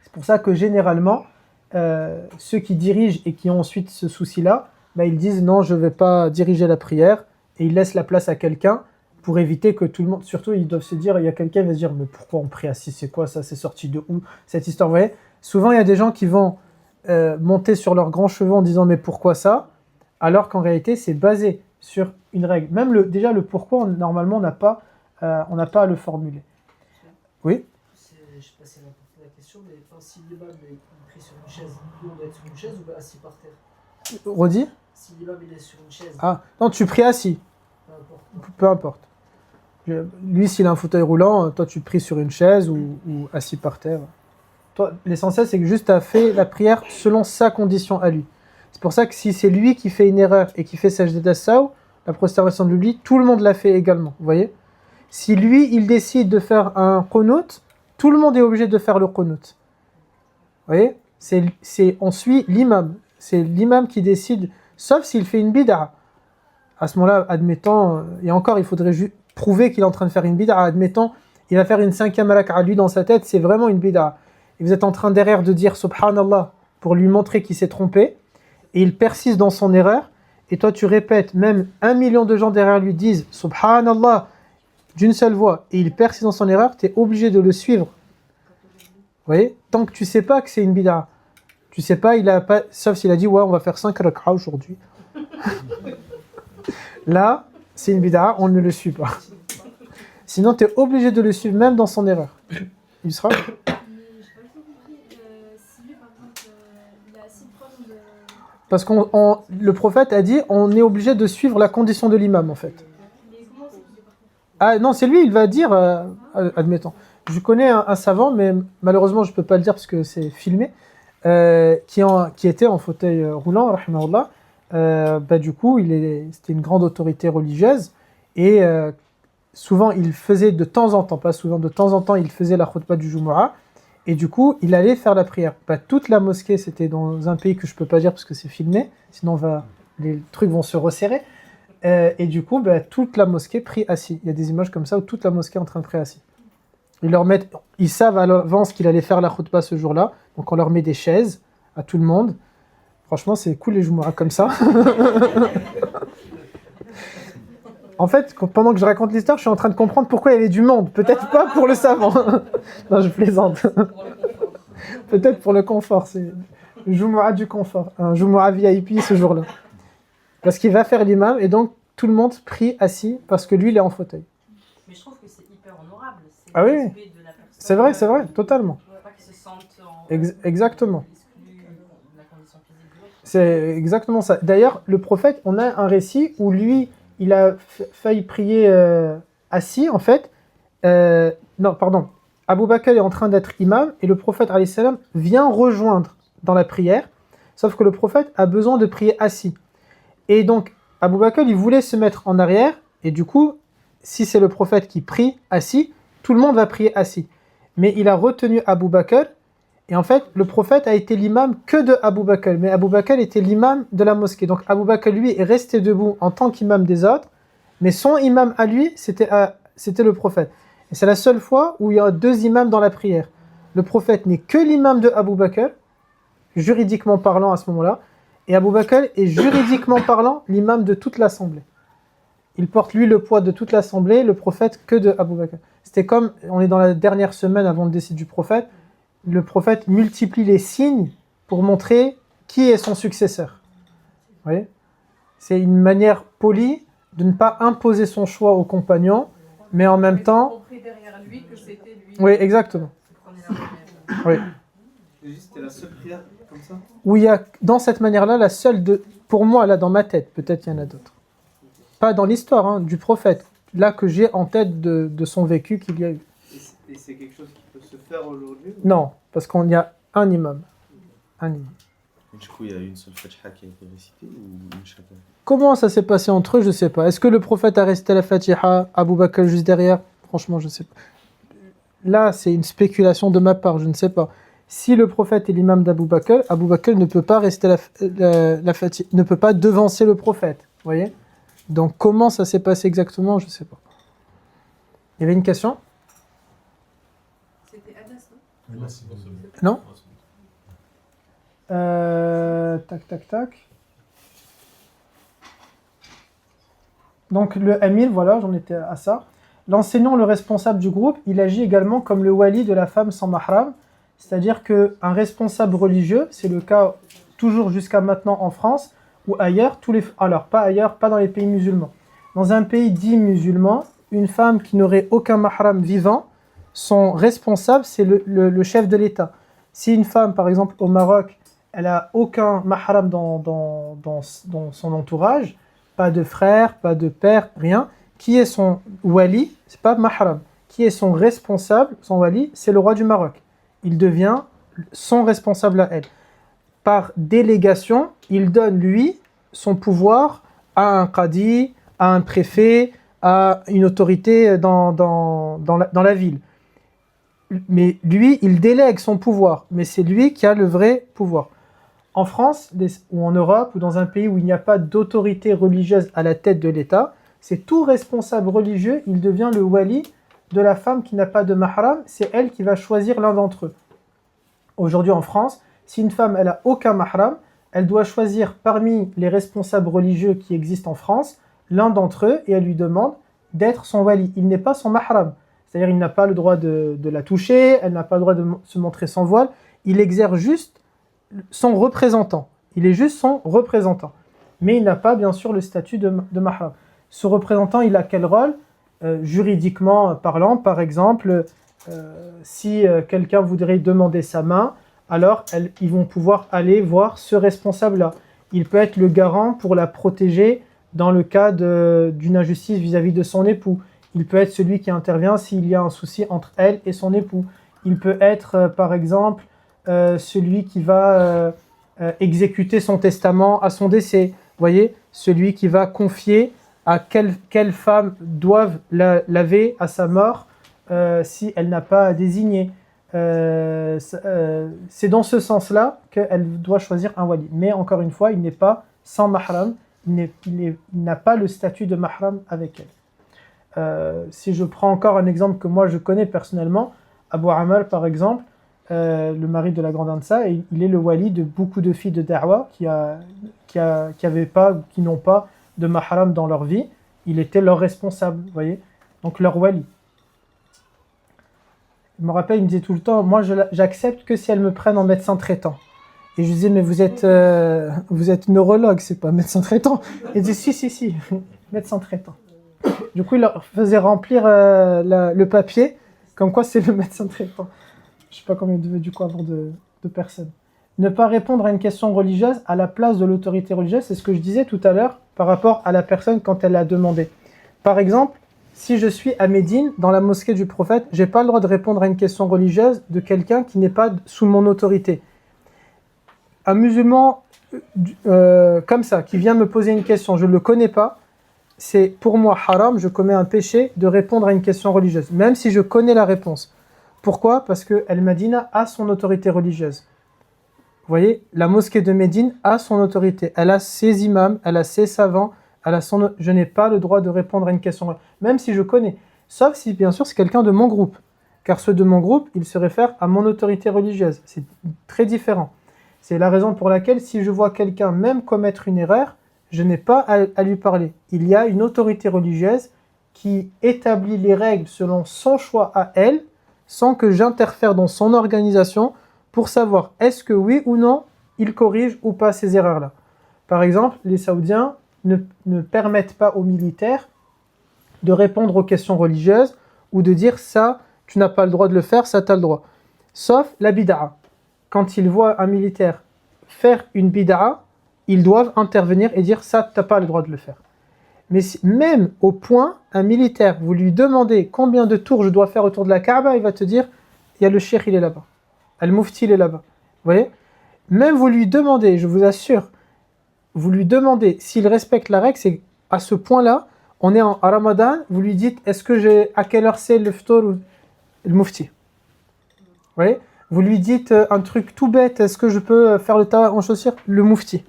C'est pour ça que généralement, ceux qui dirigent et qui ont ensuite ce souci-là, ils disent non je ne vais pas diriger la prière et ils laissent la place à quelqu'un pour éviter que tout le monde, surtout ils doivent se dire, il y a quelqu'un qui va se dire mais pourquoi on prie assis, c'est quoi ça, c'est sorti de où cette histoire, vous voyez. Souvent il y a des gens qui vont monter sur leurs grands chevaux en disant mais pourquoi ça, alors qu'en réalité c'est basé sur une règle. Même déjà le pourquoi, normalement on n'a pas à le formuler. Oui. Je ne sais pas si elle a porté la question, mais si l'imam est pris sur une chaise, nous on doit être sur une chaise ou assis par terre? Redis. Si l'imam il est sur une chaise. Ah, non, tu pries assis. Peu importe. Lui, s'il a un fauteuil roulant, toi tu pries sur une chaise ou assis par terre. Toi, l'essentiel, c'est que juste tu as fait la prière selon sa condition à lui. C'est pour ça que si c'est lui qui fait une erreur et qui fait sajdat as-saw, la prosternation de l'oubli, tout le monde l'a fait également. Vous voyez? Si lui, il décide de faire un qunut, tout le monde est obligé de faire le qunut. Vous voyez? On suit l'imam. C'est l'imam qui décide, sauf s'il fait une bid'a. À ce moment-là, admettons, et encore, il faudrait prouver qu'il est en train de faire une bid'a. Admettons, il va faire une 5e raka'a, lui dans sa tête, c'est vraiment une bid'a. Et vous êtes en train derrière de dire subhanallah pour lui montrer qu'il s'est trompé, et il persiste dans son erreur, et toi tu répètes, même 1 million de gens derrière lui disent subhanallah d'une seule voix, et il persiste dans son erreur, tu es obligé de le suivre. Vous voyez? Tant que tu sais pas que c'est une bid'a. Tu sais pas, sauf s'il a dit ouais, on va faire 5 raka'a aujourd'hui. Là, c'est une bid'a, on ne le suit pas. Sinon, tu es obligé de le suivre même dans son erreur. Il sera. Mais j'ai pas tout compris. Si lui, par exemple, il a 6 preuves de. Parce que le prophète a dit on est obligé de suivre la condition de l'imam en fait. Mais comment c'est qu'il est parti? Ah non, c'est lui, il va dire, admettons. Je connais un savant, mais malheureusement je ne peux pas le dire parce que c'est filmé, qui était en fauteuil roulant, rahimahullah. Du coup, c'était une grande autorité religieuse et souvent il faisait de temps en temps, pas souvent, de temps en temps il faisait la khutbah du Jumu'ah et du coup il allait faire la prière. Toute la mosquée, c'était dans un pays que je peux pas dire parce que c'est filmé, sinon les trucs vont se resserrer. Et du coup, toute la mosquée prie assis. Il y a des images comme ça où toute la mosquée est en train de prier assis. Ils savent à l'avance qu'il allait faire la khutbah ce jour-là, donc on leur met des chaises à tout le monde. Franchement, c'est cool les Jumu'ah comme ça. En fait, pendant que je raconte l'histoire, je suis en train de comprendre pourquoi il y avait du monde. Peut-être pas pour le savant. Non, je plaisante. Peut-être pour le confort. C'est Jumu'ah du confort. Un Jumu'ah VIP ce jour-là. Parce qu'il va faire l'imam et donc tout le monde prie assis parce que lui, il est en fauteuil. Mais je trouve que c'est hyper honorable. C'est ah oui, de la personne, c'est vrai, totalement. Pas qu'ils se sentent Exactement. la condition physique de l'autre. C'est exactement ça. D'ailleurs, le prophète, on a un récit où lui, il a failli prier assis, en fait. Non, pardon. Abu Bakr est en train d'être imam et le prophète, alayhi salam, vient rejoindre dans la prière. Sauf que le prophète a besoin de prier assis. Et donc, Abu Bakr, il voulait se mettre en arrière. Et du coup, si c'est le prophète qui prie assis, tout le monde va prier assis. Mais il a retenu Abu Bakr. Et en fait, le prophète a été l'imam que de Abu Bakr. Mais Abu Bakr était l'imam de la mosquée. Donc Abu Bakr, lui, est resté debout en tant qu'imam des autres. Mais son imam à lui, c'était le prophète. Et c'est la seule fois où il y a 2 imams dans la prière. Le prophète n'est que l'imam de Abu Bakr, juridiquement parlant à ce moment-là. Et Abu Bakr est juridiquement parlant l'imam de toute l'assemblée. Il porte lui le poids de toute l'assemblée, le prophète que de Abu Bakr. C'était comme, on est dans la dernière semaine avant le décès du prophète, le prophète multiplie les signes pour montrer qui est son successeur. Vous voyez ? C'est une manière polie de ne pas imposer son choix aux compagnons, mais en même temps... compris derrière lui que c'était lui. Oui, exactement. Oui. C'était la seule prière comme ça? Où il y a, dans cette manière-là, la seule pour moi, là, dans ma tête, peut-être il y en a d'autres. Pas dans l'histoire du prophète, là que j'ai en tête de son vécu qu'il y a eu. Et c'est quelque chose qui peut se faire aujourd'hui? Non, parce qu'on y a un imam. Un imam. Du coup, il y a une seule Fatiha qui a été récitée ou une chacun? Comment ça s'est passé entre eux, je sais pas. Est-ce que le prophète a récité la Fatiha, Abu Bakr juste derrière? Franchement, je sais pas. Là, c'est une spéculation de ma part, je ne sais pas. Si le prophète est l'imam d'Abu Bakr, Abu Bakr ne peut pas rester la Fatiha, ne peut pas devancer le prophète. Vous voyez? Donc, comment ça s'est passé exactement, je ne sais pas. Il y avait une question? C'était Anas, non? Mais là, c'est bon. Non? Tac. Donc le Amir, voilà, j'en étais à ça. L'enseignant, le responsable du groupe, il agit également comme le wali de la femme sans mahram, c'est-à-dire qu'un responsable religieux, c'est le cas toujours jusqu'à maintenant en France ou ailleurs, alors pas ailleurs, pas dans les pays musulmans. Dans un pays dit musulman, une femme qui n'aurait aucun mahram vivant, son responsable, c'est le chef de l'État. Si une femme, par exemple au Maroc, elle n'a aucun mahram dans son entourage, pas de frère, pas de père, rien. Qui est son wali? C'est pas mahram. Qui est son responsable? Son wali, c'est le roi du Maroc. Il devient son responsable à elle. Par délégation, il donne lui son pouvoir à un qadi, à un préfet, à une autorité dans la ville. Mais lui, il délègue son pouvoir. Mais c'est lui qui a le vrai pouvoir. En France, ou en Europe, ou dans un pays où il n'y a pas d'autorité religieuse à la tête de l'État, c'est tout responsable religieux, il devient le wali de la femme qui n'a pas de mahram, c'est elle qui va choisir l'un d'entre eux. Aujourd'hui en France, si une femme elle a aucun mahram, elle doit choisir parmi les responsables religieux qui existent en France, l'un d'entre eux, et elle lui demande d'être son wali. Il n'est pas son mahram, c'est-à-dire il n'a pas le droit de la toucher, elle n'a pas le droit de se montrer sans voile, il exerce juste son représentant. Il est juste son représentant. Mais il n'a pas, bien sûr, le statut de mahram. Ce représentant, il a quel rôle? Juridiquement parlant, par exemple, si quelqu'un voudrait demander sa main, alors ils vont pouvoir aller voir ce responsable-là. Il peut être le garant pour la protéger dans le cas d'une injustice vis-à-vis de son époux. Il peut être celui qui intervient s'il y a un souci entre elle et son époux. Il peut être, par exemple, celui qui va exécuter son testament à son décès. Vous voyez, celui qui va confier à quelle femme doivent laver à sa mort si elle n'a pas désigné. C'est dans ce sens-là qu'elle doit choisir un wali. Mais encore une fois, il n'est pas sans mahram, il n'a pas le statut de mahram avec elle. Si je prends encore un exemple que moi je connais personnellement, Abu Amal par exemple, le mari de la grande Ansa, il est le wali de beaucoup de filles de da'wa qui n'ont pas de mahram dans leur vie. Il était leur responsable, vous voyez, donc leur wali. Il me rappelle, il me disait tout le temps, moi j'accepte que si elles me prennent en médecin traitant. Et je lui disais, mais vous êtes neurologue, c'est pas médecin traitant. Il disait, si, médecin traitant. Du coup, il leur faisait remplir le papier, comme quoi c'est le médecin traitant. Je ne sais pas combien il devait du coup avoir de personnes. Ne pas répondre à une question religieuse à la place de l'autorité religieuse, c'est ce que je disais tout à l'heure par rapport à la personne quand elle l'a demandé. Par exemple, si je suis à Médine, dans la mosquée du prophète, je n'ai pas le droit de répondre à une question religieuse de quelqu'un qui n'est pas sous mon autorité. Un musulman comme ça, qui vient me poser une question, je ne le connais pas, c'est pour moi haram, je commets un péché de répondre à une question religieuse, même si je connais la réponse. Pourquoi? Parce que Al-Madina a son autorité religieuse. Vous voyez, la mosquée de Médine a son autorité. Elle a ses imams, elle a ses savants, je n'ai pas le droit de répondre à une question, même si je connais. Sauf si, bien sûr, c'est quelqu'un de mon groupe. Car ceux de mon groupe, ils se réfèrent à mon autorité religieuse. C'est très différent. C'est la raison pour laquelle, si je vois quelqu'un même commettre une erreur, je n'ai pas à lui parler. Il y a une autorité religieuse qui établit les règles selon son choix à elle, sans que j'interfère dans son organisation pour savoir est-ce que oui ou non, il corrige ou pas ces erreurs-là. Par exemple, les Saoudiens ne permettent pas aux militaires de répondre aux questions religieuses ou de dire ça, tu n'as pas le droit de le faire, ça, tu as le droit. Sauf la bid'a. Quand ils voient un militaire faire une bid'a, ils doivent intervenir et dire ça, tu n'as pas le droit de le faire. Mais même au point, un militaire, vous lui demandez combien de tours je dois faire autour de la Kaaba, il va te dire, il y a le cheikh, il est là-bas. Al-Mufti, il est là-bas. Vous voyez? même vous lui demandez, je vous assure, vous lui demandez s'il respecte la règle, c'est à ce point-là, on est en Ramadan, vous lui dites, à quelle heure c'est le ftour ou le mufti. Vous voyez? Vous lui dites un truc tout bête, est-ce que je peux faire le tawa en chaussures? Le mufti.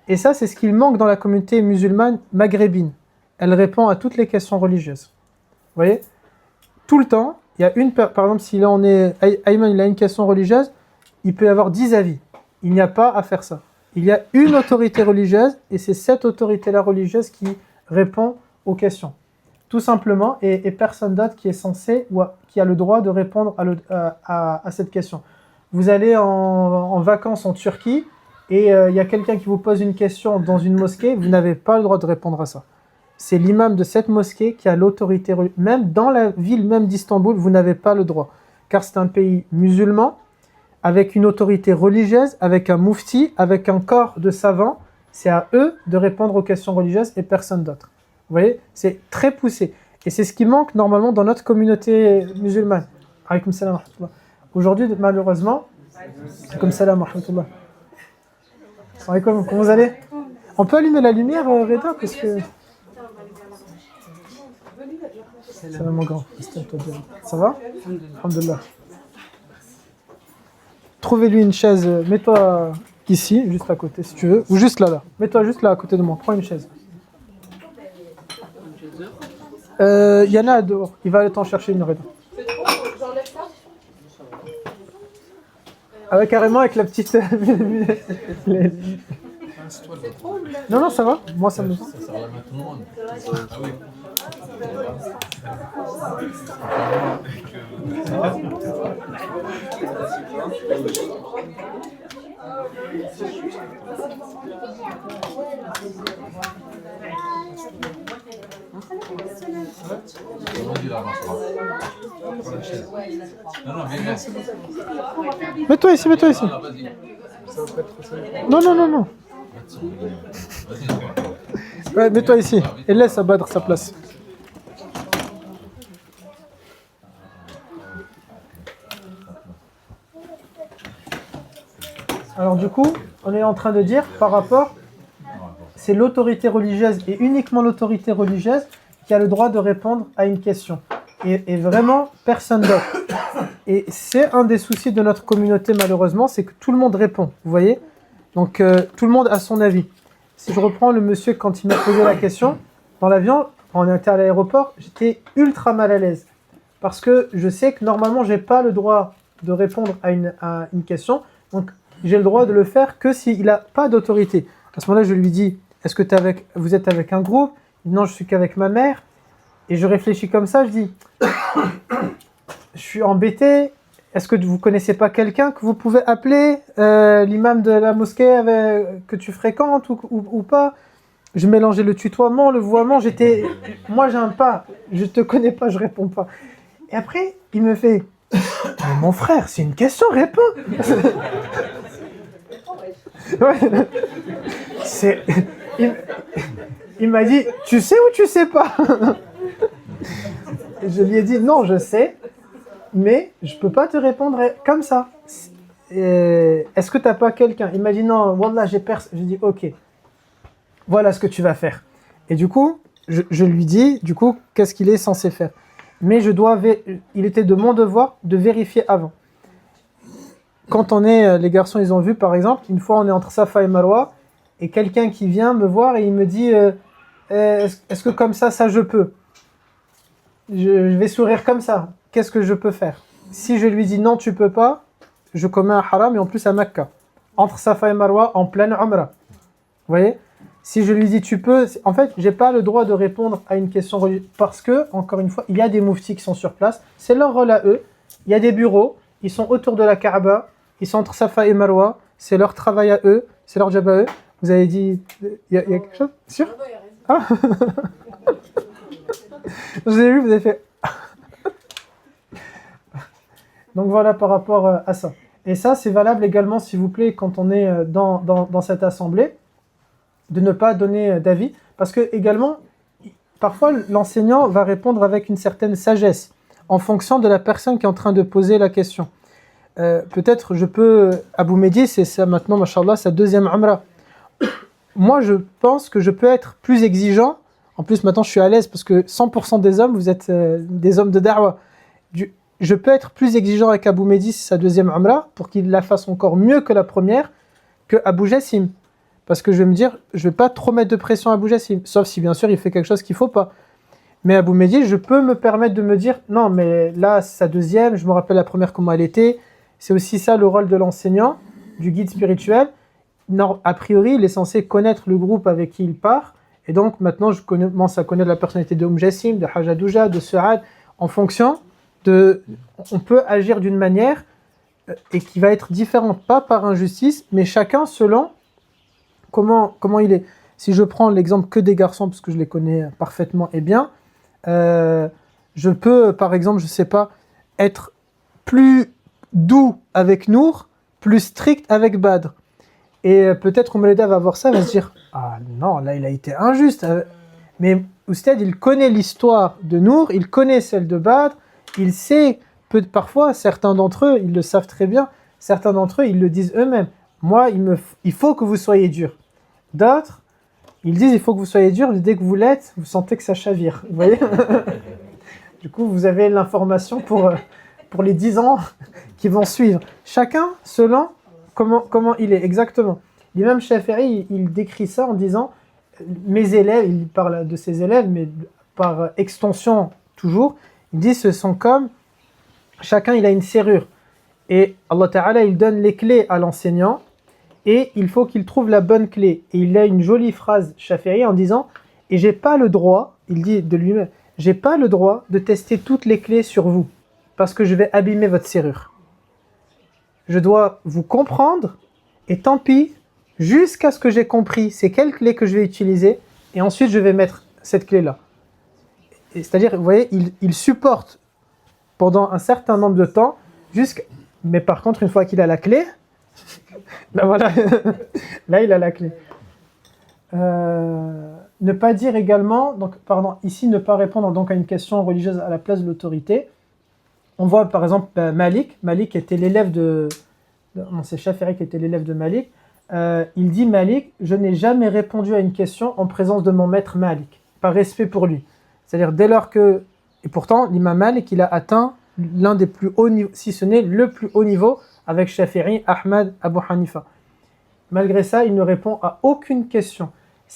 Et ça, c'est ce qu'il manque dans la communauté musulmane maghrébine. Elle répond à toutes les questions religieuses. Vous voyez? Tout le temps, il y a par exemple, si là on est, Ayman, il a une question religieuse, il peut y avoir 10 avis. Il n'y a pas à faire ça. Il y a une autorité religieuse, et c'est cette autorité-là religieuse qui répond aux questions. Tout simplement, et personne d'autre qui est censé ou qui a le droit de répondre à cette question. Vous allez en vacances en Turquie, et il y a quelqu'un qui vous pose une question dans une mosquée, vous n'avez pas le droit de répondre à ça. C'est l'imam de cette mosquée qui a l'autorité, même dans la ville même d'Istanbul, vous n'avez pas le droit. Car c'est un pays musulman, avec une autorité religieuse, avec un mufti, avec un corps de savants, c'est à eux de répondre aux questions religieuses et personne d'autre. Vous voyez, c'est très poussé. Et c'est ce qui manque normalement dans notre communauté musulmane. Alaykoum salam wa rahmatullah. Aujourd'hui, malheureusement, alaykoum salam wa rahmatullah. Comment vous allez? On peut allumer la lumière, Reda, parce que... Salam mon grand. Ça va? Alhamdulillah. Trouvez-lui une chaise, mets-toi ici, juste à côté si tu veux, ou juste là. Mets-toi juste là à côté de moi, prends une chaise. Il y en a dehors, il va aller t'en chercher une, Reda. Ah ouais, carrément avec la petite... Non, ça va, moi ça me... Ça sert à la main tout le monde. Ah oui. Mets-toi ici. Non. Ouais, mets-toi ici et laisse à Badr sa place. Alors du coup, on est en train de dire par rapport, c'est l'autorité religieuse et uniquement l'autorité religieuse qui a le droit de répondre à une question. Et vraiment, personne d'autre. Et c'est un des soucis de notre communauté malheureusement, c'est que tout le monde répond, vous voyez? Donc tout le monde a son avis. Si je reprends le monsieur quand il m'a posé la question, dans l'avion, quand on était à l'aéroport, j'étais ultra mal à l'aise. Parce que je sais que normalement, je n'ai pas le droit de répondre à une question. Donc j'ai le droit de le faire que s'il n'a pas d'autorité. À ce moment-là, je lui dis, est-ce que vous êtes avec un groupe? Il dit, non, je suis qu'avec ma mère. Et je réfléchis comme ça, je dis, je suis embêté. Est-ce que vous ne connaissez pas quelqu'un que vous pouvez appeler, l'imam de la mosquée que tu fréquentes ou pas? Je mélangeais le tutoiement, le vouvoiement, moi j'aime pas, je te connais pas, je réponds pas. Et après, il me fait, mais mon frère, c'est une question, réponds. Ouais. Il m'a dit, tu sais ou tu sais pas? Et je lui ai dit, non, je sais. Mais je peux pas te répondre comme ça. Est-ce que tu n'as pas quelqu'un? Il m'a dit non, wallah, j'ai personne. J'ai dit ok, voilà ce que tu vas faire. Et du coup, je lui dis, du coup, qu'est-ce qu'il est censé faire? Mais il était de mon devoir de vérifier avant. Quand les garçons, ils ont vu par exemple, une fois on est entre Safa et Marwa, et quelqu'un qui vient me voir et il me dit, est-ce que comme ça je peux? Je vais sourire comme ça. Qu'est-ce que je peux faire? Si je lui dis non, tu peux pas, je commets un haram et en plus à Mecca, entre Safa et Marwa en pleine Umrah. Vous voyez? Si je lui dis tu peux, en fait, j'ai pas le droit de répondre à une question religieuse parce que, encore une fois, il y a des muftis qui sont sur place, c'est leur rôle à eux. Il y a des bureaux, ils sont autour de la Kaaba, ils sont entre Safa et Marwa, c'est leur travail à eux, c'est leur job à eux. Vous avez dit, il y a quelque chose? Sûr? Ah. Je vous ai vu, vous avez fait. Donc voilà par rapport à ça. Et ça, c'est valable également, s'il vous plaît, quand on est dans cette assemblée, de ne pas donner d'avis. Parce que également, parfois, l'enseignant va répondre avec une certaine sagesse, en fonction de la personne qui est en train de poser la question. peut-être je peux... Abou Mehdi, c'est ça maintenant, machallah, sa deuxième Umrah. Moi, je pense que je peux être plus exigeant. En plus, maintenant, je suis à l'aise parce que 100% des hommes, vous êtes des hommes de da'wah. Je peux être plus exigeant avec Abou Mehdi, c'est sa deuxième Umrah, pour qu'il la fasse encore mieux que la première, que Abou Jassim. Parce que je vais me dire, je vais pas trop mettre de pression à Abou Jassim, sauf si bien sûr il fait quelque chose qu'il faut pas. Mais Abou Mehdi, je peux me permettre de me dire, non, mais là, c'est sa deuxième, je me rappelle la première comment elle était. C'est aussi ça le rôle de l'enseignant, du guide spirituel. Non, a priori, il est censé connaître le groupe avec qui il part. Et donc maintenant, je commence à connaître la personnalité de Jassim, de Haja Douja, de Su'ad, en fonction on peut agir d'une manière et qui va être différente, pas par injustice, mais chacun selon comment il est. Si je prends l'exemple que des garçons, parce que je les connais parfaitement et bien, je peux, par exemple, je sais pas, être plus doux avec Nour, plus strict avec Badr. Et peut-être Oumeleda va voir ça, va se dire « Ah non, là il a été injuste ». Mais Oustad, il connaît l'histoire de Nour, il connaît celle de Badr, il sait, parfois, certains d'entre eux, ils le savent très bien, certains d'entre eux, ils le disent eux-mêmes. Moi, il faut que vous soyez dur. D'autres, ils disent il faut que vous soyez dur, mais dès que vous l'êtes, vous sentez que ça chavire. Vous voyez. Du coup, vous avez l'information pour les 10 ans qui vont suivre. Chacun selon comment il est, exactement. L'imam Shafi'i, il décrit ça en disant mes élèves, il parle de ses élèves, mais par extension toujours, il dit ce sont comme chacun il a une serrure et Allah Ta'ala il donne les clés à l'enseignant et il faut qu'il trouve la bonne clé. Et il a une jolie phrase Shafi'i en disant et j'ai pas le droit, il dit de lui-même, j'ai pas le droit de tester toutes les clés sur vous parce que je vais abîmer votre serrure. Je dois vous comprendre et tant pis jusqu'à ce que j'ai compris c'est quelle clé que je vais utiliser et ensuite je vais mettre cette clé là. C'est-à-dire, vous voyez, il supporte pendant un certain nombre de temps, mais par contre, une fois qu'il a la clé, ben voilà, là il a la clé. Ne pas dire également, ici ne pas répondre donc à une question religieuse à la place de l'autorité. On voit par exemple Malik était l'élève c'est Shafi'i qui était l'élève de Malik. Il dit Malik, je n'ai jamais répondu à une question en présence de mon maître Malik, par respect pour lui. C'est-à-dire dès lors que... Et pourtant, l'imam Malik, il a atteint l'un des plus hauts niveaux, si ce n'est le plus haut niveau, avec Shafi'i, Ahmad, Abu Hanifa. Malgré ça, il ne répond à aucune question.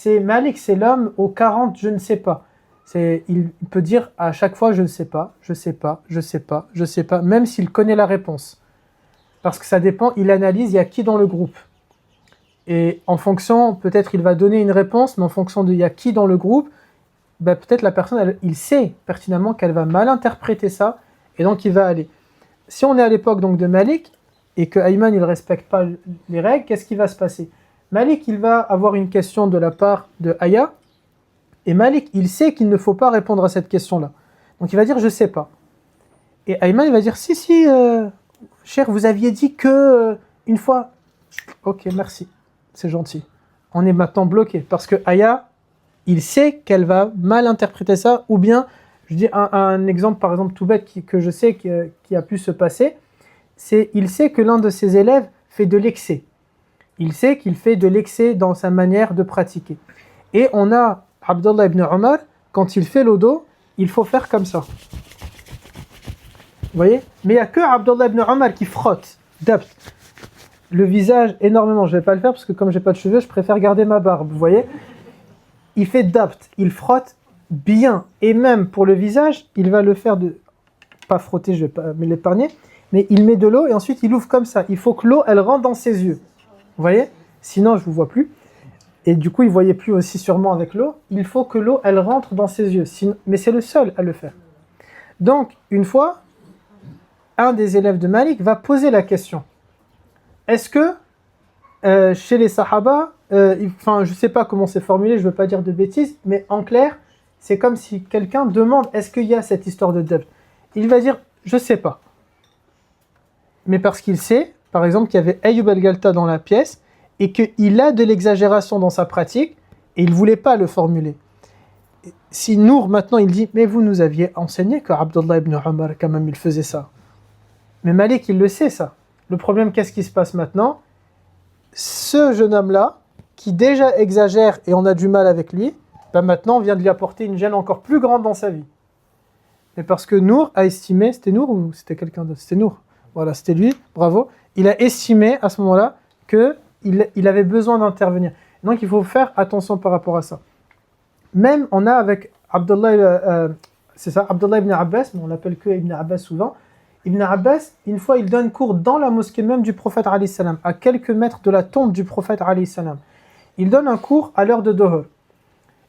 Malik, c'est l'homme aux 40, je ne sais pas. Il peut dire à chaque fois, je ne sais pas, je sais pas, je sais pas, je sais pas, même s'il connaît la réponse. Parce que ça dépend, il analyse, il y a qui dans le groupe. Et en fonction, peut-être il va donner une réponse, mais en fonction de il y a qui dans le groupe, peut-être la personne, il sait pertinemment qu'elle va mal interpréter ça, et donc il va aller. Si on est à l'époque donc de Malik, et que Ayman il ne respecte pas les règles, qu'est-ce qui va se passer? Malik, il va avoir une question de la part de Aya, et Malik, il sait qu'il ne faut pas répondre à cette question-là. Donc il va dire, je ne sais pas. Et Ayman, il va dire, si, cher, vous aviez dit que une fois... Ok, merci, c'est gentil. On est maintenant bloqué, parce que Aya... il sait qu'elle va mal interpréter ça, ou bien, je dis un exemple par exemple tout bête que je sais qui a pu se passer, c'est il sait que l'un de ses élèves fait de l'excès. Il sait qu'il fait de l'excès dans sa manière de pratiquer. Et on a Abdullah ibn Omar, quand il fait l'odo, il faut faire comme ça. Vous voyez? Mais il n'y a que Abdullah ibn Omar qui frotte, dabt, le visage énormément. Je ne vais pas le faire parce que comme j'ai pas de cheveux, je préfère garder ma barbe, vous voyez? Il fait dabt, il frotte bien, et même pour le visage, il va le faire pas frotter, je vais pas me l'épargner, mais il met de l'eau et ensuite il ouvre comme ça. Il faut que l'eau, elle rentre dans ses yeux. Vous voyez? Sinon, je vous vois plus. Et du coup, il voyait plus aussi sûrement avec l'eau. Il faut que l'eau, elle rentre dans ses yeux. Mais c'est le seul à le faire. Donc, une fois, un des élèves de Malik va poser la question. Est-ce que chez les Sahaba, je sais pas comment c'est formulé, je veux pas dire de bêtises, mais en clair, c'est comme si quelqu'un demande est-ce qu'il y a cette histoire de dabt. Il va dire je sais pas. Mais parce qu'il sait, par exemple, qu'il y avait Ayyub al-Galta dans la pièce et qu'il a de l'exagération dans sa pratique et il voulait pas le formuler. Si Nour maintenant il dit mais vous nous aviez enseigné que Abdullah ibn Omar quand même il faisait ça. Mais Malik il le sait ça. Le problème, qu'est-ce qui se passe maintenant? Ce jeune homme-là, qui déjà exagère et on a du mal avec lui, ben maintenant on vient de lui apporter une gêne encore plus grande dans sa vie. Mais parce que Nour a estimé, c'était Nour ou c'était quelqu'un d'autre? C'était Nour. Voilà, c'était lui, bravo. Il a estimé à ce moment-là qu'il avait besoin d'intervenir. Donc il faut faire attention par rapport à ça. Même on a avec Abdullah, c'est ça, Abdullah ibn Abbas, mais on l'appelle que Ibn Abbas souvent. Ibn Abbas, une fois, il donne cours dans la mosquée même du prophète alayhi salam, à quelques mètres de la tombe du prophète alayhi salam. Il donne un cours à l'heure de Dohor.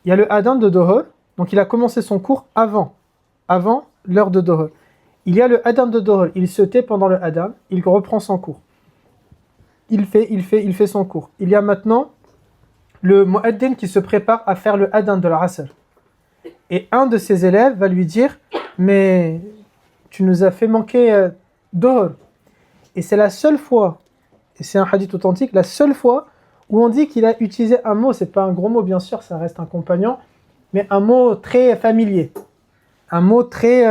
Il y a le adhan de Dohor, donc il a commencé son cours avant l'heure de Dohor. Il y a le adhan de Dohor, il se tait pendant le adhan, il reprend son cours. Il fait son cours. Il y a maintenant le muaddin qui se prépare à faire le adhan de l'Asr. Et un de ses élèves va lui dire « Mais tu nous as fait manquer Dohor. » Et c'est la seule fois, et c'est un hadith authentique, la seule fois où on dit qu'il a utilisé un mot, c'est pas un gros mot bien sûr, ça reste un compagnon, mais un mot très familier. Un mot très...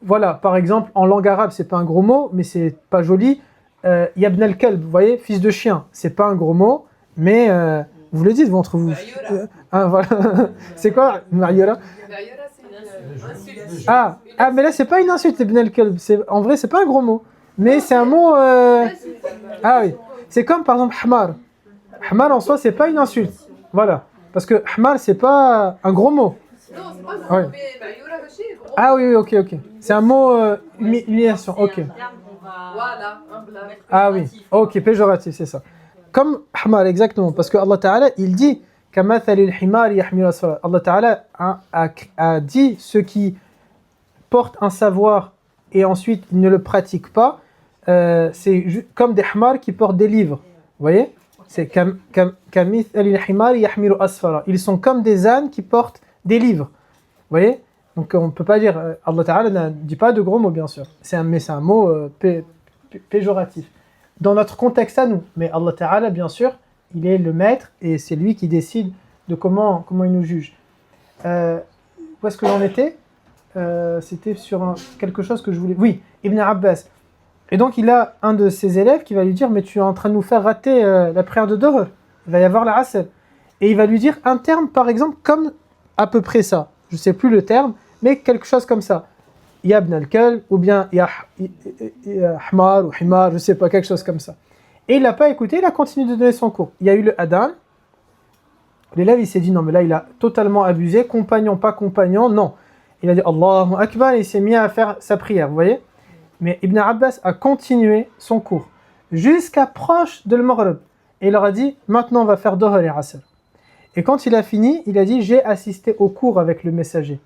voilà, par exemple, en langue arabe, c'est pas un gros mot, mais c'est pas joli. Yabn al-Kalb, vous voyez, fils de chien, c'est pas un gros mot, mais vous le dites vous, entre vous. Voilà. C'est quoi, Mariola? Mais là, c'est pas une insulte, Ibn al-Kalb. En vrai, c'est pas un gros mot, mais c'est un mot... Ah oui, c'est comme par exemple Hamar. Hamar en soi, c'est pas une insulte. Voilà, parce que Hamar, c'est pas un gros mot. Non, c'est pas ça, Ouais. mais Mariola aussi, gros. Ah oui, ok. C'est un mot humiliation, ok. Voilà, un blague. Ah oui, ok, péjoratif, c'est ça. Comme Hamar, exactement, parce que Allah Ta'ala, il dit Kamathalil himar yahmilu asfara. Allah Ta'ala a dit ceux qui portent un savoir et ensuite ils ne le pratiquent pas, c'est comme des hamars qui portent des livres. Vous voyez? C'est Kamathalil himar yahmilu asfara. Ils sont comme des ânes qui portent des livres. Vous voyez? Donc on ne peut pas dire, Allah Ta'ala ne dit pas de gros mots bien sûr, mais c'est un mot péjoratif. Dans notre contexte à nous, mais Allah Ta'ala bien sûr, il est le maître et c'est lui qui décide de comment il nous juge. Où est-ce que j'en étais? C'était sur quelque chose que je voulais... Oui, Ibn Abbas. Et donc il a un de ses élèves qui va lui dire, mais tu es en train de nous faire rater la prière de Dohor, il va y avoir la Asr. Et il va lui dire un terme par exemple comme à peu près ça, je ne sais plus le terme, mais quelque chose comme ça. Ya ibn al-Kalb, ou bien ya Hmar ou Himar, je ne sais pas, quelque chose comme ça. Et il n'a pas écouté, il a continué de donner son cours. Il y a eu le adhan. L'élève, il s'est dit, non, mais là, il a totalement abusé, compagnon, pas compagnon, non. Il a dit, Allahu Akbar, et il s'est mis à faire sa prière, vous voyez. Mais Ibn Abbas a continué son cours, jusqu'à proche de l'Maghrib. Et il leur a dit, maintenant, on va faire Dohor et Asr. Et quand il a fini, il a dit, j'ai assisté au cours avec le messager.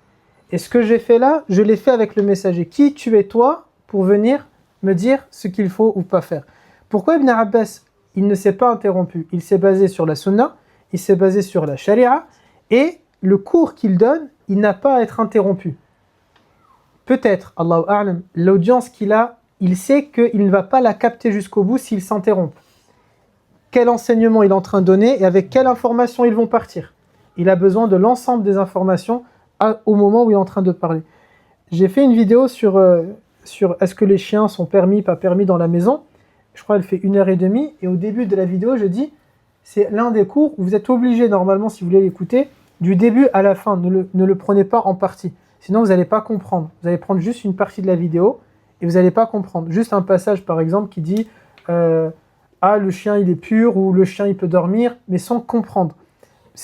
Et ce que j'ai fait là, je l'ai fait avec le messager. Qui tu es toi pour venir me dire ce qu'il faut ou pas faire? Pourquoi Ibn Abbas, il ne s'est pas interrompu? Il s'est basé sur la sunna, il s'est basé sur la sharia, et le cours qu'il donne, il n'a pas à être interrompu. Peut-être, Allahu A'lam, l'audience qu'il a, il sait qu'il ne va pas la capter jusqu'au bout s'il s'interrompt. Quel enseignement il est en train de donner et avec quelle information ils vont partir. Il a besoin de l'ensemble des informations au moment où il est en train de parler. J'ai fait une vidéo sur est-ce que les chiens sont permis, pas permis dans la maison. Je crois qu'elle fait 1h30 et au début de la vidéo, je dis c'est l'un des cours où vous êtes obligé normalement, si vous voulez l'écouter, du début à la fin, ne le prenez pas en partie. Sinon, vous n'allez pas comprendre. Vous allez prendre juste une partie de la vidéo et vous n'allez pas comprendre. Juste un passage, par exemple, qui dit le chien, il est pur ou le chien, il peut dormir, mais sans comprendre.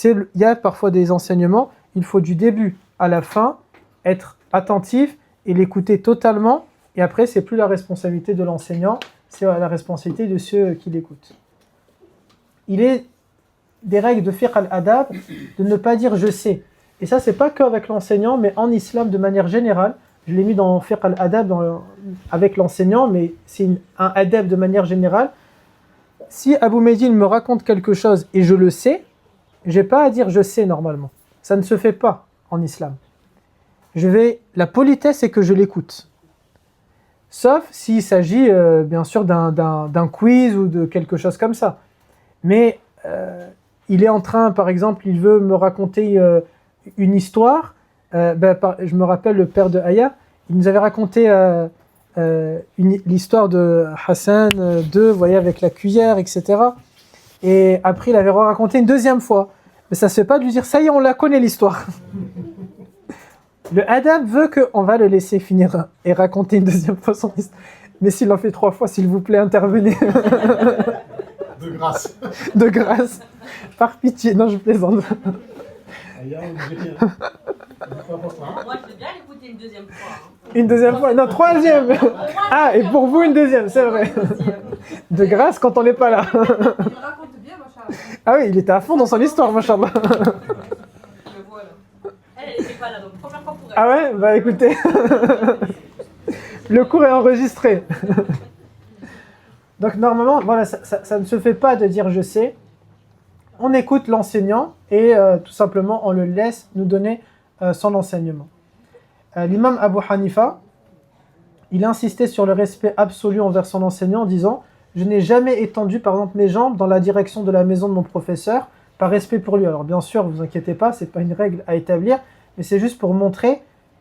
Il y a parfois des enseignements, il faut du début à la fin être attentif et l'écouter totalement. Et après, c'est plus la responsabilité de l'enseignant, c'est la responsabilité de ceux qui l'écoutent. Il est des règles de fiqh al-adab de ne pas dire « je sais ». Et ça, c'est pas qu'avec l'enseignant, mais en islam de manière générale. Je l'ai mis dans fiqh al-adab avec l'enseignant, mais c'est un adab de manière générale. Si Abu Mehdi me raconte quelque chose et je le sais, j'ai pas à dire « je sais » normalement. Ça ne se fait pas en islam. La politesse, c'est que je l'écoute. Sauf s'il s'agit bien sûr d'un quiz ou de quelque chose comme ça. Mais il est en train, par exemple, il veut me raconter une histoire. Je me rappelle le père de Aya, il nous avait raconté l'histoire de Hassan II, vous voyez, avec la cuillère, etc. Et après, il avait raconté une deuxième fois. Mais ça ne se fait pas de lui dire, ça y est, on la connaît l'histoire. Le adab veut qu'on va le laisser finir et raconter une deuxième fois son histoire. Mais s'il en fait 3 fois, s'il vous plaît, intervenez. De grâce. De grâce. Par pitié. Non, je plaisante. Moi, je veux bien l'écouter une deuxième fois. Hein. Une deuxième fois? Non, 3e. Ah, et pour vous, une deuxième, c'est vrai. De grâce quand on n'est pas là. Il raconte bien, machin. Ah oui, il était à fond dans son histoire, machallah. Le voilà. Elle n'était pas là, donc première fois pour elle. Ah ouais? Bah écoutez. Le cours est enregistré. Donc normalement, voilà, ça ne se fait pas de dire je sais. On écoute l'enseignant et tout simplement on le laisse nous donner son enseignement. L'imam Abu Hanifa, il insistait sur le respect absolu envers son enseignant en disant « Je n'ai jamais étendu par exemple mes jambes dans la direction de la maison de mon professeur par respect pour lui. » Alors bien sûr, vous inquiétez pas, c'est pas une règle à établir, mais c'est juste pour montrer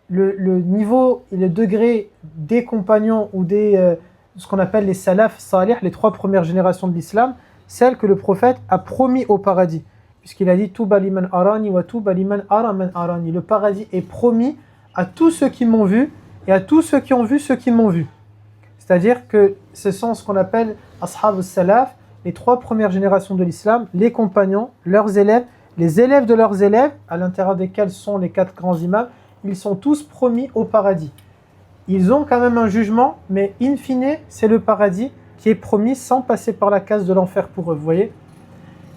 le niveau et le degré des compagnons ou des ce qu'on appelle les salaf salih, les 3 premières générations de l'islam, celles que le prophète a promis au paradis. Puisqu'il a dit « Tuba liman arani wa tuba liman ara man arani ». Le paradis est promis à tous ceux qui m'ont vu et à tous ceux qui ont vu ceux qui m'ont vu. C'est-à-dire que ce sont ce qu'on appelle ashab al-salaf, les 3 premières générations de l'islam, les compagnons, leurs élèves, les élèves de leurs élèves, à l'intérieur desquels sont les 4 grands imams, ils sont tous promis au paradis. Ils ont quand même un jugement, mais in fine, c'est le paradis qui est promis sans passer par la case de l'enfer pour eux, vous voyez.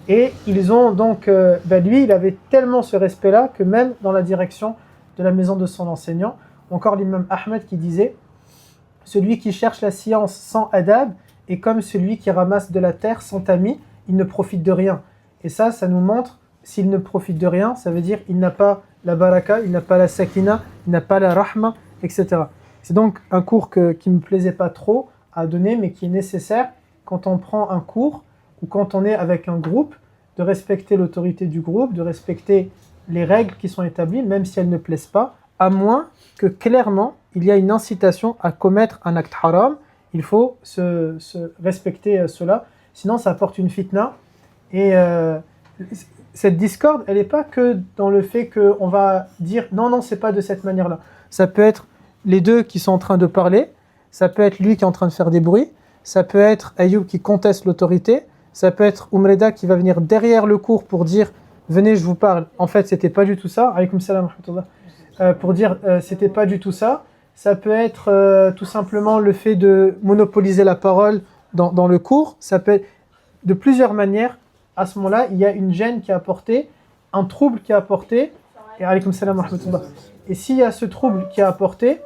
Et ils ont donc, lui, il avait tellement ce respect-là que même dans la direction de la maison de son enseignant, encore l'imam Ahmed qui disait « Celui qui cherche la science sans adab est comme celui qui ramasse de la terre sans tamis, il ne profite de rien. » Et ça nous montre, s'il ne profite de rien, ça veut dire il n'a pas la baraka, il n'a pas la sakina, il n'a pas la rahma, etc. C'est donc un cours qui ne me plaisait pas trop à donner, mais qui est nécessaire quand on prend un cours ou quand on est avec un groupe, de respecter l'autorité du groupe, de respecter les règles qui sont établies, même si elles ne plaisent pas, à moins que clairement il y a une incitation à commettre un acte haram. Il faut se respecter cela, sinon ça apporte une fitna. Et cette discorde, elle n'est pas que dans le fait qu'on va dire non, c'est pas de cette manière-là. Ça peut être les deux qui sont en train de parler, ça peut être lui qui est en train de faire des bruits, ça peut être Ayoub qui conteste l'autorité, ça peut être Umreda qui va venir derrière le cours pour dire venez, je vous parle. En fait, c'était pas du tout ça. Alaykoum salam wa rahmatullah. Pour dire c'était pas du tout ça. Ça peut être tout simplement le fait de monopoliser la parole dans le cours. Ça peut être de plusieurs manières. À ce moment-là, il y a une gêne qui est apportée, un trouble qui est apporté. Et alaykoum salam wa rahmatullah. Et s'il y a ce trouble qui est apporté,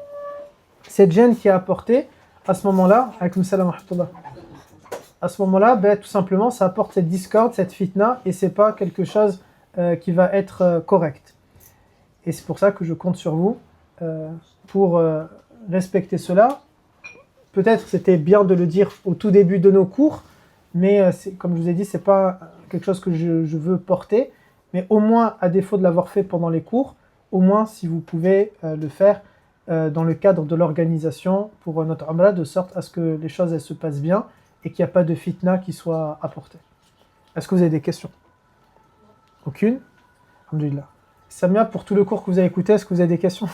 cette gêne qui est apportée, à ce moment-là, alaykoum salam wa rahmatullah. À ce moment-là, tout simplement, ça apporte cette discorde, cette fitna, et c'est pas quelque chose qui va être correct. Et c'est pour ça que je compte sur vous pour respecter cela. Peut-être c'était bien de le dire au tout début de nos cours, mais comme je vous ai dit, c'est pas quelque chose que je veux porter. Mais au moins, à défaut de l'avoir fait pendant les cours, au moins si vous pouvez le faire dans le cadre de l'organisation pour notre Umrah, de sorte à ce que les choses elles se passent bien et qu'il n'y a pas de fitna qui soit apportée. Est-ce que vous avez des questions? Aucune? Alhamdulillah. Samia, pour tout le cours que vous avez écouté, est-ce que vous avez des questions?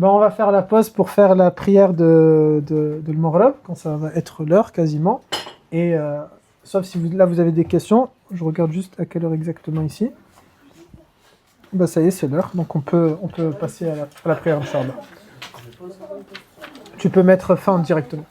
On va faire la pause pour faire la prière de l'Maghrib, quand ça va être l'heure quasiment. Et sauf si vous avez des questions, je regarde juste à quelle heure exactement ici. Ça y est, c'est l'heure, donc on peut passer à la prière, Inch'Allah. Tu peux mettre fin directement.